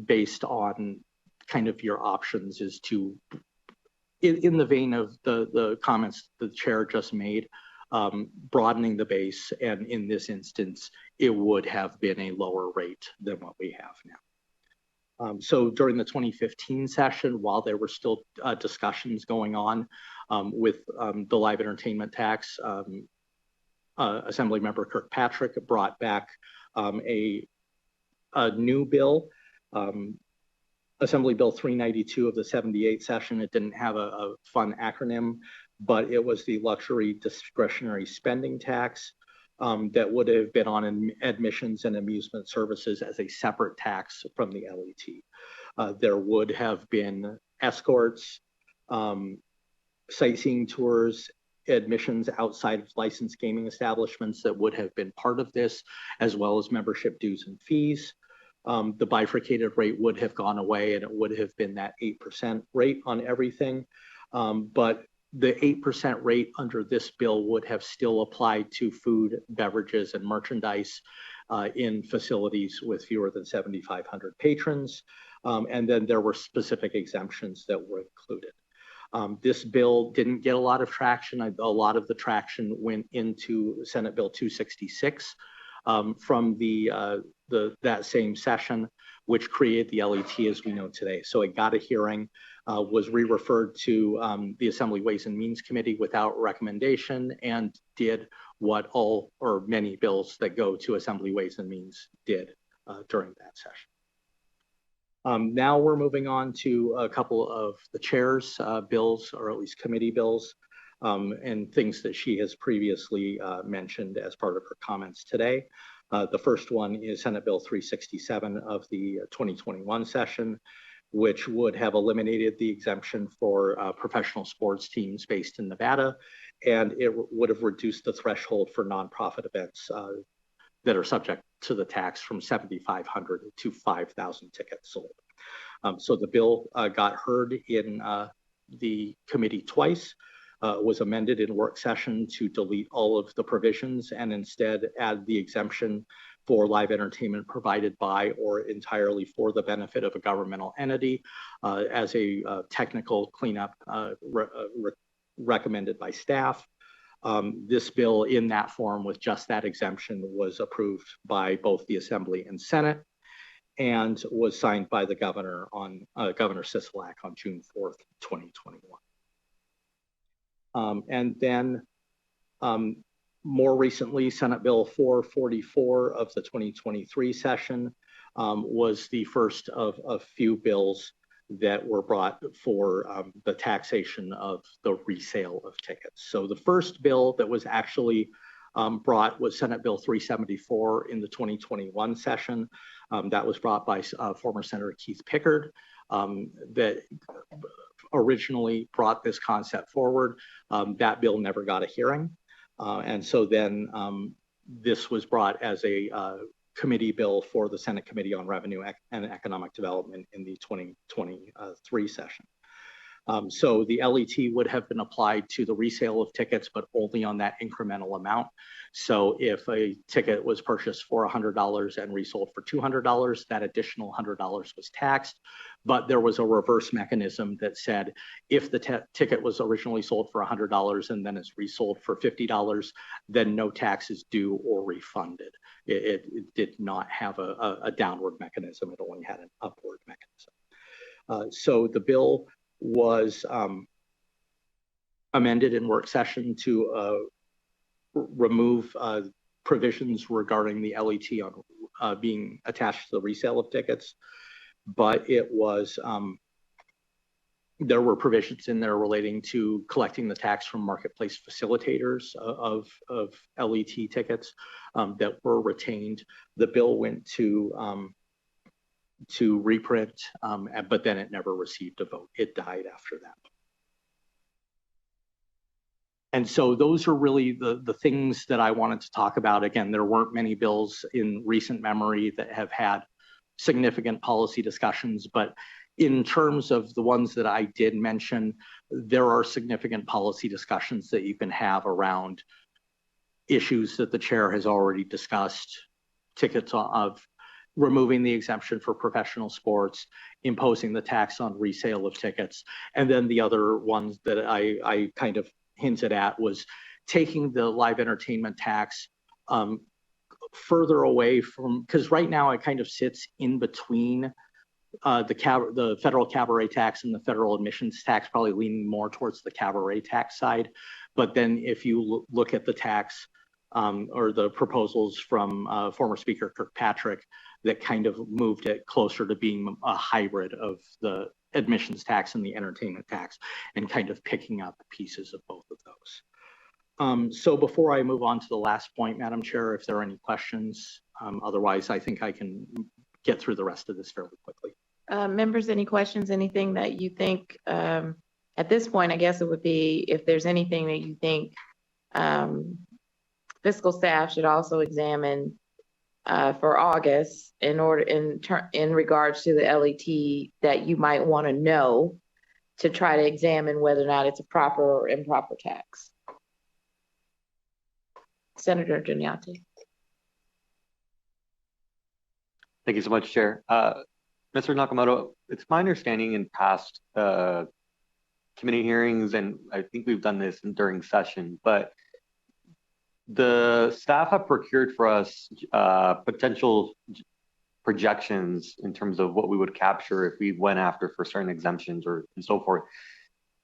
C: based on kind of your options is to, in the vein of the comments the chair just made, broadening the base. And in this instance, it would have been a lower rate than what we have now. So during the 2015 session, while there were still discussions going on with the live entertainment tax, Assemblymember Kirkpatrick brought back a new bill, Assembly Bill 392 of the 78 session. It didn't have a fun acronym, but it was the luxury discretionary spending tax that would have been on admissions and amusement services as a separate tax from the LET. There would have been escorts, sightseeing tours, admissions outside of licensed gaming establishments that would have been part of this, as well as membership dues and fees. The bifurcated rate would have gone away and it would have been that 8% rate on everything. But the 8% rate under this bill would have still applied to food, beverages, and merchandise in facilities with fewer than 7,500 patrons. And then there were specific exemptions that were included. This bill didn't get a lot of traction. A lot of the traction went into Senate Bill 266 from that same session, which created the LET as we know today. So it got a hearing, was re-referred to the Assembly Ways and Means Committee without recommendation, and did what all or many bills that go to Assembly Ways and Means did during that session. Now we're moving on to a couple of the chair's bills, or at least committee bills, and things that she has previously mentioned as part of her comments today. The first one is Senate Bill 367 of the 2021 session, which would have eliminated the exemption for professional sports teams based in Nevada, and it would have reduced the threshold for nonprofit events that are subject to the tax from 7,500 to 5,000 tickets sold. So the bill got heard in the committee twice, was amended in work session to delete all of the provisions and instead add the exemption for live entertainment provided by or entirely for the benefit of a governmental entity as a technical cleanup recommended by staff. This bill in that form with just that exemption was approved by both the Assembly and Senate and was signed by the governor on Governor Sisolak on June 4th, 2021. And then more recently, Senate Bill 444 of the 2023 session was the first of a few bills that were brought for the taxation of the resale of tickets. So the first bill that was actually brought was Senate Bill 374 in the 2021 session. That was brought by former Senator Keith Pickard that originally brought this concept forward. That bill never got a hearing. And so then this was brought as a committee bill for the Senate Committee on Revenue and Economic Development in the 2023 session. So the LET would have been applied to the resale of tickets, but only on that incremental amount. So if a ticket was purchased for $100 and resold for $200, that additional $100 was taxed. But there was a reverse mechanism that said if the ticket was originally sold for $100 and then is resold for $50, then no tax is due or refunded. It did not have a downward mechanism. It only had an upward mechanism. So the bill was amended in work session to remove provisions regarding the LET on being attached to the resale of tickets, but it was there were provisions in there relating to collecting the tax from marketplace facilitators of LET tickets that were retained. The bill went to reprint, but then it never received a vote. It died after that. And so those are really the things that I wanted to talk about. Again, there weren't many bills in recent memory that have had significant policy discussions, but in terms of the ones that I did mention, there are significant policy discussions that you can have around issues that the chair has already discussed, tickets of removing the exemption for professional sports, imposing the tax on resale of tickets. And then the other ones that I kind of hinted at was taking the live entertainment tax further away from, because right now it kind of sits in between the federal cabaret tax and the federal admissions tax, probably leaning more towards the cabaret tax side. But then if you look at the tax or the proposals from former Speaker Kirkpatrick that kind of moved it closer to being a hybrid of the admissions tax and the entertainment tax and kind of picking up pieces of both of those. So before I move on to the last point, Madam Chair, if there are any questions, otherwise I think I can get through the rest of this fairly quickly.
A: Members, any questions, anything that you think, at this point, I guess it would be if there's anything that you think fiscal staff should also examine for August in regards to the LET that you might want to know to try to examine whether or not it's a proper or improper tax. Senator Dognati.
J: Thank you so much, Chair. Mr. Nakamoto, it's my understanding in past committee hearings, and I think we've done this during session, but the staff have procured for us potential projections in terms of what we would capture if we went after for certain exemptions and so forth.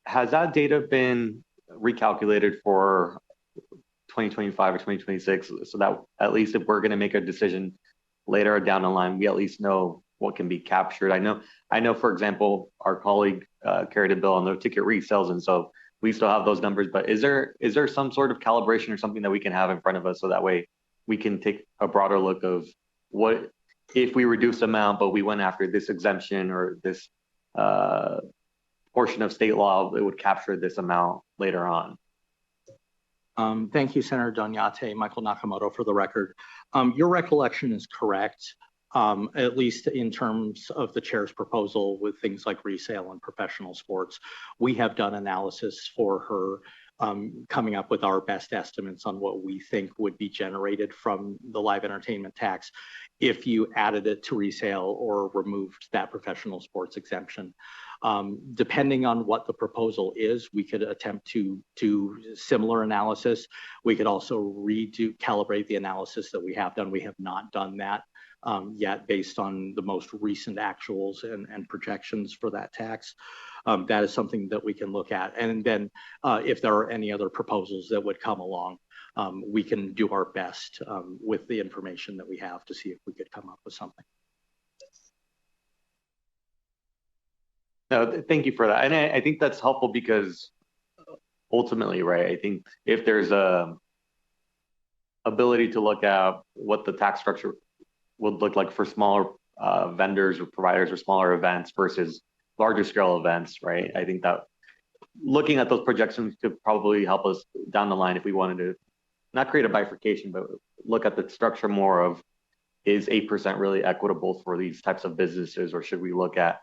J: Has that data been recalculated for 2025 or 2026 so that at least if we're going to make a decision later down the line, we at least know what can be captured? I know, for example, our colleague carried a bill on the ticket resales, and so we still have those numbers, but is there some sort of calibration or something that we can have in front of us so that way we can take a broader look of what if we reduce the amount, but we went after this exemption or this portion of state law, it would capture this amount later on.
C: Thank you, Senator Donyate. Michael Nakamoto for the record. Your recollection is correct, at least in terms of the chair's proposal with things like resale and professional sports. We have done analysis for her, coming up with our best estimates on what we think would be generated from the live entertainment tax if you added it to resale or removed that professional sports exemption. Depending on what the proposal is, we could attempt to do similar analysis. We could also calibrate the analysis that we have done. We have not done that yet based on the most recent actuals and projections for that tax. That is something that we can look at. And then if there are any other proposals that would come along, we can do our best with the information that we have to see if we could come up with something.
J: No, thank you for that. And I think that's helpful because ultimately, right, I think if there's a ability to look at what the tax structure would look like for smaller vendors or providers or smaller events versus larger scale events, right? I think that looking at those projections could probably help us down the line if we wanted to not create a bifurcation, but look at the structure more of, is 8% really equitable for these types of businesses, or should we look at,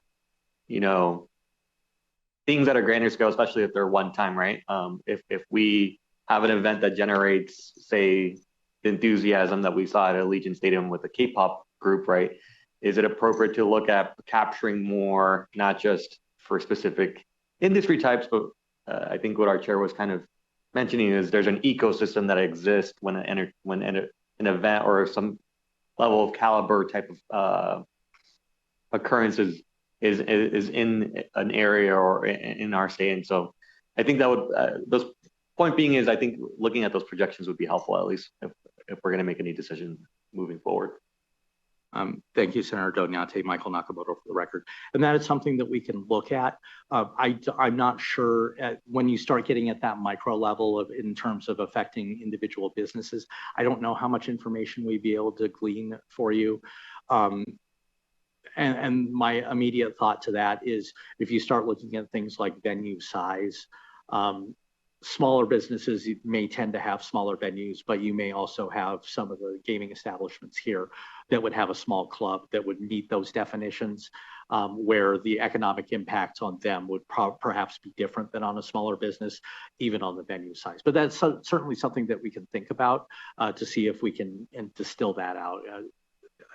J: you know, things that are grander scale, especially if they're one time, right? If we have an event that generates, say, the enthusiasm that we saw at Allegiant Stadium with the K-pop group, right? Is it appropriate to look at capturing more, not just for specific industry types, but I think what our chair was kind of mentioning is there's an ecosystem that exists when an event or some level of caliber type of occurrences is in an area or in our state. And so I think that would, those point being is, I think looking at those projections would be helpful, at least if we're going to make any decision moving forward.
C: Thank you, Senator Donyate. Michael Nakamoto for the record. And that is something that we can look at. I'm not sure when you start getting at that micro level of in terms of affecting individual businesses, I don't know how much information we'd be able to glean for you. And my immediate thought to that is if you start looking at things like venue size, smaller businesses may tend to have smaller venues, but you may also have some of the gaming establishments here that would have a small club that would meet those definitions, where the economic impact on them would perhaps be different than on a smaller business, even on the venue size. But that's certainly something that we can think about to see if we can distill that out.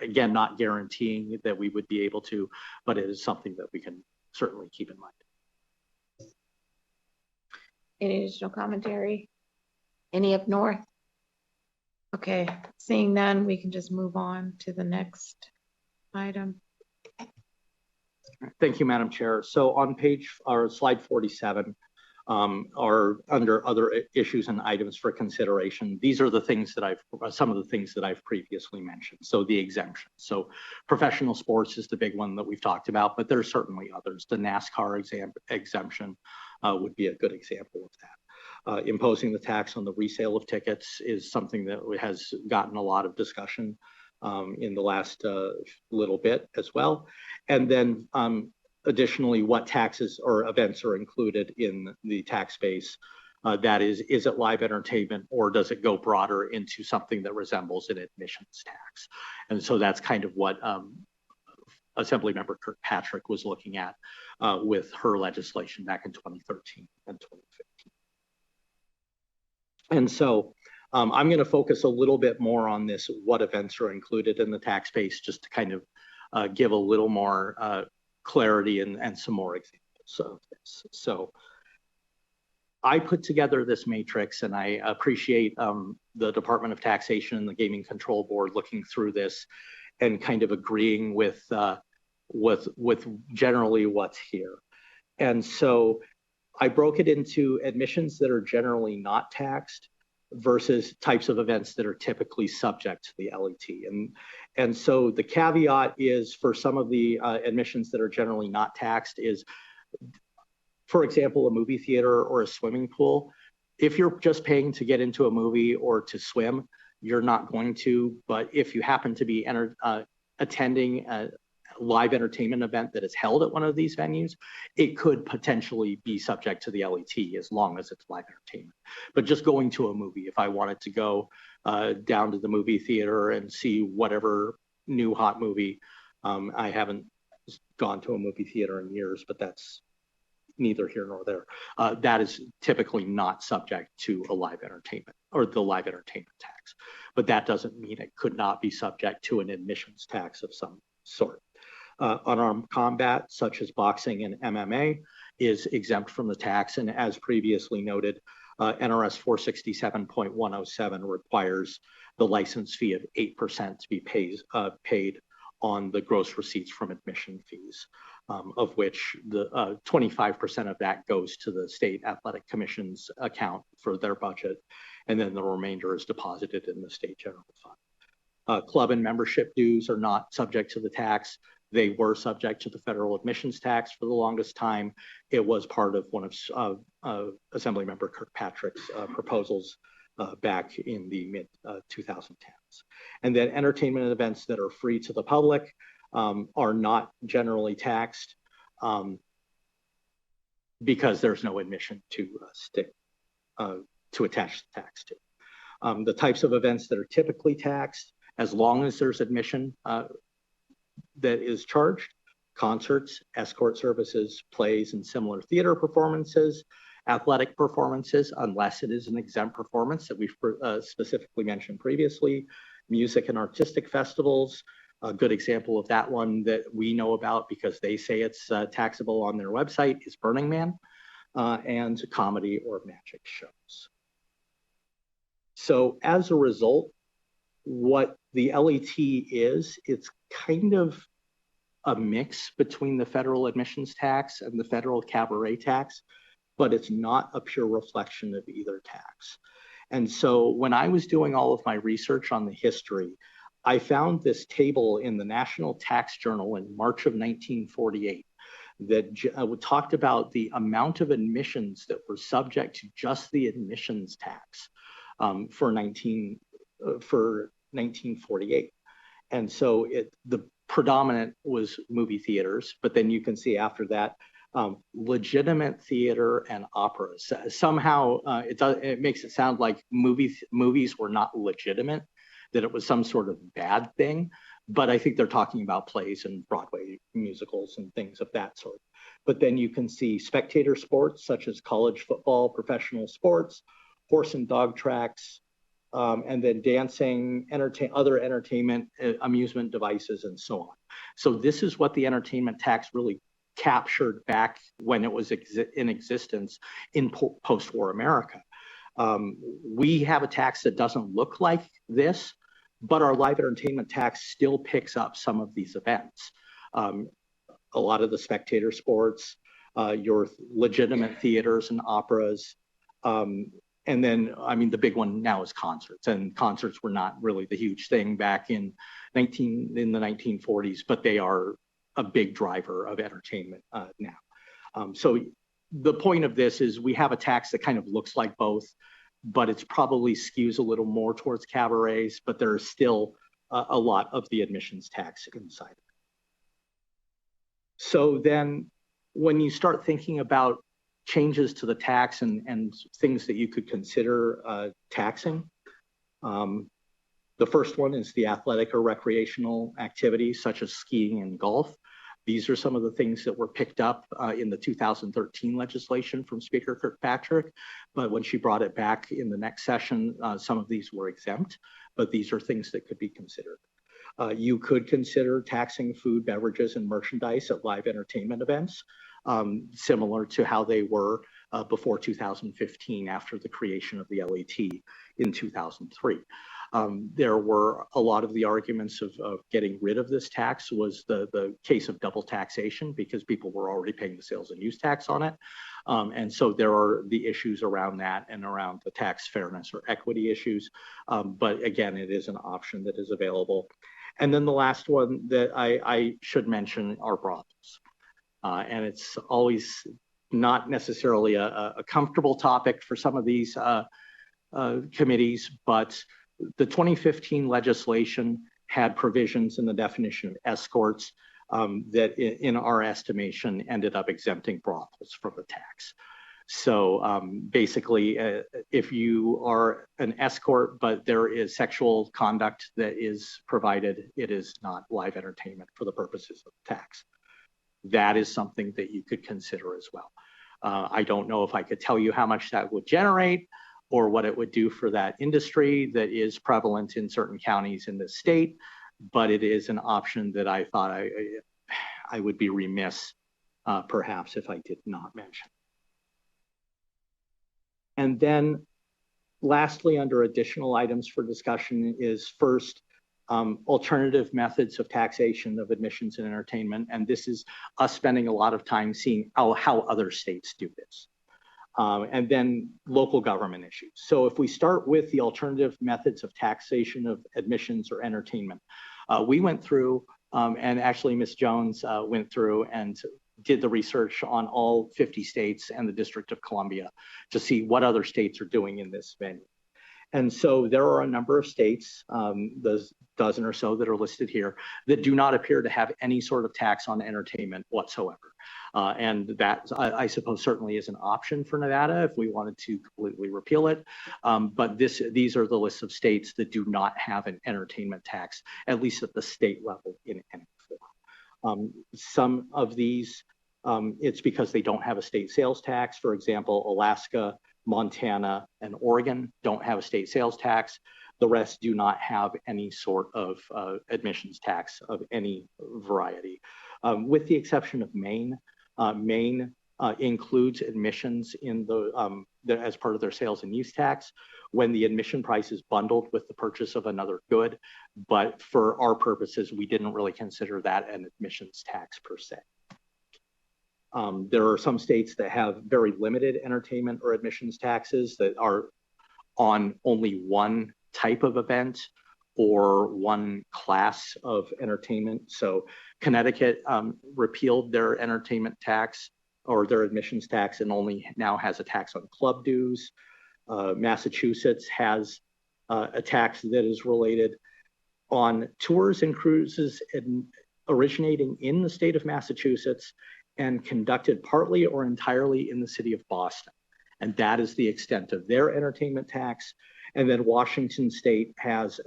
C: Again, not guaranteeing that we would be able to, but it is something that we can certainly keep in mind.
A: Any additional commentary? Any up north? Okay, seeing none, we can just move on to the next item.
C: Thank you, Madam Chair. So on slide 47, are under other issues and items for consideration. These are the things that some of the things that I've previously mentioned. So the exemptions. So professional sports is the big one that we've talked about, but there's certainly others. The NASCAR exemption would be a good example of that. Imposing the tax on the resale of tickets is something that has gotten a lot of discussion in the last little bit as well. And then additionally, what taxes or events are included in the tax base? That is it live entertainment, or does it go broader into something that resembles an admissions tax? And so that's kind of what Assemblymember Kirkpatrick was looking at with her legislation back in 2013 and 2015. And so I'm going to focus a little bit more on this, what events are included in the tax base, just to kind of give a little more clarity and some more examples of this. So I put together this matrix, and I appreciate the Department of Taxation and the Gaming Control Board looking through this and kind of agreeing with generally what's here. And so I broke it into admissions that are generally not taxed versus types of events that are typically subject to the LET. And so the caveat is for some of the admissions that are generally not taxed is, for example, a movie theater or a swimming pool. If you're just paying to get into a movie or to swim, you're not going to. But if you happen to be attending live entertainment event that is held at one of these venues, it could potentially be subject to the LET as long as it's live entertainment. But just going to a movie, if I wanted to go down to the movie theater and see whatever new hot movie, I haven't gone to a movie theater in years, but that's neither here nor there. That is typically not subject to a live entertainment or the live entertainment tax. But that doesn't mean it could not be subject to an admissions tax of some sort. Unarmed combat, such as boxing and MMA, is exempt from the tax. And as previously noted, NRS 467.107 requires the license fee of 8% to be paid on the gross receipts from admission fees, of which the 25% of that goes to the state athletic commission's account for their budget, and then the remainder is deposited in the state general fund. Club and membership dues are not subject to the tax. They were subject to the federal admissions tax for the longest time. It was part of one of Assemblymember Kirkpatrick's proposals back in the mid 2010s. And then entertainment events that are free to the public are not generally taxed because there's no admission to attach the tax to. The types of events that are typically taxed, as long as there's admission that is charged: concerts, escort services, plays and similar theater performances, athletic performances, unless it is an exempt performance that we've specifically mentioned previously, music and artistic festivals. A good example of that one that we know about because they say it's taxable on their website is Burning Man, and comedy or magic shows. So as a result, what the LET is, it's kind of a mix between the federal admissions tax and the federal cabaret tax, but it's not a pure reflection of either tax. And so when I was doing all of my research on the history, I found this table in the National Tax Journal in March of 1948 that talked about the amount of admissions that were subject to just the admissions tax for 1948. And so the predominant was movie theaters, but then you can see after that, legitimate theater and operas. Somehow it makes it sound like movies were not legitimate, that it was some sort of bad thing. But I think they're talking about plays and Broadway musicals and things of that sort. But then you can see spectator sports such as college football, professional sports, horse and dog tracks, and then dancing, other entertainment, amusement devices, and so on. So this is what the entertainment tax really captured back when it was in existence in post-war America. We have a tax that doesn't look like this, but our live entertainment tax still picks up some of these events. A lot of the spectator sports, your legitimate theaters and operas, and then, I mean, the big one now is concerts, and concerts were not really the huge thing back in the 1940s, but they are a big driver of entertainment now. So the point of this is we have a tax that kind of looks like both, but it's probably skews a little more towards cabarets, but there's still a lot of the admissions tax inside. So then when you start thinking about changes to the tax and things that you could consider taxing, the first one is the athletic or recreational activities such as skiing and golf. These are some of the things that were picked up in the 2013 legislation from Speaker Kirkpatrick, but when she brought it back in the next session, some of these were exempt, but these are things that could be considered. You could consider taxing food, beverages, and merchandise at live entertainment events, similar to how they were before 2015 after the creation of the LET in 2003. There were a lot of the arguments of getting rid of this tax was the case of double taxation because people were already paying the sales and use tax on it. And so there are the issues around that and around the tax fairness or equity issues. But again, it is an option that is available. And then the last one that I should mention are brothels. And it's always not necessarily a comfortable topic for some of these committees, but the 2015 legislation had provisions in the definition of escorts that in our estimation ended up exempting brothels from the tax. So basically, if you are an escort, but there is sexual conduct that is provided, it is not live entertainment for the purposes of tax. That is something that you could consider as well. I don't know if I could tell you how much that would generate or what it would do for that industry that is prevalent in certain counties in the state, but it is an option that I thought I would be remiss perhaps if I did not mention. And then lastly, under additional items for discussion is first, alternative methods of taxation of admissions and entertainment. And this is us spending a lot of time seeing how other states do this. And then local government issues. So if we start with the alternative methods of taxation of admissions or entertainment, we went through, and actually Ms. Jones went through and did the research on all 50 states and the District of Columbia to see what other states are doing in this venue. And so there are a number of states, the dozen or so that are listed here, that do not appear to have any sort of tax on entertainment whatsoever. And that, I suppose, certainly is an option for Nevada if we wanted to completely repeal it. But these are the lists of states that do not have an entertainment tax, at least at the state level in any form. Some of these, it's because they don't have a state sales tax. For example, Alaska, Montana, and Oregon don't have a state sales tax. The rest do not have any sort of admissions tax of any variety. With the exception of Maine. Maine includes admissions in as part of their sales and use tax when the admission price is bundled with the purchase of another good. But for our purposes, we didn't really consider that an admissions tax per se. There are some states that have very limited entertainment or admissions taxes that are on only one type of event or one class of entertainment. So Connecticut repealed their entertainment tax or their admissions tax and only now has a tax on club dues. Massachusetts has a tax that is related on tours and cruises originating in the state of Massachusetts and conducted partly or entirely in the city of Boston. And that is the extent of their entertainment tax. And then Washington State has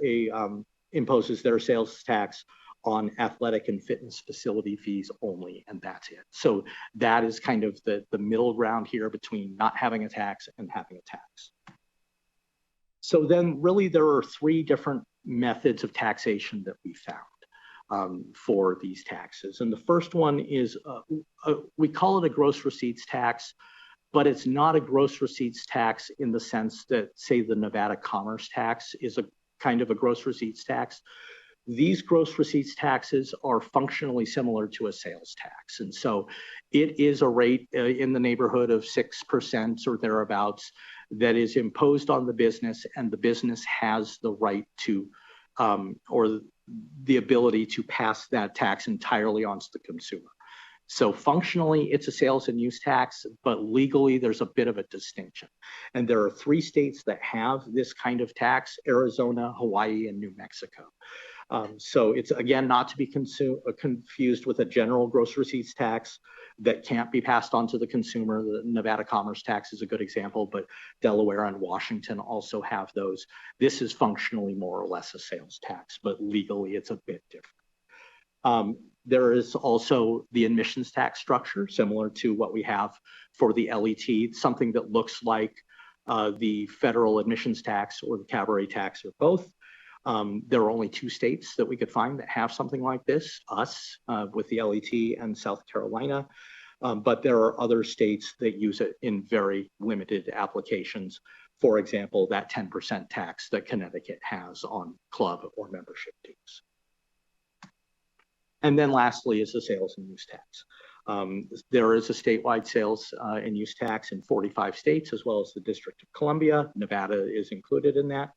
C: imposes their sales tax on athletic and fitness facility fees only, and that's it. So that is kind of the middle ground here between not having a tax and having a tax. So then really there are three different methods of taxation that we found for these taxes. And the first one is, we call it a gross receipts tax, but it's not a gross receipts tax in the sense that, say, the Nevada commerce tax is a kind of a gross receipts tax. These gross receipts taxes are functionally similar to a sales tax. And so it is a rate in the neighborhood of 6% or thereabouts that is imposed on the business, and the business has the right to, or the ability to pass that tax entirely on to the consumer. So functionally, it's a sales and use tax, but legally, there's a bit of a distinction. And there are 3 states that have this kind of tax: Arizona, Hawaii, and New Mexico. So it's, again, not to be confused with a general gross receipts tax that can't be passed on to the consumer. The Nevada commerce tax is a good example, but Delaware and Washington also have those. This is functionally more or less a sales tax, but legally it's a bit different. There is also the admissions tax structure, similar to what we have for the LET, something that looks like the federal admissions tax or the cabaret tax or both. There are only 2 states that we could find that have something like this, us with the LET and South Carolina, but there are other states that use it in very limited applications. For example, that 10% tax that Connecticut has on club or membership dues. And then lastly is the sales and use tax. There is a statewide sales and use tax in 45 states, as well as the District of Columbia. Nevada is included in that.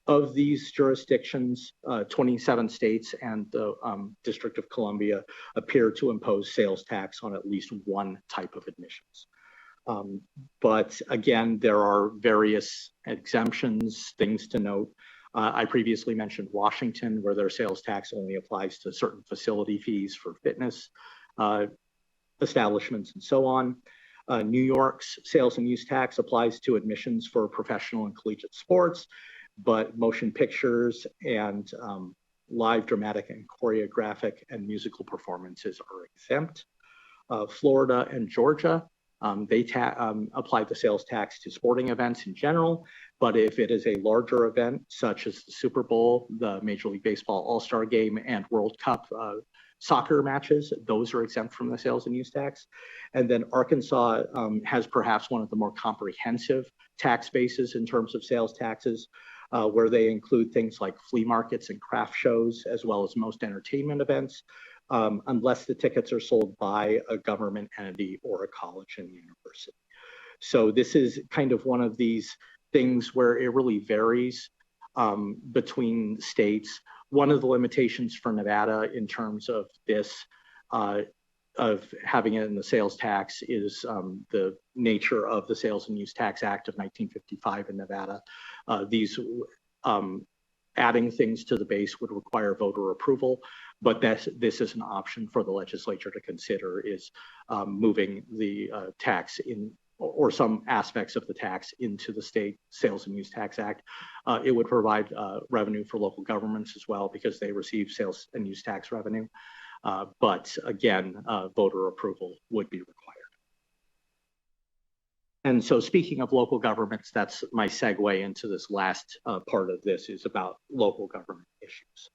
C: Of these jurisdictions, 27 states and the District of Columbia appear to impose sales tax on at least one type of admissions. But again, there are various exemptions, things to note. I previously mentioned Washington, where their sales tax only applies to certain facility fees for fitness establishments and so on. New York's sales and use tax applies to admissions for professional and collegiate sports, but motion pictures and live dramatic and choreographic and musical performances are exempt. Florida and Georgia, they apply the sales tax to sporting events in general, but if it is a larger event, such as the Super Bowl, the Major League Baseball All-Star Game, and World Cup soccer matches, those are exempt from the sales and use tax. And then Arkansas has perhaps one of the more comprehensive tax bases in terms of sales taxes, where they include things like flea markets and craft shows, as well as most entertainment events, unless the tickets are sold by a government entity or a college and university. So this is kind of one of these things where it really varies between states. One of the limitations for Nevada in terms of this, of having it in the sales tax, is the nature of the Sales and Use Tax Act of 1955 in Nevada. These adding things to the base would require voter approval, but this is an option for the legislature to consider, is moving the tax in, or some aspects of the tax, into the state Sales and Use Tax Act. It would provide revenue for local governments as well, because they receive sales and use tax revenue. But again, voter approval would be required. And so, speaking of local governments, that's my segue into this last part of this, is about local government issues.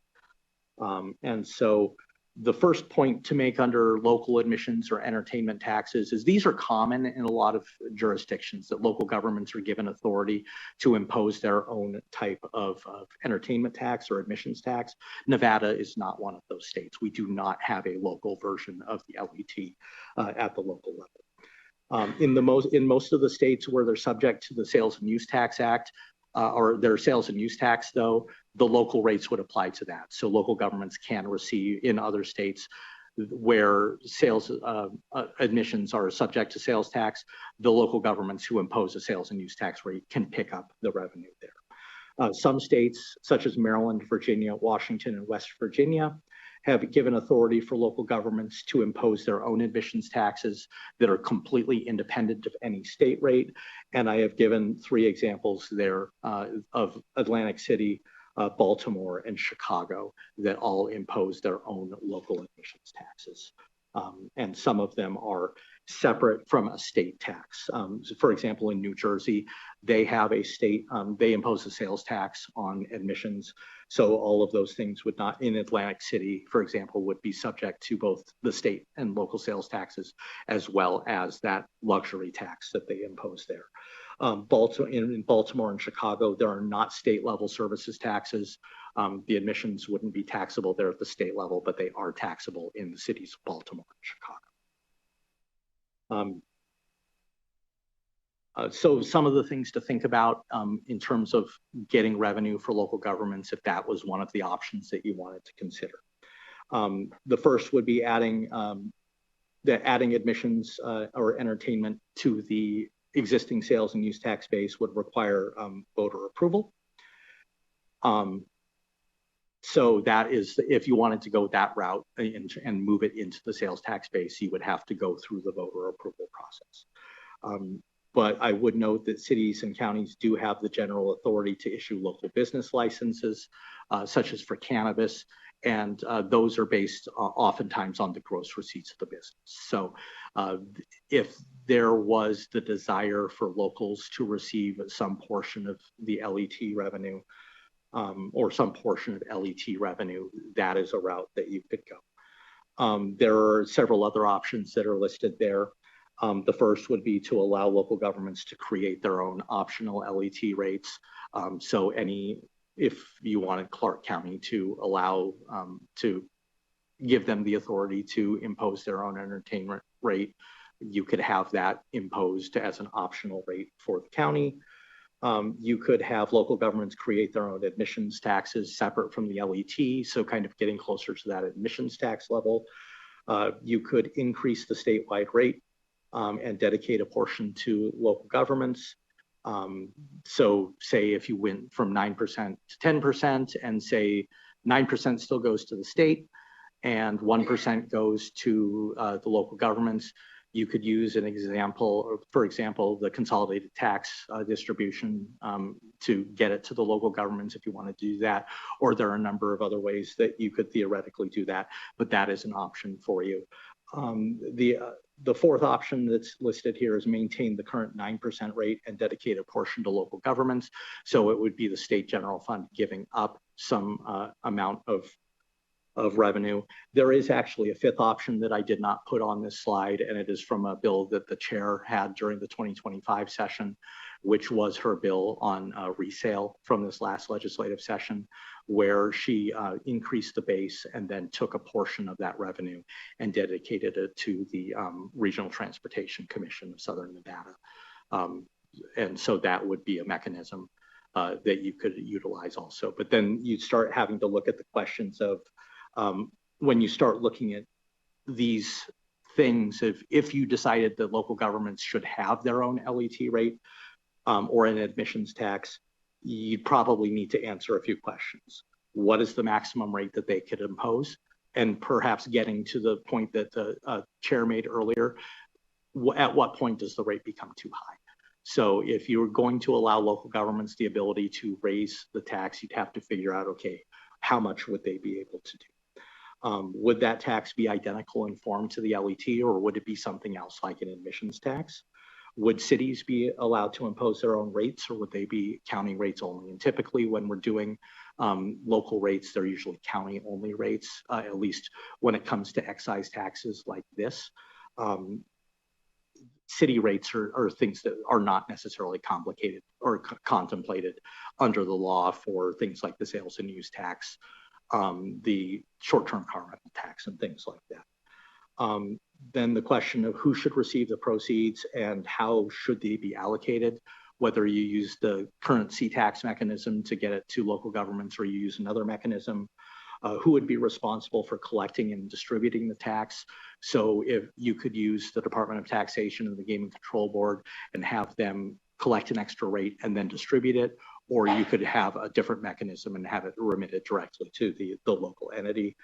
C: And so the first point to make under local admissions or entertainment taxes is these are common in a lot of jurisdictions, that local governments are given authority to impose their own type of entertainment tax or admissions tax. Nevada is not one of those states. We do not have a local version of the LET at the local level. In most of the states where they're subject to the Sales and Use Tax Act, or their sales and use tax, though, the local rates would apply to that. So local governments can receive, in other states where sales admissions are subject to sales tax, the local governments who impose a sales and use tax rate can pick up the revenue there. Some states, such as Maryland, Virginia, Washington, and West Virginia, have given authority for local governments to impose their own admissions taxes that are completely independent of any state rate. And I have given 3 examples there of Atlantic City, Baltimore, and Chicago that all impose their own local admissions taxes. And some of them are separate from a state tax. For example, in New Jersey, they have a state, they impose a sales tax on admissions. So all of those things would not, in Atlantic City, for example, would be subject to both the state and local sales taxes, as well as that luxury tax that they impose there. In Baltimore and Chicago, there are not state level services taxes. The admissions wouldn't be taxable there at the state level, but they are taxable in the cities of Baltimore and Chicago. So some of the things to think about in terms of getting revenue for local governments, if that was one of the options that you wanted to consider. The first would be adding admissions or entertainment to the existing sales and use tax base would require voter approval. So that is, if you wanted to go that route and move it into the sales tax base, you would have to go through the voter approval process. But I would note that cities and counties do have the general authority to issue local business licenses, such as for cannabis, and those are based oftentimes on the gross receipts of the business. So if there was the desire for locals to receive some portion of the LET revenue, or some portion of LET revenue, that is a route that you could go. There are several other options that are listed there. The first would be to allow local governments to create their own optional LET rates. So if you wanted Clark County to allow, to give them the authority to impose their own entertainment rate, you could have that imposed as an optional rate for the county. You could have local governments create their own admissions taxes separate from the LET, so kind of getting closer to that admissions tax level. You could increase the statewide rate and dedicate a portion to local governments. So say if you went from 9% to 10% and say 9% still goes to the state and 1% goes to the local governments, you could use an example, for example, the consolidated tax distribution to get it to the local governments if you want to do that. Or there are a number of other ways that you could theoretically do that, but that is an option for you. The fourth option that's listed here is maintain the current 9% rate and dedicate a portion to local governments. So it would be the state general fund giving up some amount of revenue. There is actually a fifth option that I did not put on this slide, and it is from a bill that the chair had during the 2025 session, which was her bill on resale from this last legislative session, where she increased the base and then took a portion of that revenue and dedicated it to the Regional Transportation Commission of Southern Nevada. And so that would be a mechanism that you could utilize also. But then you'd start having to look at the questions of when you start looking at these things, if you decided that local governments should have their own LET rate or an admissions tax, you'd probably need to answer a few questions. What is the maximum rate that they could impose? And perhaps getting to the point that the chair made earlier, at what point does the rate become too high? So if you were going to allow local governments the ability to raise the tax, you'd have to figure out, okay, how much would they be able to do? Would that tax be identical in form to the LET, or would it be something else like an admissions tax? Would cities be allowed to impose their own rates, or would they be county rates only? And typically when we're doing local rates, they're usually county only rates, at least when it comes to excise taxes like this. City rates are things that are not necessarily complicated or contemplated under the law for things like the sales and use tax, the short-term car rental tax, and things like that. Then the question of who should receive the proceeds and how should they be allocated, whether you use the current C-tax mechanism to get it to local governments or you use another mechanism, who would be responsible for collecting and distributing the tax. So if you could use the Department of Taxation and the Gaming Control Board and have them collect an extra rate and then distribute it, or you could have a different mechanism and have it remitted directly to the local entity.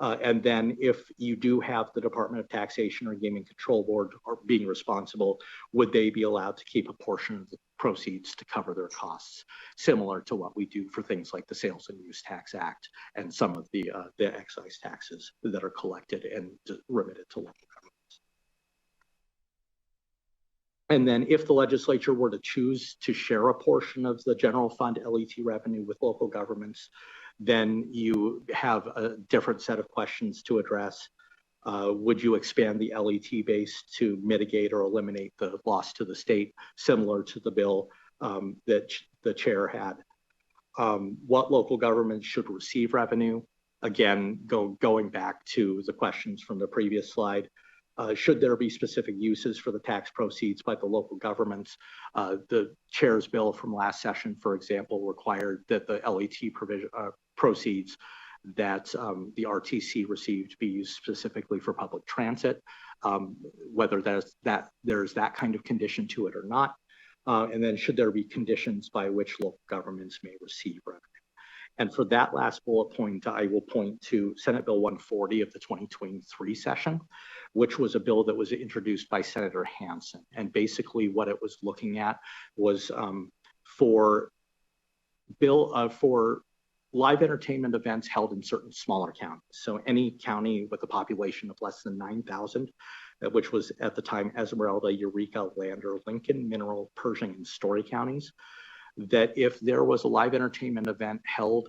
C: And then if you do have the Department of Taxation or Gaming Control Board or being responsible, would they be allowed to keep a portion of the proceeds to cover their costs, similar to what we do for things like the Sales and Use Tax Act and some of the excise taxes that are collected and remitted to local governments. And then if the legislature were to choose to share a portion of the general fund LET revenue with local governments, then you have a different set of questions to address. Would you expand the LET base to mitigate or eliminate the loss to the state, similar to the bill that the chair had? What local governments should receive revenue? Again, going back to the questions from the previous slide. Should there be specific uses for the tax proceeds by the local governments? The chair's bill from last session, for example, required that the LET proceeds that the RTC received be used specifically for public transit, whether there's that kind of condition to it or not. And then should there be conditions by which local governments may receive revenue? And for that last bullet point, I will point to Senate Bill 140 of the 2023 session, which was a bill that was introduced by Senator Hansen. And basically what it was looking at was for live entertainment events held in certain smaller counties. So any county with a population of less than 9,000, which was at the time Esmeralda, Eureka, Lander, Lincoln, Mineral, Pershing, and Story counties, that if there was a live entertainment event held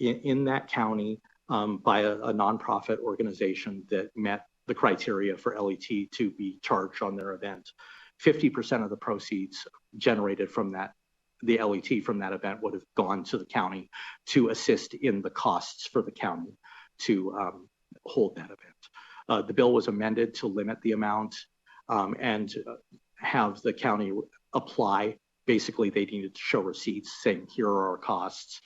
C: in that county by a nonprofit organization that met the criteria for LET to be charged on their event, 50% of the proceeds generated from that, the LET from that event, would have gone to the county to assist in the costs for the county to hold that event. The bill was amended to limit the amount and have the county apply. Basically, they needed to show receipts saying, here are our costs.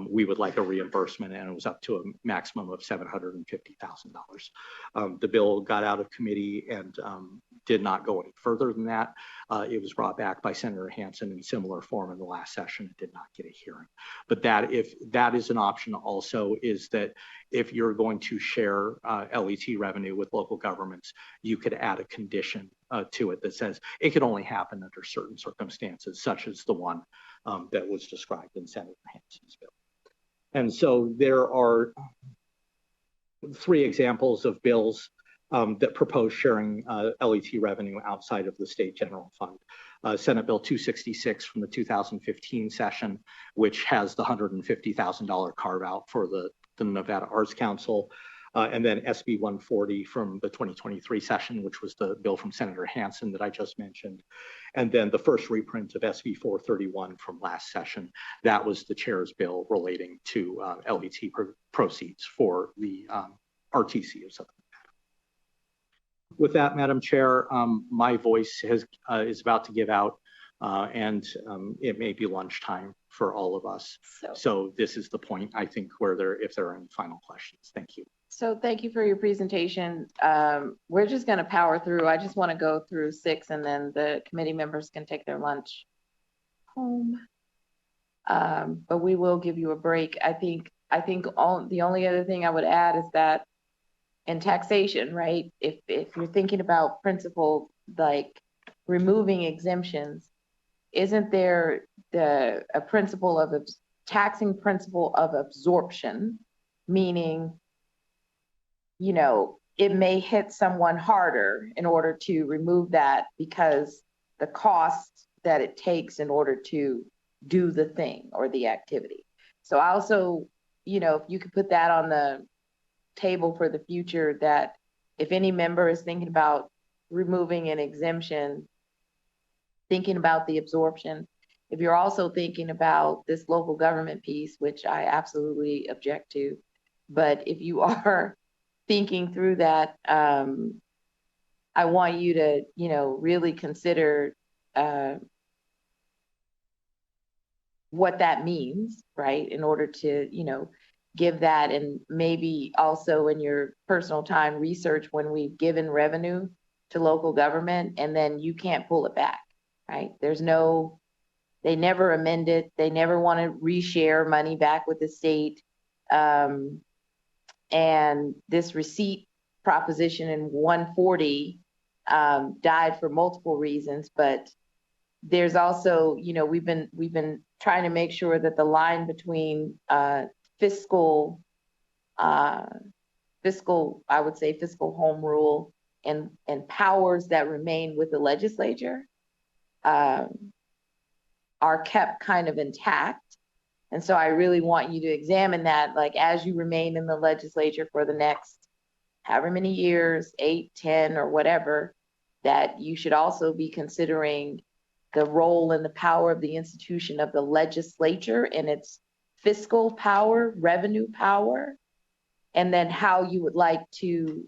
C: we would like a reimbursement, and it was up to a maximum of $750,000. The bill got out of committee and did not go any further than that. It was brought back by Senator Hansen in similar form in the last session. It did not get a hearing. But if that is an option also, is that if you're going to share LET revenue with local governments, you could add a condition to it that says it could only happen under certain circumstances, such as the one that was described in Senator Hansen's bill. And so there are 3 examples of bills that propose sharing LET revenue outside of the state general fund. Senate Bill 266 from the 2015 session, which has the $150,000 carve out for the Nevada Arts Council. And then SB 140 from the 2023 session, which was the bill from Senator Hansen that I just mentioned. And then the first reprint of SB 431 from last session. That was the chair's bill relating to LET proceeds for the RTC of Southern Nevada. With that, Madam Chair, my voice is about to give out, and it may be lunchtime for all of us. So this is the point, I think, where if there are any final questions. Thank you.
A: So thank you for your presentation. We're just going to power through. I just want to go through 6, and then the committee members can take their lunch home. But we will give you a break. I think the only other thing I would add is that in taxation, right? If you're thinking about principle like removing exemptions, isn't there a principle of taxing principle of absorption, meaning, you know, it may hit someone harder in order to remove that because the cost that it takes in order to do the thing or the activity. So I also, you know, if you could put that on the table for the future, that if any member is thinking about removing an exemption, thinking about the absorption, if you're also thinking about this local government piece, which I absolutely object to, but if you are thinking through that, I want you to, you know, really consider what that means, right? In order to, you know, give that, and maybe also in your personal time research when we've given revenue to local government and then you can't pull it back, right? They never amend it. They never want to reshare money back with the state. And this receipt proposition in 140 died for multiple reasons, but there's also, you know, we've been trying to make sure that the line between fiscal, I would say fiscal home rule and powers that remain with the legislature are kept kind of intact. And so I really want you to examine that, like, as you remain in the legislature for the next however many years, 8, 10, or whatever, that you should also be considering the role and the power of the institution of the legislature and its fiscal power, revenue power, and then how you would like to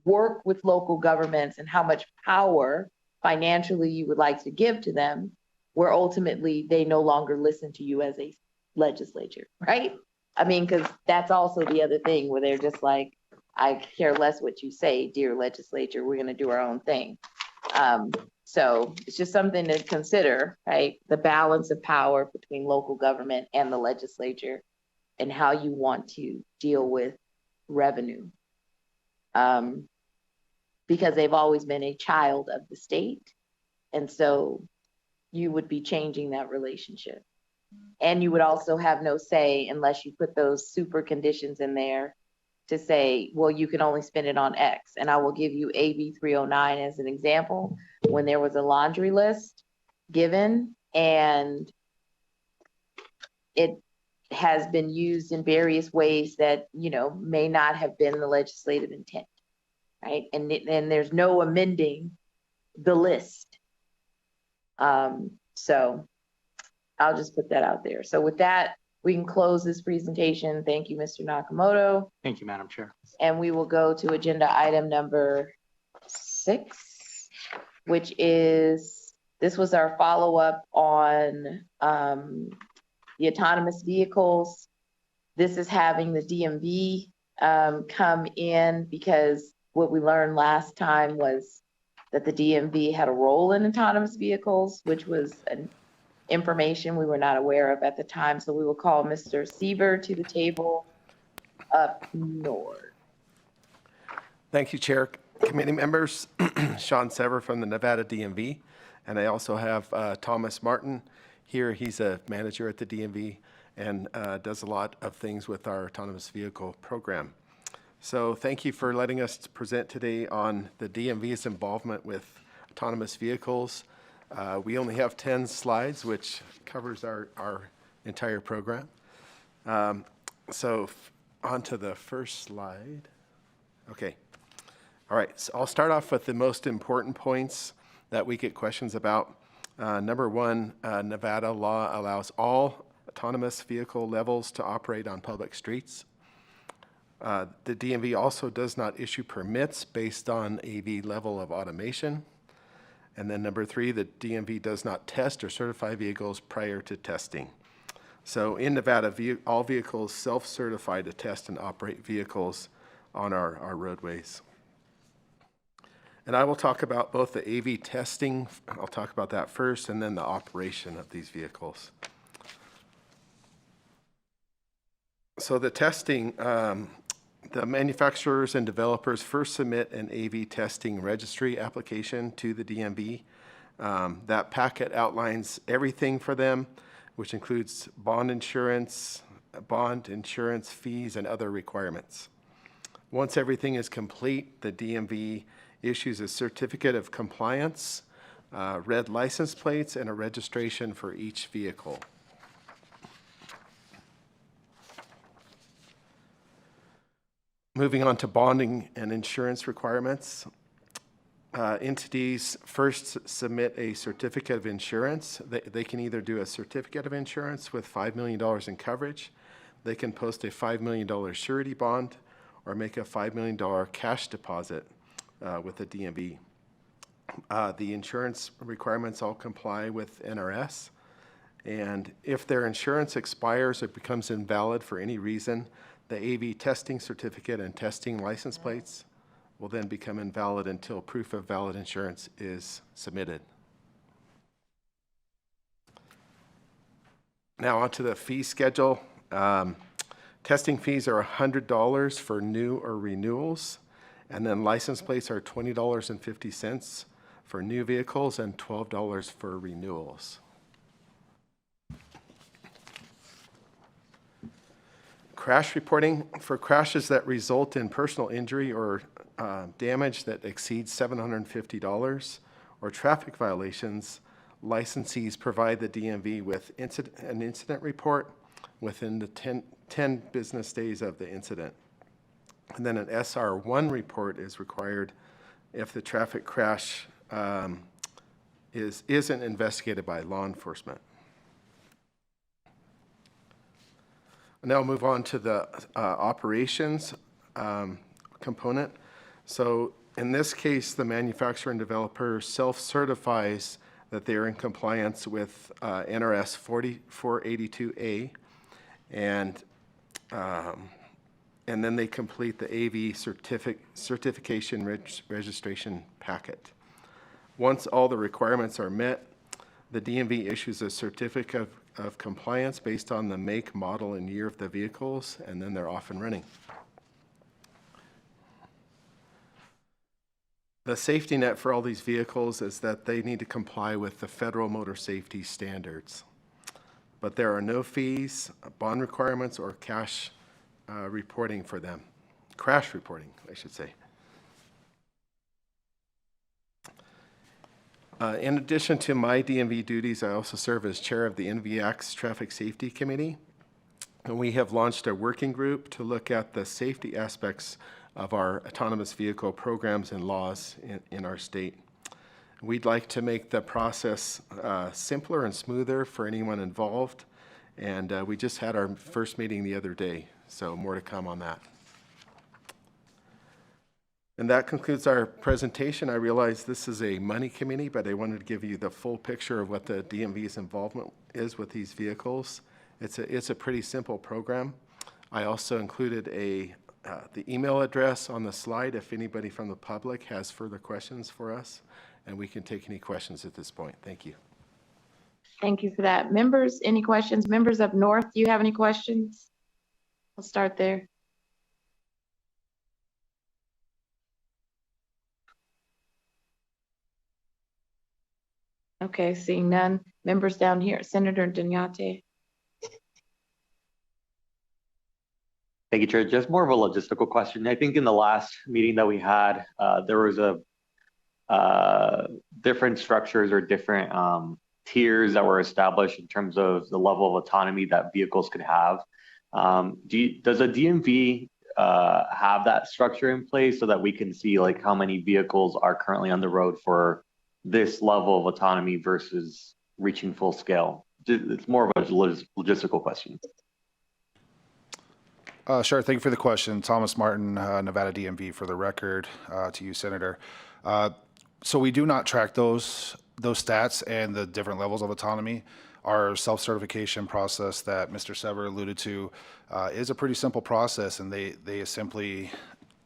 A: work with local governments and how much power financially you would like to give to them, where ultimately they no longer listen to you as a legislature, right? I mean, because that's also the other thing where they're just like, I care less what you say, dear legislature, we're going to do our own thing. So it's just something to consider, right? The balance of power between local government and the legislature and how you want to deal with revenue. Because they've always been a child of the state. And so you would be changing that relationship. And you would also have no say unless you put those super conditions in there to say, well, you can only spend it on X. And I will give you AB 309 as an example. When there was a laundry list given and it has been used in various ways that, you know, may not have been the legislative intent, right? And there's no amending the list. So I'll just put that out there. So with that, we can close this presentation. Thank you, Mr. Nakamoto.
C: Thank you, Madam Chair.
A: And we will go to agenda item number 6, which is, this was our follow-up on the autonomous vehicles. This is having the DMV come in, because what we learned last time was that the DMV had a role in autonomous vehicles, which was an information we were not aware of at the time. So we will call Mr. Seaver to the table up north.
K: Thank you, Chair. Committee members, Sean Sever from the Nevada DMV, and I also have Thomas Martin here. He's a manager at the DMV and does a lot of things with our autonomous vehicle program. So thank you for letting us present today on the DMV's involvement with autonomous vehicles. We only have 10 slides, which covers our entire program. So on to the first slide. Okay. All right, so I'll start off with the most important points that we get questions about. Number one, Nevada law allows all autonomous vehicle levels to operate on public streets. The DMV also does not issue permits based on AV level of automation. And then number three, the DMV does not test or certify vehicles prior to testing. So in Nevada, all vehicles self-certify to test and operate vehicles on our roadways. And I will talk about both the AV testing, I'll talk about that first, and then the operation of these vehicles. So the testing, the manufacturers and developers first submit an AV testing registry application to the DMV. That packet outlines everything for them, which includes bond insurance fees, and other requirements. Once everything is complete, the DMV issues a certificate of compliance, red license plates, and a registration for each vehicle. Moving on to bonding and insurance requirements. Entities first submit a certificate of insurance. They can either do a certificate of insurance with $5 million in coverage, they can post a $5 million surety bond, or make a $5 million cash deposit with the DMV. The insurance requirements all comply with NRS, and if their insurance expires or becomes invalid for any reason, the AV testing certificate and testing license plates will then become invalid until proof of valid insurance is submitted. Now on to the fee schedule. Testing fees are $100 for new or renewals, and then license plates are $20.50 for new vehicles and $12 for renewals. Crash reporting. For crashes that result in personal injury or damage that exceeds $750, or traffic violations, licensees provide the DMV with an incident report within the 10 business days of the incident. And then an SR1 report is required if the traffic crash isn't investigated by law enforcement. Now I'll move on to the operations component. So in this case, the manufacturer and developer self-certifies that they're in compliance with NRS 4482A, and then they complete the AV certification registration packet. Once all the requirements are met, the DMV issues a certificate of compliance based on the make, model, and year of the vehicles, and then they're off and running. The safety net for all these vehicles is that they need to comply with the federal motor safety standards. But there are no fees, bond requirements, or cash reporting for them. Crash reporting, I should say. In addition to my DMV duties, I also serve as chair of the NVX Traffic Safety Committee. And we have launched a working group to look at the safety aspects of our autonomous vehicle programs and laws in our state. We'd like to make the process simpler and smoother for anyone involved. And we just had our first meeting the other day, so more to come on that. And that concludes our presentation. I realize this is a money committee, but I wanted to give you the full picture of what the DMV's involvement is with these vehicles. It's a pretty simple program. I also included the email address on the slide if anybody from the public has further questions for us, and we can take any questions at this point. Thank you.
A: Thank you for that. Members, any questions? Members up north, do you have any questions? I'll start there. Okay, seeing none. Members down here, Senator Doñate.
J: Thank you, Chair. Just more of a logistical question. I think in the last meeting that we had, there was different structures or different tiers that were established in terms of the level of autonomy that vehicles could have. Does a DMV have that structure in place so that we can see like how many vehicles are currently on the road for this level of autonomy versus reaching full scale? It's more of a logistical question.
L: Sure. Thank you for the question. Thomas Martin, Nevada DMV for the record, to you, Senator. So we do not track those stats and the different levels of autonomy. Our self-certification process that Mr. Sever alluded to is a pretty simple process, and they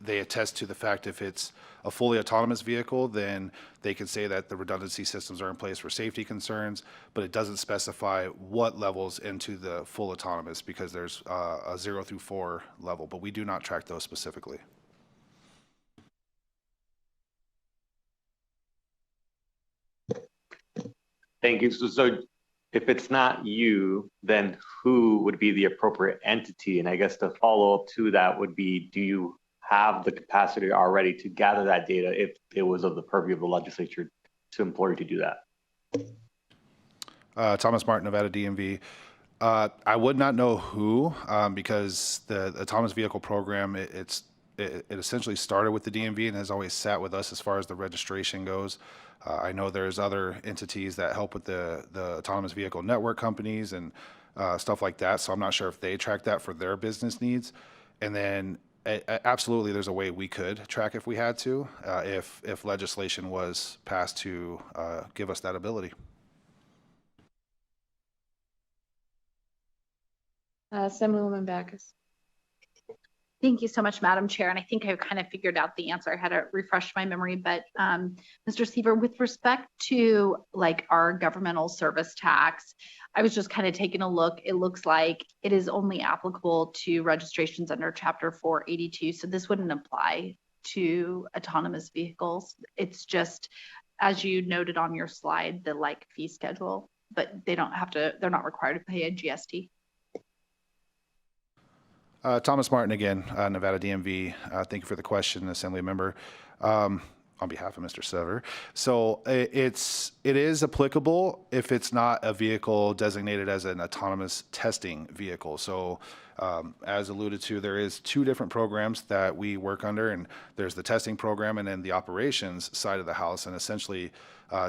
L: attest to the fact if it's a fully autonomous vehicle, then they can say that the redundancy systems are in place for safety concerns, but it doesn't specify what levels into the full autonomous because there's a 0 through 4 level, but we do not track those specifically.
J: Thank you. So if it's not you, then who would be the appropriate entity? And I guess the follow-up to that would be, do you have the capacity already to gather that data if it was of the purview of the legislature to employ you to do that?
L: Thomas Martin, Nevada DMV. I would not know who because the autonomous vehicle program, it essentially started with the DMV and has always sat with us as far as the registration goes. I know there's other entities that help with the autonomous vehicle network companies and stuff like that. So I'm not sure if they track that for their business needs. And then absolutely, there's a way we could track if we had to, if legislation was passed to give us that ability.
A: Assemblywoman Backus.
D: Thank you so much, Madam Chair. And I think I kind of figured out the answer. I had to refresh my memory, but Mr. Seaver, with respect to like our governmental service tax, I was just kind of taking a look. It looks like it is only applicable to registrations under Chapter 482. So this wouldn't apply to autonomous vehicles. It's just, as you noted on your slide, the like fee schedule, but they don't have to, they're not required to pay a GST.
L: Thomas Martin again, Nevada DMV. Thank you for the question, Assembly Member. On behalf of Mr. Sever. So it is applicable if it's not a vehicle designated as an autonomous testing vehicle. So as alluded to, there is 2 different programs that we work under, and there's the testing program and then the operations side of the house. And essentially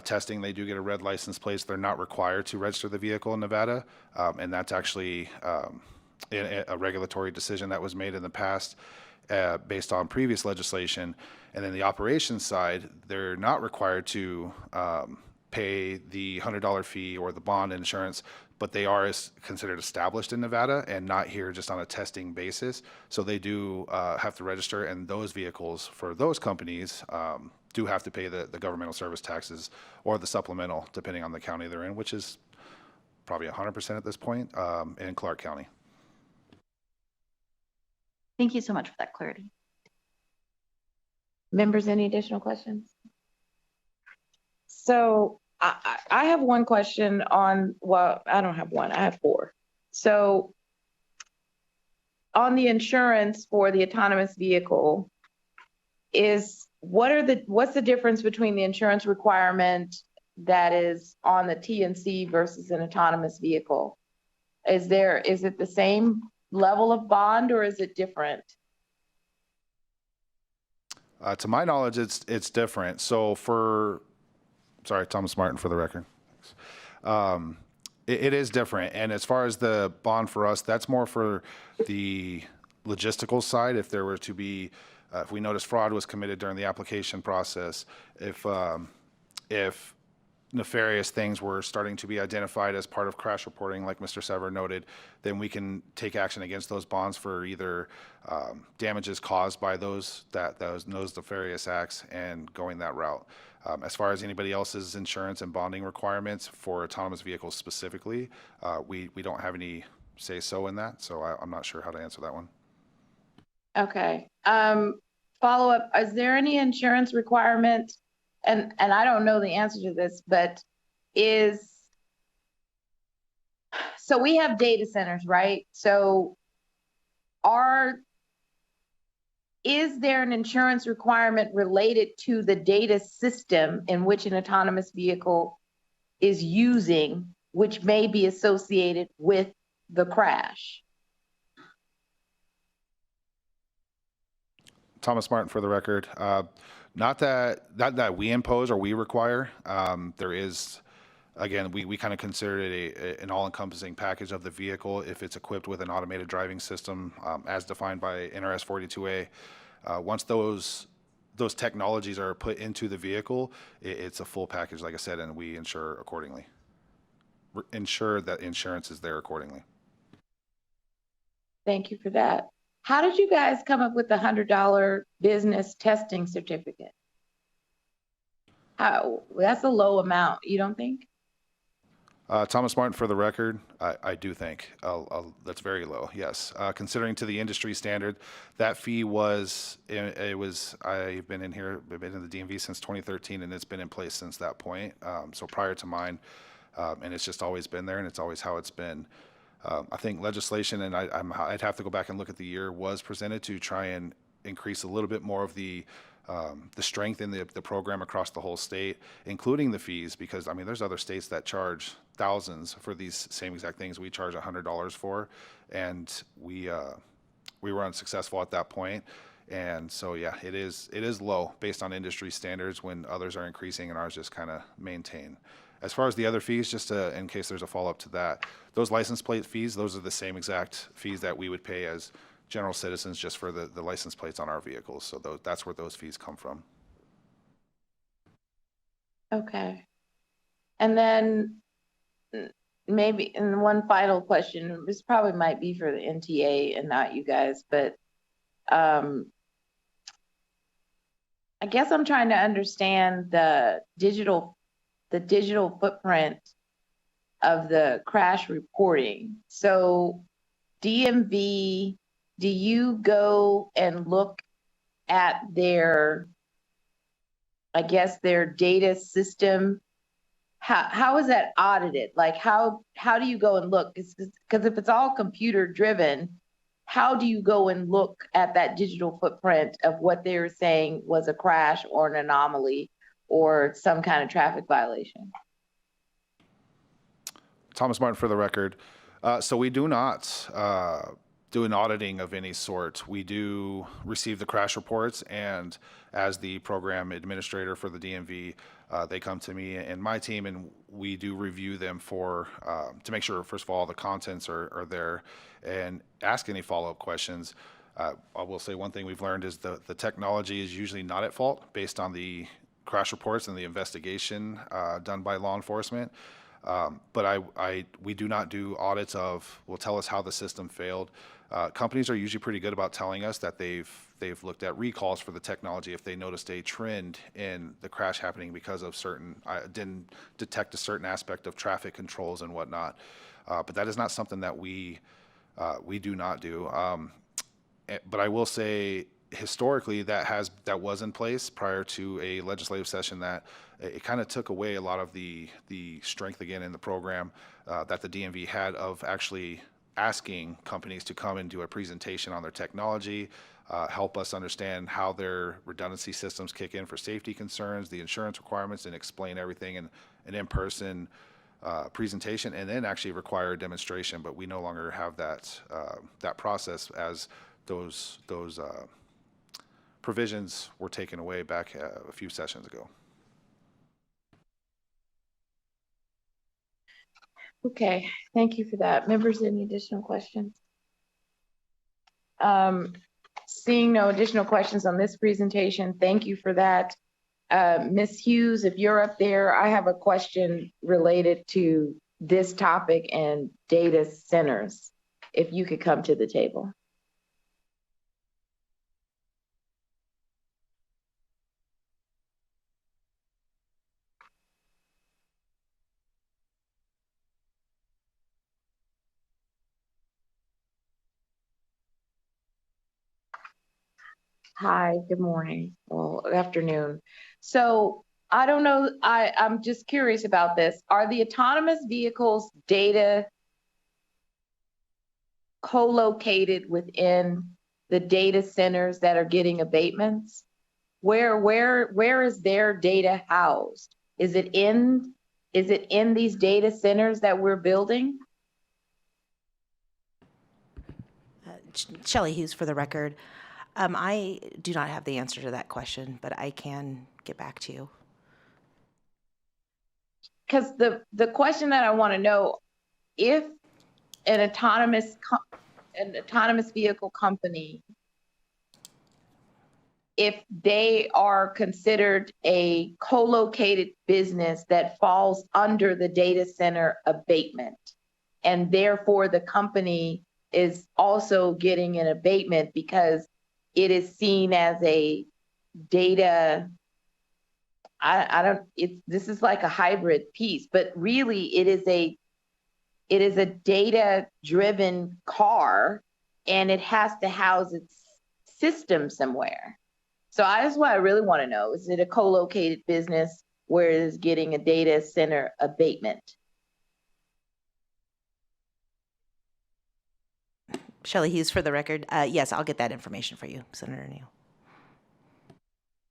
L: testing, they do get a red license plate. They're not required to register the vehicle in Nevada. And that's actually a regulatory decision that was made in the past based on previous legislation. And then the operations side, they're not required to pay the $100 fee or the bond insurance, but they are considered established in Nevada and not here just on a testing basis. So they do have to register, and those vehicles for those companies do have to pay the governmental service taxes or the supplemental, depending on the county they're in, which is probably 100% at this point in Clark County.
D: Thank you so much for that clarity.
A: Members, any additional questions? So I have one question on, well, I don't have one, I have 4. So on the insurance for the autonomous vehicle, what's the difference between the insurance requirement that is on the T&C versus an autonomous vehicle? Is it the same level of bond or is it different?
L: To my knowledge, it's different. So sorry, Thomas Martin for the record. It is different. And as far as the bond for us, that's more for the logistical side. If there were to be, if we noticed fraud was committed during the application process, if nefarious things were starting to be identified as part of crash reporting, like Mr. Sever noted, then we can take action against those bonds for either damages caused by those nefarious acts and going that route. As far as anybody else's insurance and bonding requirements for autonomous vehicles specifically, we don't have any say-so in that, so I'm not sure how to answer that one.
A: Okay. Follow up, is there any insurance requirement? And I don't know the answer to this, but so we have data centers, right? So is there an insurance requirement related to the data system in which an autonomous vehicle is using, which may be associated with the crash?
L: Thomas Martin for the record. Not that we impose or we require. There is, again, we kind of consider it an all-encompassing package of the vehicle if it's equipped with an automated driving system as defined by NRS 42A. Once those technologies are put into the vehicle, it's a full package, like I said, and we insure accordingly. Ensure that insurance is there accordingly.
A: Thank you for that. How did you guys come up with the $100 business testing certificate? That's a low amount, you don't think?
L: Thomas Martin for the record, I do think that's very low, yes. Considering to the industry standard, that fee I've been in the DMV since 2013 and it's been in place since that point. So prior to mine, and it's just always been there and it's always how it's been. I think legislation, and I'd have to go back and look at the year, was presented to try and increase a little bit more of the strength in the program across the whole state, including the fees, because I mean, there's other states that charge thousands for these same exact things we charge $100 for, and we were unsuccessful at that point. And so, yeah, it is low based on industry standards when others are increasing and ours just kind of maintain. As far as the other fees, just in case there's a follow-up to that, those license plate fees, those are the same exact fees that we would pay as general citizens just for the license plates on our vehicles. So that's where those fees come from.
A: Okay. And then maybe, and one final question, this probably might be for the NTA and not you guys, but I guess I'm trying to understand the digital footprint of the crash reporting. So DMV, do you go and look at their data system? How is that audited? Like how do you go and look? Because if it's all computer driven, how do you go and look at that digital footprint of what they were saying was a crash or an anomaly or some kind of traffic violation?
L: Thomas Martin for the record. So we do not do an auditing of any sort. We do receive the crash reports, and as the program administrator for the DMV, they come to me and my team, and we do review them to make sure, first of all, the contents are there and ask any follow-up questions. I will say one thing we've learned is the technology is usually not at fault based on the crash reports and the investigation done by law enforcement. But we do not do audits will tell us how the system failed. Companies are usually pretty good about telling us that they've looked at recalls for the technology if they noticed a trend in the crash happening because of didn't detect a certain aspect of traffic controls and whatnot. But that is not something that we do not do. But I will say, historically, that was in place prior to a legislative session that it kind of took away a lot of the strength again in the program that the DMV had of actually asking companies to come and do a presentation on their technology, help us understand how their redundancy systems kick in for safety concerns, the insurance requirements, and explain everything in an in-person presentation, and then actually require a demonstration. But we no longer have that process, as those provisions were taken away back a few sessions ago.
A: Okay, thank you for that. Members, any additional questions? Seeing no additional questions on this presentation, thank you for that. Ms. Hughes, if you're up there, I have a question related to this topic and data centers. If you could come to the table. Hi, good morning. Well, good afternoon. So I don't know, I'm just curious about this. Are the autonomous vehicles data co-located within the data centers that are getting abatements? Where is their data housed? Is it in these data centers that we're building?
G: Shelley Hughes for the record. I do not have the answer to that question, but I can get back to you.
A: Because the question that I want to know, if an autonomous vehicle company, if they are considered a co-located business that falls under the data center abatement, and therefore the company is also getting an abatement because it is seen as a data, this is like a hybrid piece, but really it is a data-driven car, and it has to house its system somewhere. So that's what I really want to know. Is it a co-located business where it is getting a data center abatement?
G: Shelley Hughes for the record. Yes, I'll get that information for you, Senator Neal.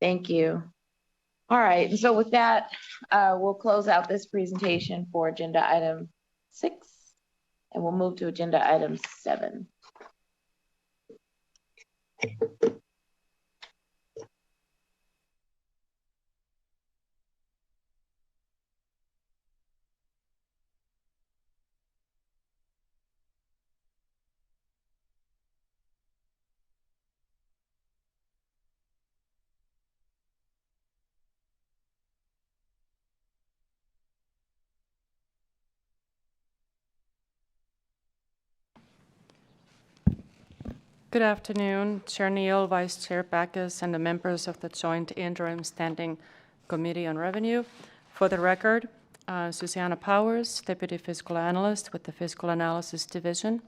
A: Thank you. All right, and so with that, we'll close out this presentation for agenda item 6, and we'll move to agenda item 7.
M: Good afternoon, Chair Neal, Vice Chair Backus, and the members of the Joint Interim Standing Committee on Revenue. For the record, Susanna Powers, Deputy Fiscal Analyst with the Fiscal Analysis Division.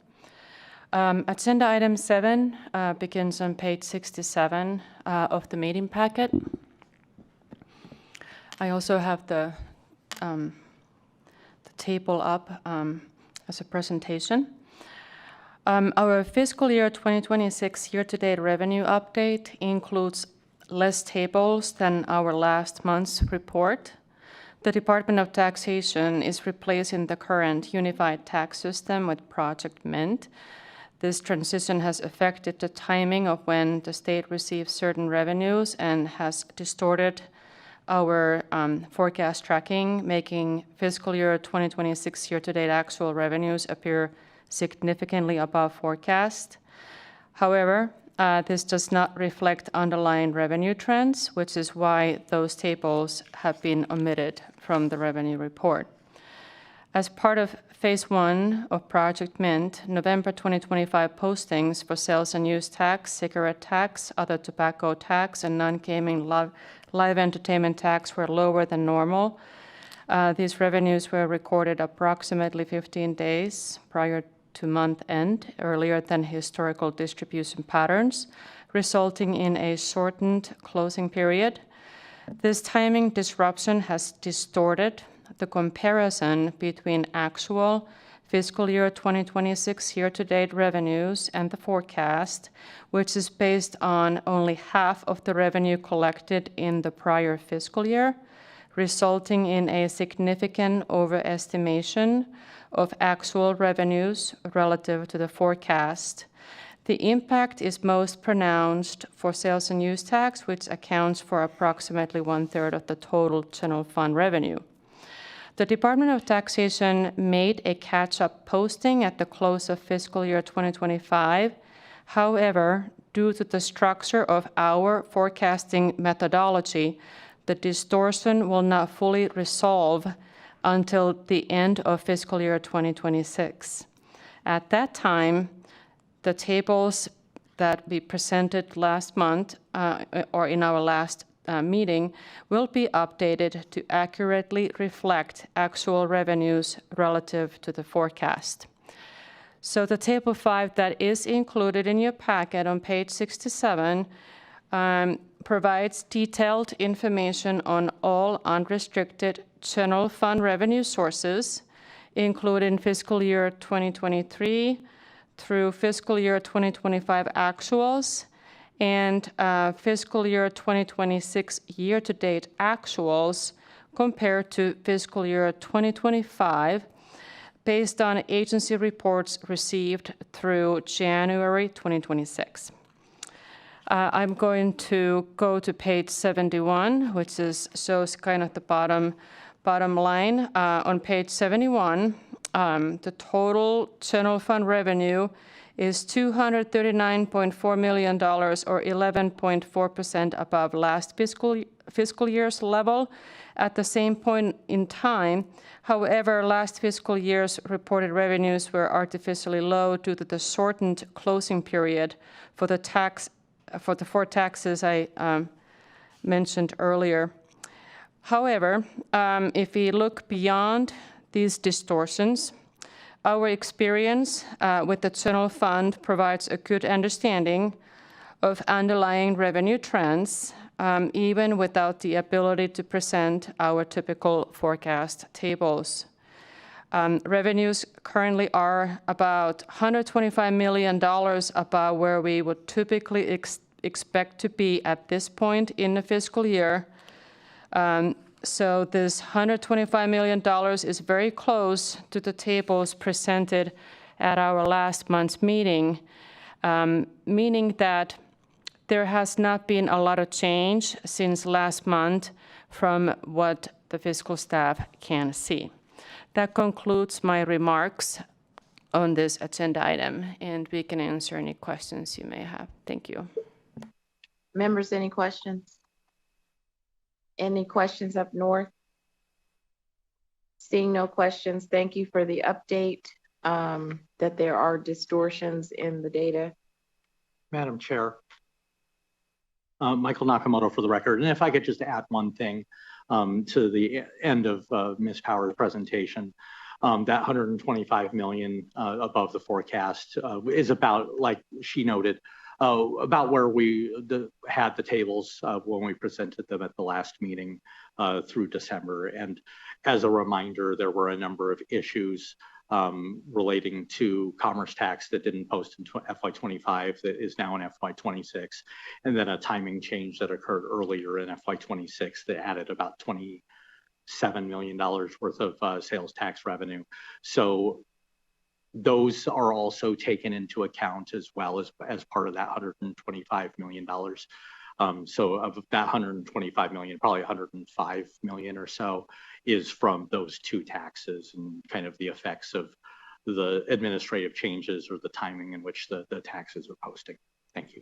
M: Agenda item 7 begins on page 67 of the meeting packet. I also have the table up as a presentation. Our fiscal year 2026 year-to-date revenue update includes less tables than our last month's report. The Department of Taxation is replacing the current unified tax system with Project Mint. This transition has affected the timing of when the state receives certain revenues and has distorted our forecast tracking, making fiscal year 2026 year-to-date actual revenues appear significantly above forecast. However, this does not reflect underlying revenue trends, which is why those tables have been omitted from the revenue report. As part of Phase 1 of Project Mint, November 2025 postings for sales and use tax, cigarette tax, other tobacco tax, and non-gaming live entertainment tax were lower than normal. These revenues were recorded approximately 15 days prior to month end, earlier than historical distribution patterns, resulting in a shortened closing period. This timing disruption has distorted the comparison between actual fiscal year 2026 year-to-date revenues and the forecast, which is based on only half of the revenue collected in the prior fiscal year, resulting in a significant overestimation of actual revenues relative to the forecast. The impact is most pronounced for sales and use tax, which accounts for approximately 1/3 of the total general fund revenue. The Department of Taxation made a catch-up posting at the close of fiscal year 2025. However, due to the structure of our forecasting methodology, the distortion will not fully resolve until the end of fiscal year 2026. At that time, the tables that we presented last month or in our last meeting will be updated to accurately reflect actual revenues relative to the forecast. So the table 5 that is included in your packet on page 67 provides detailed information on all unrestricted general fund revenue sources, including fiscal year 2023 through fiscal year 2025 actuals and fiscal year 2026 year-to-date actuals compared to fiscal year 2025 based on agency reports received through January 2026. I'm going to go to page 71, which shows kind of the bottom line. On page 71, the total general fund revenue is $239.4 million, or 11.4% above last fiscal year's level at the same point in time. However, last fiscal year's reported revenues were artificially low due to the shortened closing period for the four taxes I mentioned earlier. However, if we look beyond these distortions, our experience with the general fund provides a good understanding of underlying revenue trends, even without the ability to present our typical forecast tables. Revenues currently are about $125 million above where we would typically expect to be at this point in the fiscal year. So this $125 million is very close to the tables presented at our last month's meeting, meaning that there has not been a lot of change since last month from what the fiscal staff can see. That concludes my remarks on this agenda item, and we can answer any questions you may have. Thank you.
A: Members, any questions? Any questions up north? Seeing no questions, thank you for the update that there are distortions in the data.
C: Madam Chair, Michael Nakamoto for the record. And if I could just add one thing to the end of Ms. Power's presentation, that $125 million above the forecast is about, like she noted, about where we had the tables when we presented them at the last meeting through December. And as a reminder, there were a number of issues relating to commerce tax that didn't post in FY25 that is now in FY26, and then a timing change that occurred earlier in FY26 that added about $27 million worth of sales tax revenue. So those are also taken into account as well as part of that $125 million. So of that $125 million, probably $105 million or so is from those two taxes and kind of the effects of the administrative changes or the timing in which the taxes are posting. Thank you.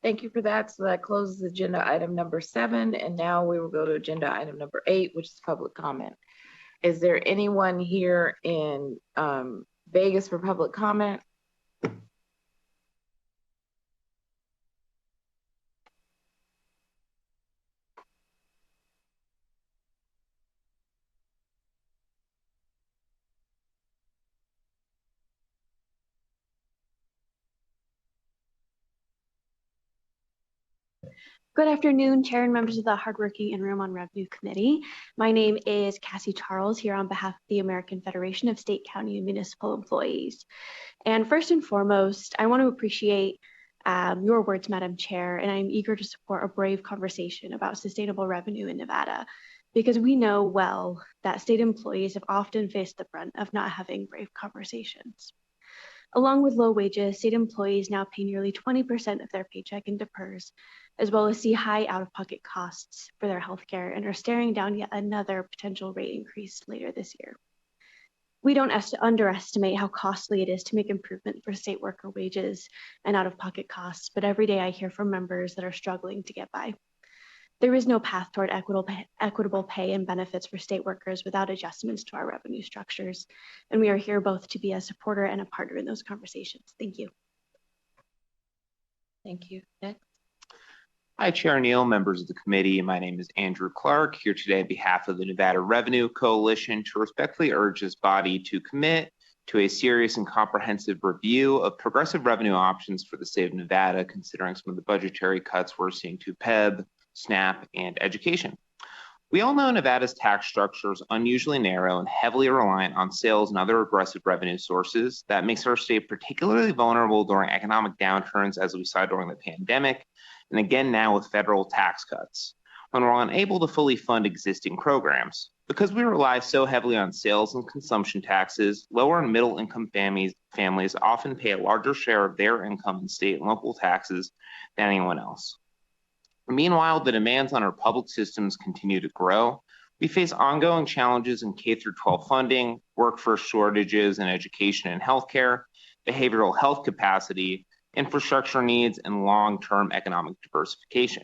A: Thank you for that. So that closes agenda item number 7. And now we will go to agenda item number 8, which is public comment. Is there anyone here in Vegas for public comment?
N: Good afternoon, Chair and members of the hardworking Interim on Revenue Committee. My name is Cassie Charles, here on behalf of the American Federation of State, County, and Municipal Employees. And first and foremost, I want to appreciate your words, Madam Chair, and I'm eager to support a brave conversation about sustainable revenue in Nevada, because we know well that state employees have often faced the brunt of not having brave conversations. Along with low wages, state employees now pay nearly 20% of their paycheck into PERS, as well as see high out-of-pocket costs for their healthcare and are staring down yet another potential rate increase later this year. We don't underestimate how costly it is to make improvement for state worker wages and out-of-pocket costs, but every day I hear from members that are struggling to get by. There is no path toward equitable pay and benefits for state workers without adjustments to our revenue structures. And we are here both to be a supporter and a partner in those conversations. Thank you.
A: Thank you. Next.
O: Hi, Chair Neal, members of the committee. My name is Andrew Clark, here today on behalf of the Nevada Revenue Coalition to respectfully urge this body to commit to a serious and comprehensive review of progressive revenue options for the state of Nevada, considering some of the budgetary cuts we're seeing to PEB, SNAP, and education. We all know Nevada's tax structure is unusually narrow and heavily reliant on sales and other aggressive revenue sources. That makes our state particularly vulnerable during economic downturns, as we saw during the pandemic, and again now with federal tax cuts, when we're unable to fully fund existing programs. Because we rely so heavily on sales and consumption taxes, lower and middle income families often pay a larger share of their income in state and local taxes than anyone else. Meanwhile, the demands on our public systems continue to grow. We face ongoing challenges in K-12 funding, workforce shortages in education and healthcare, behavioral health capacity, infrastructure needs, and long-term economic diversification.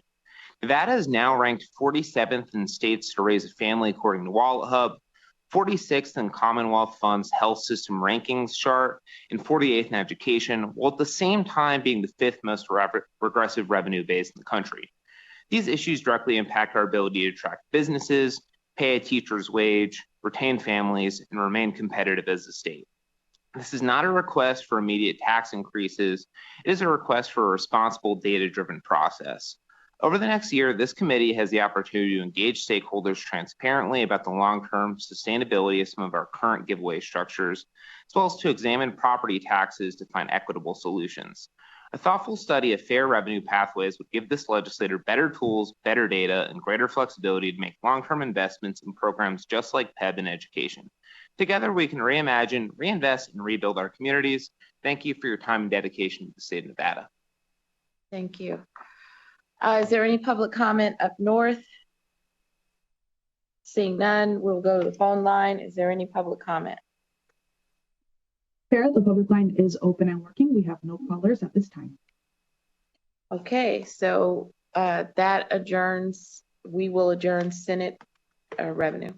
O: Nevada is now ranked 47th in states to raise a family according to WalletHub, 46th in Commonwealth Fund's health system rankings chart, and 48th in education, while at the same time being the 5th most regressive revenue base in the country. These issues directly impact our ability to attract businesses, pay a teacher's wage, retain families, and remain competitive as a state. This is not a request for immediate tax increases. It is a request for a responsible, data-driven process. Over the next year, this committee has the opportunity to engage stakeholders transparently about the long-term sustainability of some of our current giveaway structures, as well as to examine property taxes to find equitable solutions. A thoughtful study of fair revenue pathways would give this legislator better tools, better data, and greater flexibility to make long-term investments in programs just like PEB and education. Together, we can reimagine, reinvest, and rebuild our communities. Thank you for your time and dedication to the state of Nevada.
A: Thank you. Is there any public comment up north? Seeing none, we'll go to the phone line. Is there any public comment?
P: Chair, the public line is open and working. We have no callers at this time.
A: Okay, so that adjourns. We will adjourn Senate revenue.